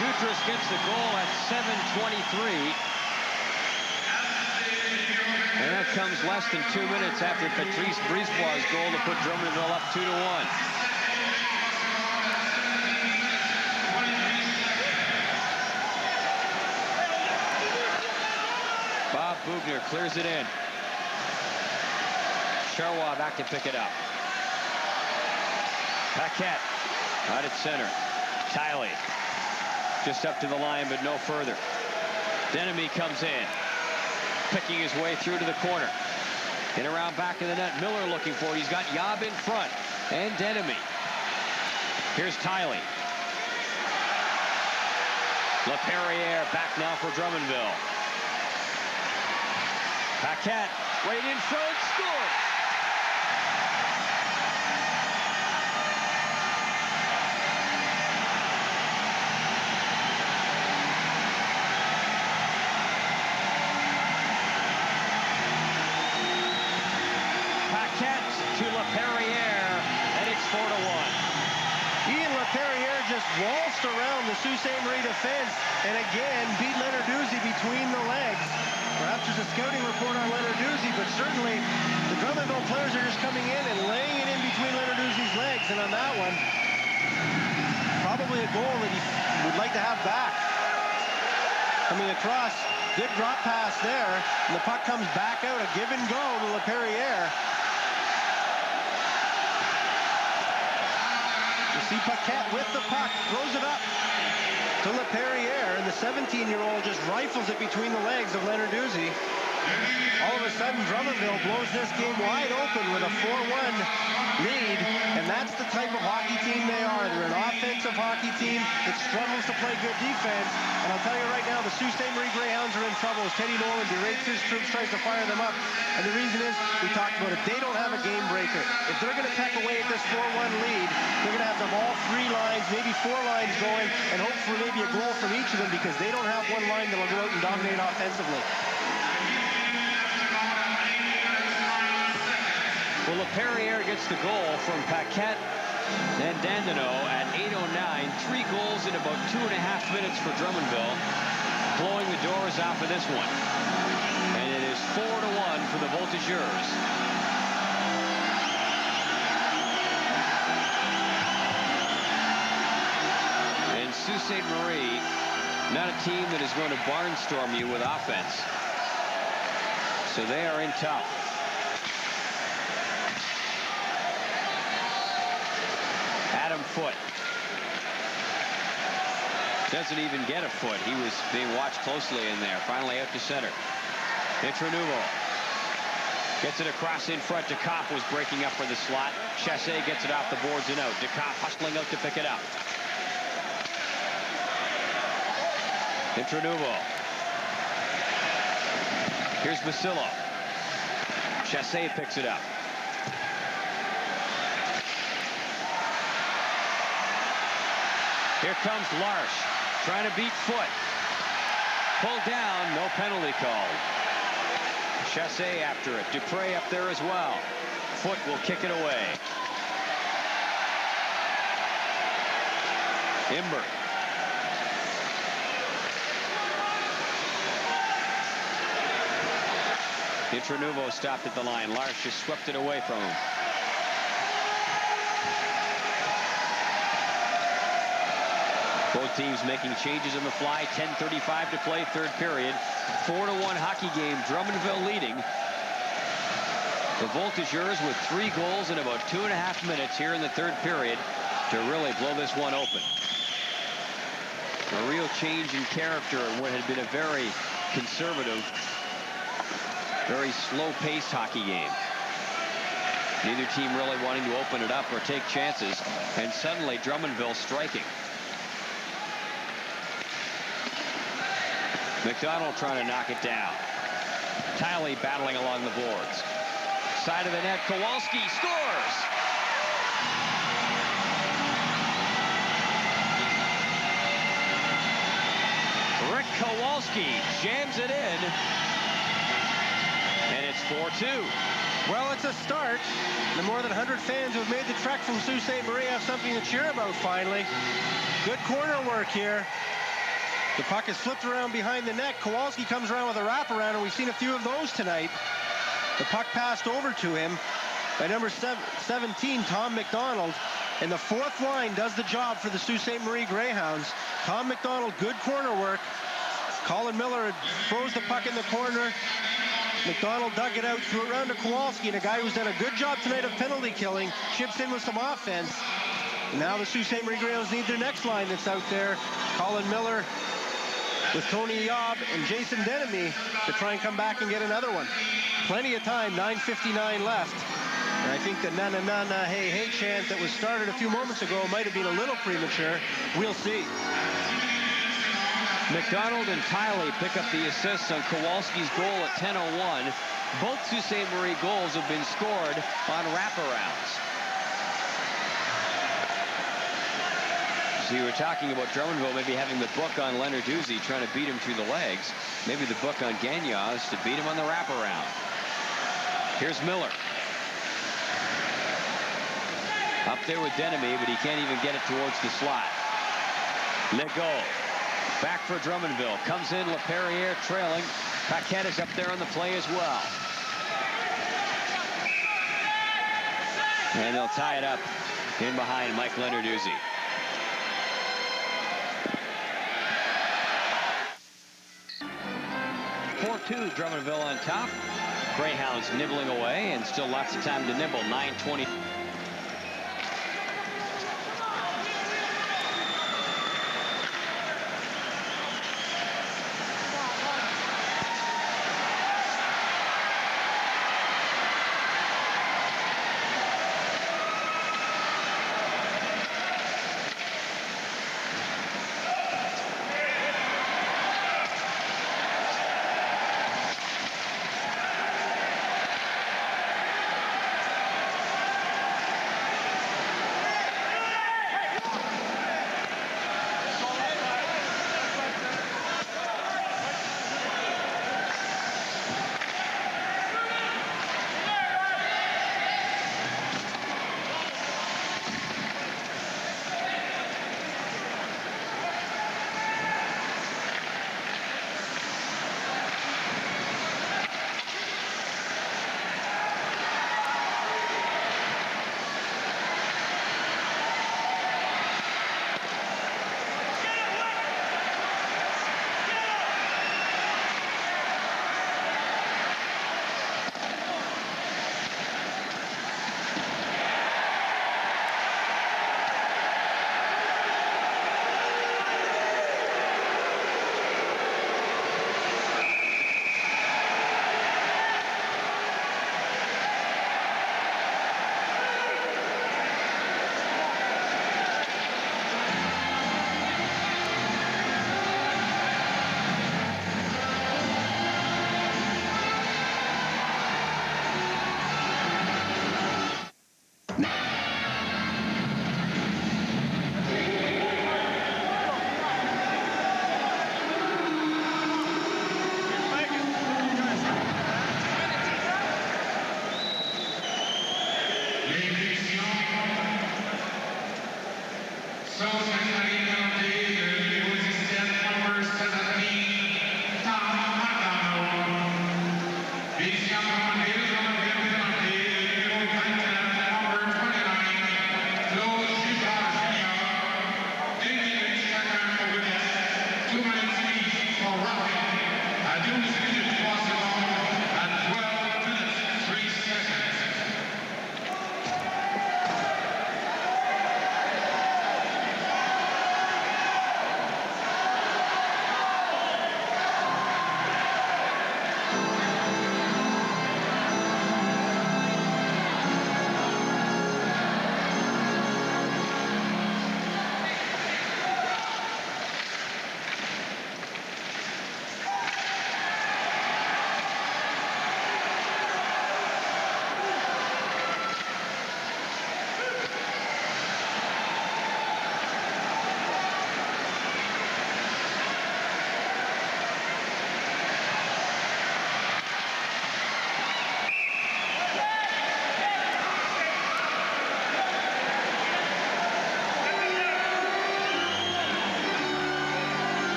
Jutras gets the goal at 7:23. And that comes less than 2 minutes after Patrice Brisebois' goal to put Drummondville up 2-1. Bob Bugner clears it in. Charrois back to pick it up. Paquette out at center. Tiley just up to the line, but no further. Denemy comes in, picking his way through to the corner. In around back of the net, Miller looking for it. He's got Yob in front, and Denemy. Here's Tiley. LaPerriere back now for Drummondville. Paquette right in front, scores! Paquette to LaPerriere, and it's 4-1. Ian LaPerriere just waltzed around the Sault Ste. Marie defense and again beat Lenarduzzi between the legs. Perhaps there's a scouting report on Lenarduzzi, but certainly the Drummondville players are just coming in and laying it in between Lenarduzzi's legs. And on that one, probably a goal that he would like to have back. Coming across, good drop pass there, and the puck comes back out, a give and go to LaPerriere. You see Paquette with the puck, throws it up to LaPerriere, and the 17-year-old just rifles it between the legs of Lenarduzzi. All of a sudden, Drummondville blows this game wide open with a 4-1 lead, and that's the type of hockey team they are. They're an offensive hockey team that struggles to play good defense, and I'll tell you right now, the Sault Ste. Marie Greyhounds are in trouble as Teddy Nolan berates his troops, tries to fire them up, and the reason is, we talked about it, they don't have a game breaker. If they're going to peck away at this 4-1 lead, they're going to have them all 3 lines, maybe 4 lines going, and hope for maybe a goal from each of them because they don't have one line that'll go out and dominate offensively. Well, LaPerriere gets the goal from Paquette and Dandino at 8:09. 3 goals in about 2.5 minutes for Drummondville, blowing the doors off of this one. And it is 4-1 for the Voltigeurs. And Sault Ste. Marie, not a team that is going to barnstorm you with offense. So they are in tough. Adam Foote doesn't even get a foot. He was being watched closely in there. Finally out to center. Intranouveau gets it across in front. DeCoff was breaking up for the slot. Chassé gets it off the boards and out. DeCoff hustling out to pick it up. Intranouveau. Here's Basillo. Chassé picks it up. Here comes Larsh, trying to beat Foote. Pulled down, no penalty called. Chassé after it. Dupre up there as well. Foot will kick it away. Imber. Internuvo stopped at the line. Lars just swept it away from him. Both teams making changes on the fly. 10:35 to play, third period. 4-1 hockey game. Drummondville leading. The Voltigeurs with 3 goals in about 2.5 minutes here in the third period to really blow this one open. A real change in character in what had been a very conservative, very slow-paced hockey game. Neither team really wanting to open it up or take chances, and suddenly Drummondville striking. McDonald trying to knock it down. Tiley battling along the boards. Side of the net, Kowalski scores! Rick Kowalski jams it in. And it's 4-2. Well, it's a start. The more than 100 fans who have made the trek from Sault Ste. Marie have something to cheer about finally. Good corner work here. The puck is flipped around behind the net. Kowalski comes around with a wraparound, and we've seen a few of those tonight. The puck passed over to him by number 17, Tom McDonald. And the fourth line does the job for the Sault Ste. Marie Greyhounds. Tom McDonald, good corner work. Colin Miller throws the puck in the corner. McDonald dug it out, threw it around to Kowalski, and a guy who's done a good job tonight of penalty killing chips in with some offense. And now the Sault Ste. Marie Greyhounds need their next line that's out there. Colin Miller with Tony Yob and Jason Denemy to try and come back and get another one. Plenty of time, 9:59 left. And I think the na-na-na-na, hey-hey chant that was started a few moments ago might have been a little premature. We'll see. McDonald and Tiley pick up the assists on Kowalski's goal at 10:01. Both Sault Ste. Marie goals have been scored on wraparounds. So you were talking about Drummondville maybe having the book on Leonard Doozy, trying to beat him through the legs. Maybe the book on Gagnon is to beat him on the wraparound. Here's Miller. Up there with Denemy, but he can't even get it towards the slot. Legault. Back for Drummondville. Comes in, LaPerriere trailing. Paquette is up there on the play as well. And they'll tie it up in behind Mike Lenarduzzi. Drummondville on top. Greyhounds nibbling away, and still lots of time to nibble. 9:20.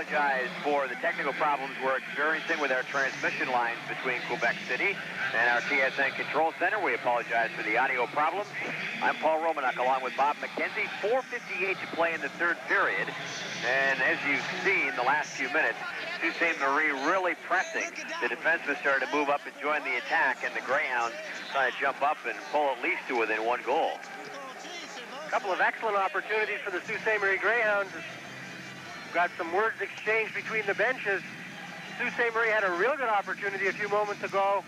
apologize for the technical problems we're experiencing with our transmission lines between Quebec City and our TSN Control Center. We apologize for the audio problems. I'm Paul Romanuk along with Bob McKenzie. 4:58 to play in the third period. And as you've seen the last few minutes, Sault Ste. Marie really pressing. The defensemen started to move up and join the attack, and the Greyhounds trying to jump up and pull at least to within one goal. A couple of excellent opportunities for the Sault Ste. Marie Greyhounds. Got some words exchanged between the benches. Sault Ste. Marie had a real good opportunity a few moments ago.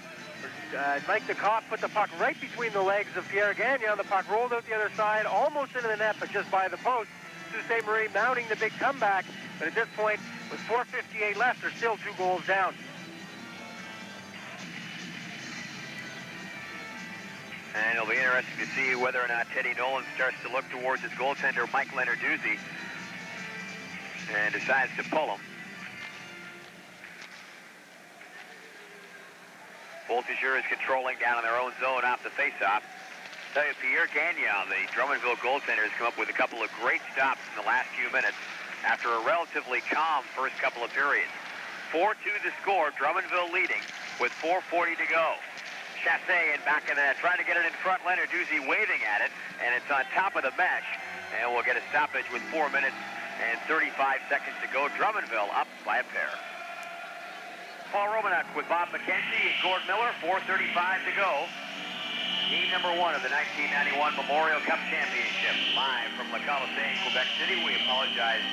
Mike DeCoff put the puck right between the legs of Pierre Gagnon. The puck rolled out the other side, almost into the net, but just by the post. Sault Ste. Marie mounting the big comeback, but at this point, with 4:58 left, they're still 2 goals down. And it'll be interesting to see whether or not Teddy Nolan starts to look towards his goaltender, Mike Lenarduzzi, and decides to pull him. Voltigeurs is controlling down in their own zone off the faceoff. Tell you, Pierre Gagnon, the Drummondville goaltender, has come up with a couple of great stops in the last few minutes after a relatively calm first couple of periods. 4-2 the score, Drummondville leading with 4:40 to go. Chassé in back in the, trying to get it in front, Lenarduzzi waving at it, and it's on top of the mesh, and we'll get a stoppage with 4 minutes and 35 seconds to go. Drummondville up by a pair. Paul Romanuk with Bob McKenzie and Gord Miller, 4:35 to go. Game number 1 of the 1991 Memorial Cup Championship, live from Le Coliseum, Quebec City. We apologize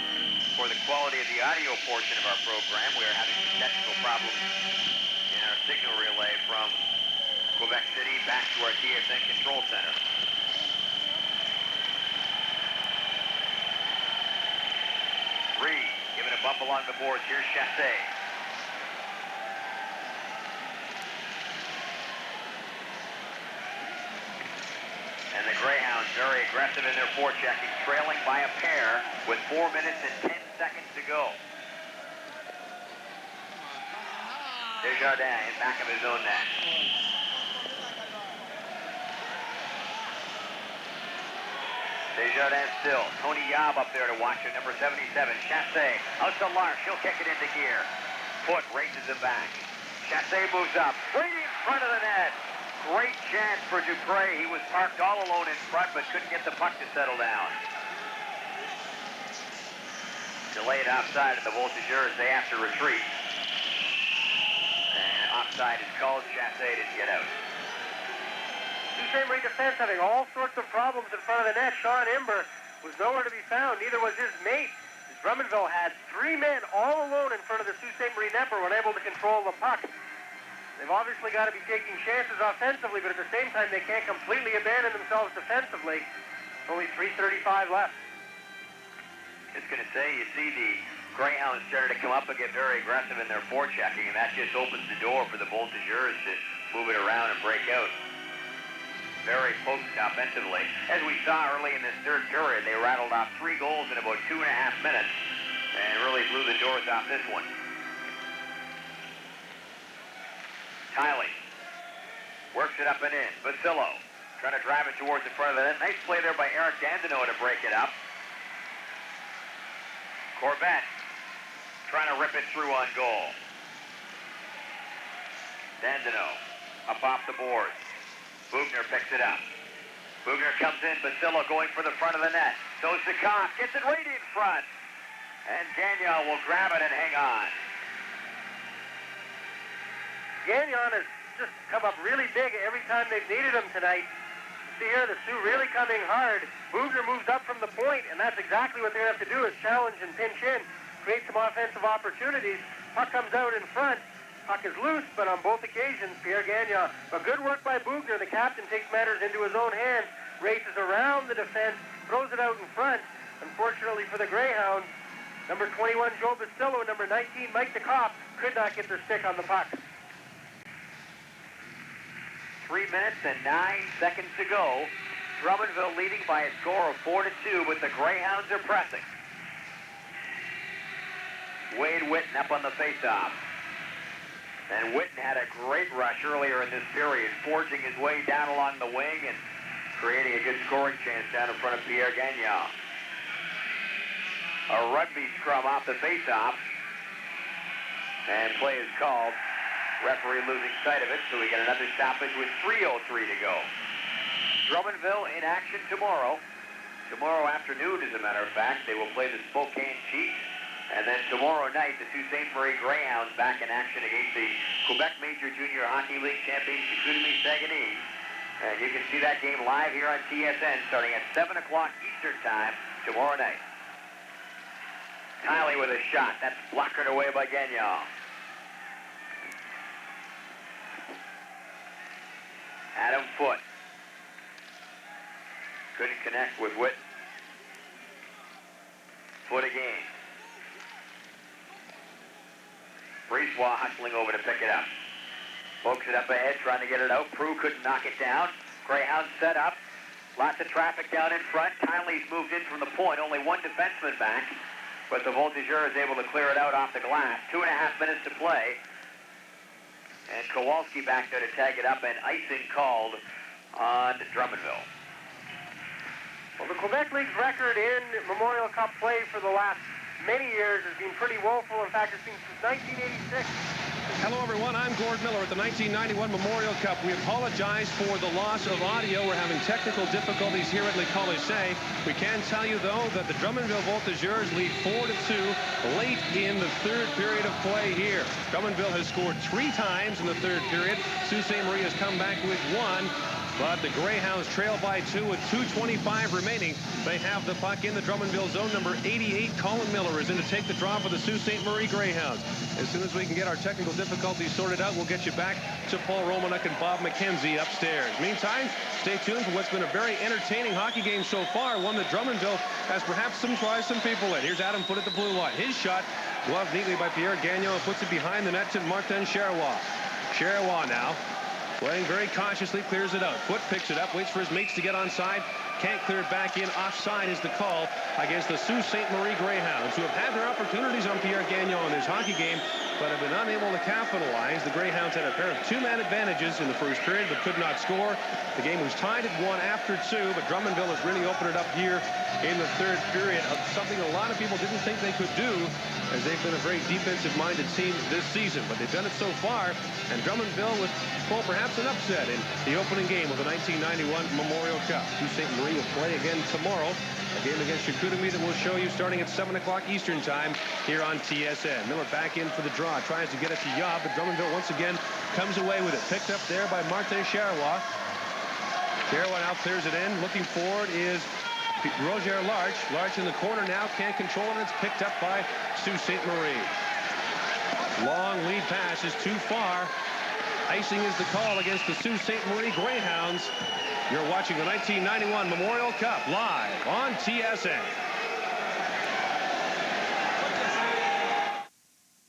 for the quality of the audio portion of our program. We are having some technical problems in our signal relay from Quebec City back to our TSN Control Center. Reed giving a bump along the boards. Here's Chassé. And the Greyhounds very aggressive in their forechecking, trailing by a pair with 4 minutes and 10 seconds to go. Desjardins in back of his own net. Desjardins still. Tony Yob up there to watch it, number 77. Chassé out to Lark. She'll kick it into gear. Foot races him back. Chassé moves up, right in front of the net. Great chance for Dupré. He was parked all alone in front, but couldn't get the puck to settle down. Delayed offside of the Voltigeurs. They have to retreat. And offside is called. Chassé didn't get out. Sault Ste. Marie defense having all sorts of problems in front of the net. Sean Imber was nowhere to be found. Neither was his mate. Drummondville had 3 men all alone in front of the Sault Ste. Marie net, but were unable to control the puck. They've obviously got to be taking chances offensively, but at the same time, they can't completely abandon themselves defensively. Only 3:35 left. It's going to say, you see the Greyhounds started to come up and get very aggressive in their forechecking, and that just opens the door for the Voltigeurs to move it around and break out. Very potent offensively. As we saw early in this third period, they rattled off 3 goals in about 2.5 minutes and really blew the doors off this one. Tiley works it up and in. Basillo trying to drive it towards the front of the net. Nice play there by Eric Dandino to break it up. Corbett trying to rip it through on goal. Dandino up off the boards. Bugner picks it up. Bugner comes in. Basillo going for the front of the net. So's DeCoff. Gets it right in front. And Gagnon will grab it and hang on. Gagnon has just come up really big every time they've needed him tonight. See here, the Sioux really coming hard. Bugner moves up from the point, and that's exactly what they have to do is challenge and pinch in, create some offensive opportunities. Puck comes out in front. Puck is loose, but on both occasions, Pierre Gagnon, a good work by Bugner. The captain takes matters into his own hands, races around the defense, throws it out in front. Unfortunately for the Greyhounds, number 21, Joe Basillo, number 19, Mike DeCoff, could not get their stick on the puck. 3 minutes and 9 seconds to go. Drummondville leading by a score of 4-2, but the Greyhounds are pressing. Wade Whitten up on the faceoff. And Whitten had a great rush earlier in this period, forging his way down along the wing and creating a good scoring chance down in front of Pierre Gagnon. a rugby scrum off the face-off. And play is called. Referee losing sight of it, so we get another stoppage with 3:03 to go. Drummondville in action tomorrow. Tomorrow afternoon, as a matter of fact, they will play the Spokane Chiefs. And then tomorrow night, the Sault Ste. Marie Greyhounds back in action against the Quebec Major Junior Hockey League champion Chicoutimi Saguenay. And you can see that game live here on TSN starting at 7 o'clock Eastern Time tomorrow night. Kiley with a shot. That's blockered away by Gagnon. Adam Foote. Couldn't connect with Witt. Foote again. Brisebois hustling over to pick it up. Pokes it up ahead, trying to get it out. Prue couldn't knock it down. Greyhounds set up. Lots of traffic down in front. Kiley's moved in from the point. Only one defenseman back. But the Voltigeurs is able to clear it out off the glass. 2.5 minutes to play. And Kowalski back there to tag it up, and icing called on Drummondville. Well, the Quebec League's record in Memorial Cup play for the last many years has been pretty woeful. In fact, it's been since 1986. Hello, everyone. I'm Gord Miller at the 1991 Memorial Cup. We apologize for the loss of audio. We're having technical difficulties here at Le Colisée. We can tell you, though, that the Drummondville Voltigeurs lead 4-2 late in the third period of play here. Drummondville has scored 3 times in the third period. Sault Ste. Marie has come back with 1. But the Greyhounds trail by 2 with 2:25 remaining. They have the puck in the Drummondville zone. Number 88, Colin Miller, is in to take the draw for the Sault Ste. Marie Greyhounds. As soon as we can get our technical difficulties sorted out, we'll get you back to Paul Romanuk and Bob McKenzie upstairs. Meantime, stay tuned for what's been a very entertaining hockey game so far. One that Drummondville has perhaps surprised some people in. Here's Adam Foote at the blue line. His shot gloved neatly by Pierre Gagnon and puts it behind the net to Martin Cherois. Cherois now playing very cautiously, clears it out. Foote picks it up, waits for his mates to get onside. Can't clear it back in. Offside is the call against the Sault Ste. Marie Greyhounds, who have had their opportunities on Pierre Gagnon in this hockey game, but have been unable to capitalize. The Greyhounds had a pair of 2-man advantages in the first period, but could not score. The game was tied at 1 after 2, but Drummondville has really opened it up here in the third period, of something a lot of people didn't think they could do, as they've been a very defensive-minded team this season. But they've done it so far, and Drummondville was, well, perhaps an upset in the opening game of the 1991 Memorial Cup. Sault Ste. Marie will play again tomorrow, a game against Chicoutimi that we'll show you starting at 7 o'clock Eastern Time here on TSN. Miller back in for the draw, tries to get it to Yob, but Drummondville once again comes away with it. Picked up there by Martin Cherois. Cherois now clears it in. Looking forward is Roger Larch. Larch in the corner now, can't control it. It's picked up by Sault Ste. Marie. Long lead pass is too far. Icing is the call against the Sault Ste. Marie Greyhounds. You're watching the 1991 Memorial Cup live on TSN.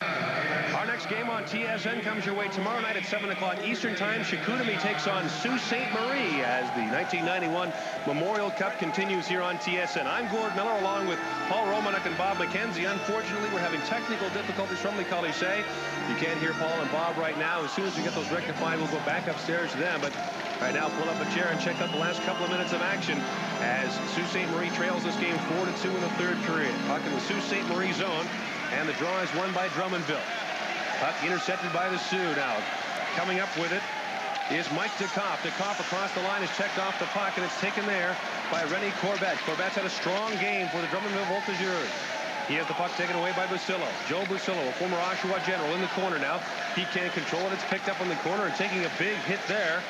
Our next game on TSN comes your way tomorrow night at 7 o'clock Eastern Time. Chicoutimi takes on Sault Ste. Marie as the 1991 Memorial Cup continues here on TSN. I'm Gord Miller along with Paul Romanuk and Bob McKenzie. Unfortunately, we're having technical difficulties from Le Colisée. You can't hear Paul and Bob right now. As soon as we get those rectified, we'll go back upstairs to them. But right now, pull up a chair and check out the last couple of minutes of action as Sault Ste. Marie trails this game 4-2 in the third period. Puck in the Sault Ste. Marie zone, and the draw is won by Drummondville. Puck intercepted by the Sioux now. Coming up with it is Mike Dekoff. Dekoff across the line is checked off the puck, and it's taken there by René Corbett. Corbett's had a strong game for the Drummondville Voltigeurs. He has the puck taken away by Busillo. Joe Busillo, a former Oshawa general, in the corner now. He can't control it. It's picked up in the corner, and taking a big hit there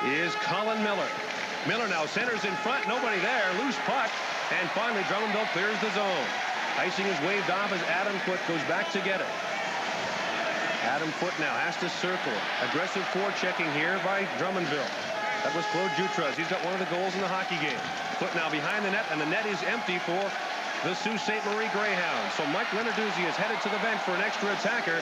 is Colin Miller. Miller now centers in front. Nobody there. Loose puck. And finally, Drummondville clears the zone. Icing is waved off as Adam Foote goes back to get it. Adam Foote now has to circle. Aggressive forechecking here by Drummondville. That was Claude Jutras. He's got one of the goals in the hockey game. Foote now behind the net, and the net is empty for the Sault Ste. Marie Greyhounds. So Mike Lenarduzzi is headed to the bench for an extra attacker.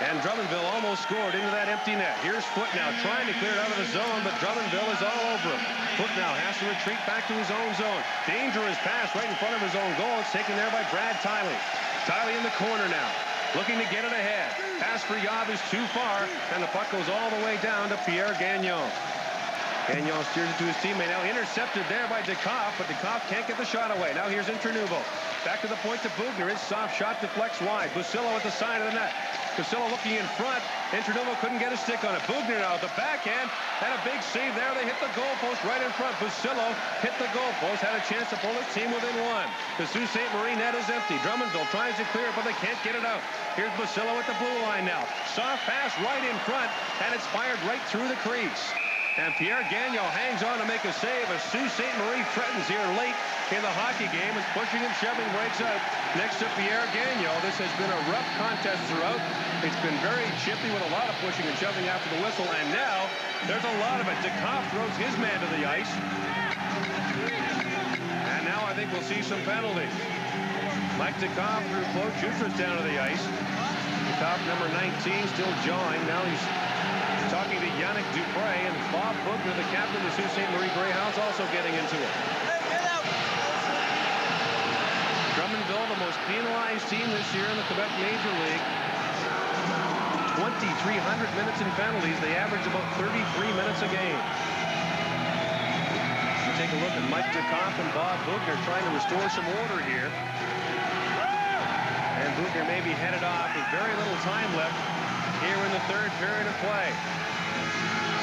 And Drummondville almost scored into that empty net. Here's Foote now trying to clear it out of the zone, but Drummondville is all over him. Foote now has to retreat back to his own zone. Dangerous pass right in front of his own goal. It's taken there by Brad Tiley. Tiley in the corner now, looking to get it ahead. Pass for Yob is too far, and the puck goes all the way down to Pierre Gagnon. Gagnon steers it to his teammate. Now intercepted there by Dekoff, but Dekoff can't get the shot away. Now here's Internuvo. Back to the point to Bugner. His soft shot deflects wide. Busillo at the side of the net. Busillo looking in front. Interdumo couldn't get a stick on it. Bugner now at the backhand. Had a big save there. They hit the goalpost right in front. Busillo hit the goalpost. Had a chance to pull his team within one. The Sault Ste. Marie net is empty. Drummondville tries to clear it, but they can't get it out. Here's Busillo at the blue line now. Soft pass right in front, and it's fired right through the crease. And Pierre Gagnon hangs on to make a save as Sault Ste. Marie threatens here late in the hockey game as pushing and shoving breaks out next to Pierre Gagnon. This has been a rough contest throughout. It's been very chippy with a lot of pushing and shoving after the whistle, and now there's a lot of it. DeKoff throws his man to the ice. And now I think we'll see some penalties. Mike DeKoff threw Claude Jutras down to the ice. DeKoff, number 19, still jawing. Now he's talking to Yannick Dupre, and Bob Bugner, the captain of the Sault Ste. Marie Greyhounds, also getting into it. Drummondville, the most penalized team this year in the Quebec Major League. 2,300 minutes in penalties. They average about 33 minutes a game. You take a look at Mike DeKoff and Bob Bugner trying to restore some order here. And Bugner may be headed off with very little time left here in the third period of play.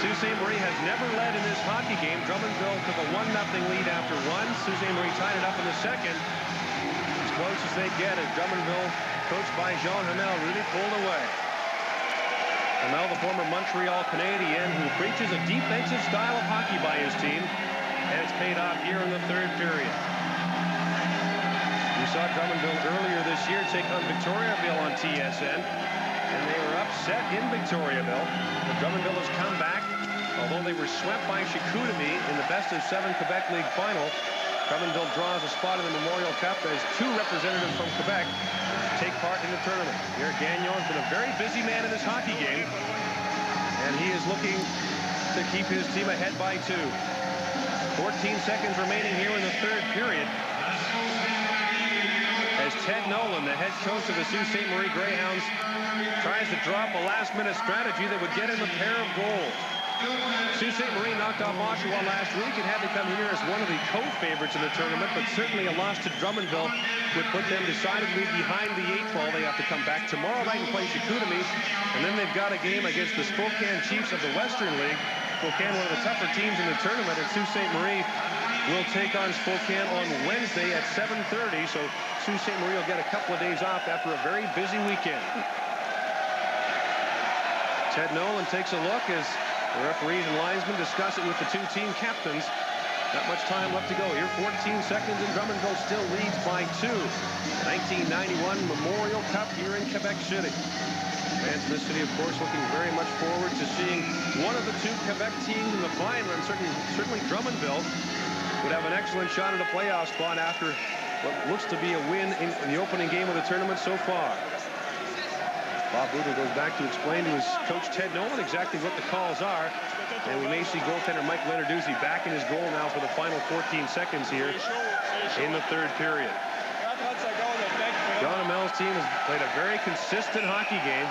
Sault Ste. Marie has never led in this hockey game. Drummondville took a 1-0 lead after one. Sault Ste. Marie tied it up in the second. As close as they get as Drummondville, coached by Jean Hamel, really pulled away. Hamel, the former Montreal Canadian, who preaches a defensive style of hockey by his team, and it's paid off here in the third period. We saw Drummondville earlier this year take on Victoriaville on TSN. And they were upset in Victoriaville. But Drummondville has come back. Although they were swept by Chicoutimi in the best-of-7 Quebec League final, Drummondville draws a spot in the Memorial Cup as two representatives from Quebec take part in the tournament. Pierre Gagnon has been a very busy man in this hockey game, and he is looking to keep his team ahead by 2. 14 seconds remaining here in the third period. As Ted Nolan, the head coach of the Sault Ste. Marie Greyhounds, tries to drop a last-minute strategy that would get him a pair of goals. Sault Ste. Marie knocked off Oshawa last week and had to come here as one of the co-favorites in the tournament, but certainly a loss to Drummondville would put them decidedly behind the 8 ball. They have to come back tomorrow night and play Chicoutimi, and then they've got a game against the Spokane Chiefs of the Western League. Spokane, one of the tougher teams in the tournament, and Sault Ste. Marie will take on Spokane on Wednesday at 7:30, so Sault Ste. Marie will get a couple of days off after a very busy weekend. Ted Nolan takes a look as the referees and linesmen discuss it with the two team captains. Not much time left to go here. 14 seconds, and Drummondville still leads by 2. 1991 Memorial Cup here in Quebec City. Fans in this city, of course, looking very much forward to seeing one of the two Quebec teams in the final, and certainly Drummondville would have an excellent shot at a playoff spot after what looks to be a win in the opening game of the tournament so far. Bob Bugner goes back to explain to his coach Ted Nolan exactly what the calls are, and we may see goaltender Mike Lenarduzzi back in his goal now for the final 14 seconds here in the third period. John Hamel's team has played a very consistent hockey game.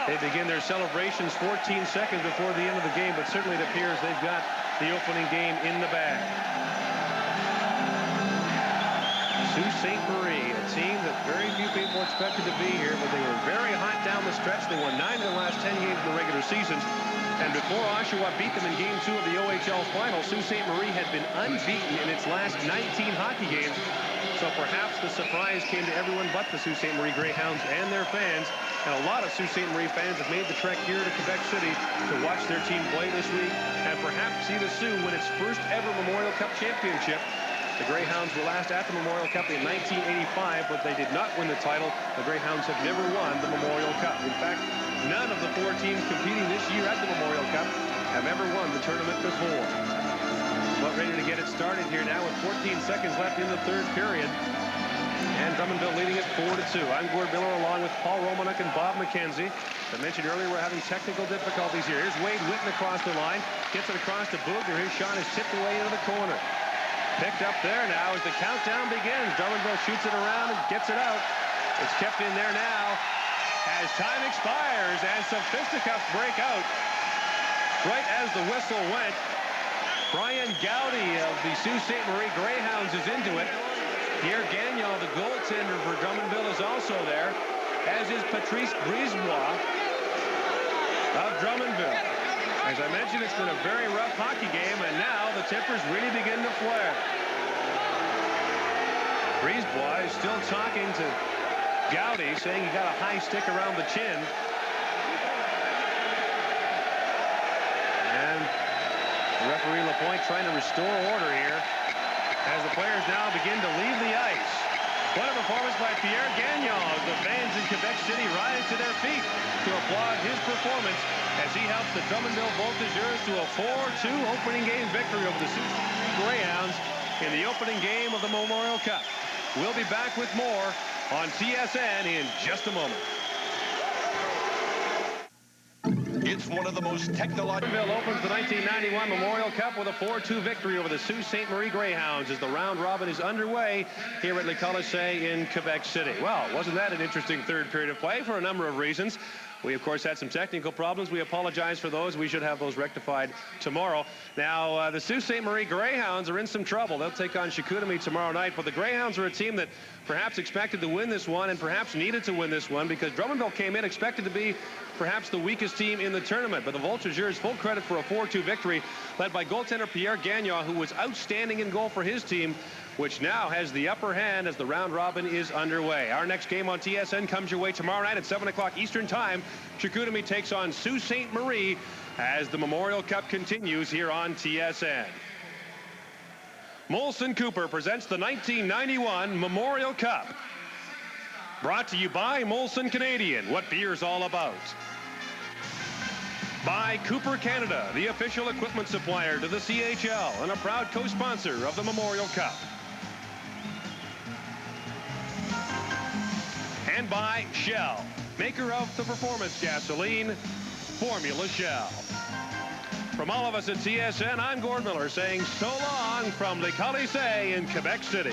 They begin their celebrations 14 seconds before the end of the game, but certainly it appears they've got the opening game in the bag. Sault Ste. Marie, a team that very few people expected to be here, but they were very hot down the stretch. They won 9 of the last 10 games in the regular season. And before Oshawa beat them in Game 2 of the OHL Final, Sault Ste. Marie had been unbeaten in its last 19 hockey games. So perhaps the surprise came to everyone but the Sault Ste. Marie Greyhounds and their fans. And a lot of Sault Ste. Marie fans have made the trek here to Quebec City to watch their team play this week and perhaps see the Sioux win its first ever Memorial Cup championship. The Greyhounds were last at the Memorial Cup in 1985, but they did not win the title. The Greyhounds have never won the Memorial Cup. In fact, none of the 4 teams competing this year at the Memorial Cup have ever won the tournament before. But ready to get it started here now with 14 seconds left in the third period. And Drummondville leading it 4-2. I'm Gord Miller along with Paul Romanek and Bob McKenzie. As I mentioned earlier, we're having technical difficulties here. Here's Wade Whitten across the line. Gets it across to Bugner. His shot is tipped away into the corner. Picked up there now as the countdown begins. Drummondville shoots it around and gets it out. It's kept in there now as time expires and some fisticuffs break out. Right as the whistle went, Brian Gowdy of the Sault Ste. Marie Greyhounds is into it. Pierre Gagnon, the goaltender for Drummondville, is also there, as is Patrice Brisebois of Drummondville. As I mentioned, it's been a very rough hockey game, and now the tempers really begin to flare. Brisebois is still talking to Gowdy, saying he got a high stick around the chin. And referee Lapointe trying to restore order here as the players now begin to leave the ice. What a performance by Pierre Gagnon as the fans in Quebec City rise to their feet to applaud his performance as he helps the Drummondville Voltigeurs to a 4-2 opening game victory over the Sault Ste. Marie Greyhounds in the opening game of the Memorial Cup. We'll be back with more on TSN in just a moment. It's one of the most technological. Drummondville opens the 1991 Memorial Cup with a 4-2 victory over the Sault Ste. Marie Greyhounds as the round robin is underway here at Le Colisée in Quebec City. Well, wasn't that an interesting third period of play for a number of reasons? We, of course, had some technical problems. We apologize for those. We should have those rectified tomorrow. Now, the Sault Ste. Marie Greyhounds are in some trouble. They'll take on Chicoutimi tomorrow night. But the Greyhounds are a team that perhaps expected to win this one and perhaps needed to win this one because Drummondville came in expected to be perhaps the weakest team in the tournament. But the Voltigeurs, full credit for a 4-2 victory led by goaltender Pierre Gagnon, who was outstanding in goal for his team, which now has the upper hand as the round robin is underway. Our next game on TSN comes your way tomorrow night at 7 o'clock Eastern Time. Chicoutimi takes on Sault Ste. Marie as the Memorial Cup continues here on TSN. Molson Cooper presents the 1991 Memorial Cup. Brought to you by Molson Canadian, what beer's all about. By Cooper Canada, the official equipment supplier to the CHL and a proud co-sponsor of the Memorial Cup. And by Shell, maker of the performance gasoline, Formula Shell. From all of us at TSN, I'm Gord Miller saying so long from Le Colisée in Quebec City.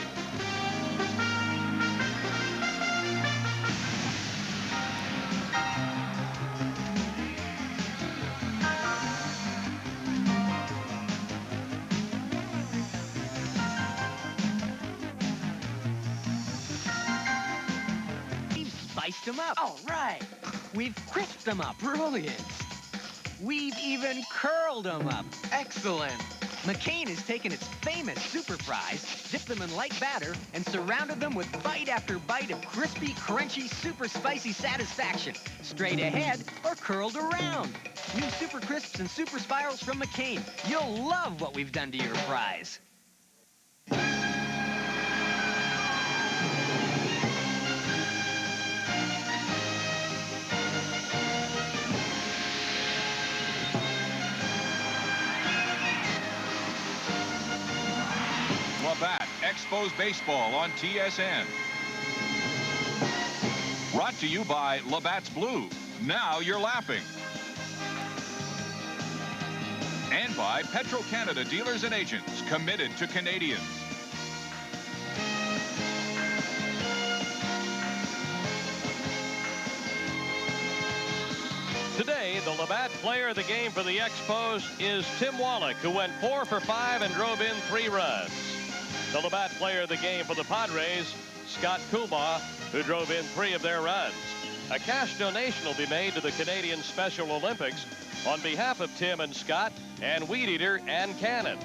Spiced them up. All right. We've crisped them up. Brilliant. We've even curled them up. Excellent. McCain has taken its famous super fries, dipped them in light batter, and surrounded them with bite after bite of crispy, crunchy, super spicy satisfaction. Straight ahead or curled around. New Super Crisps and Super Spirals from McCain. You'll love what we've done to your fries. Labatt Expos Baseball on TSN. Brought to you by Labatt's Blue. Now you're laughing. And by Petro-Canada dealers and agents committed to Canadians. Today, the Labatt player of the game for the Expos is Tim Wallach, who went 4 for 5 and drove in 3 runs. The Labatt player of the game for the Padres, Scott Coolbaugh, who drove in 3 of their runs. A cash donation will be made to the Canadian Special Olympics on behalf of Tim and Scott and Weed Eater and Cannon.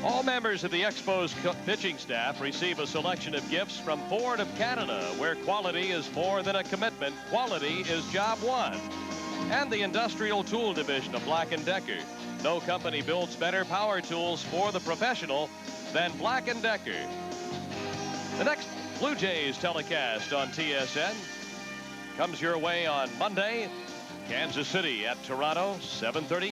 All members of the Expos pitching staff receive a selection of gifts from Ford of Canada, where quality is more than a commitment. Quality is job one. And the Industrial Tool Division of Black & Decker. No company builds better power tools for the professional than Black & Decker. The next Blue Jays telecast on TSN comes your way on Monday. Kansas City at Toronto, 7:30.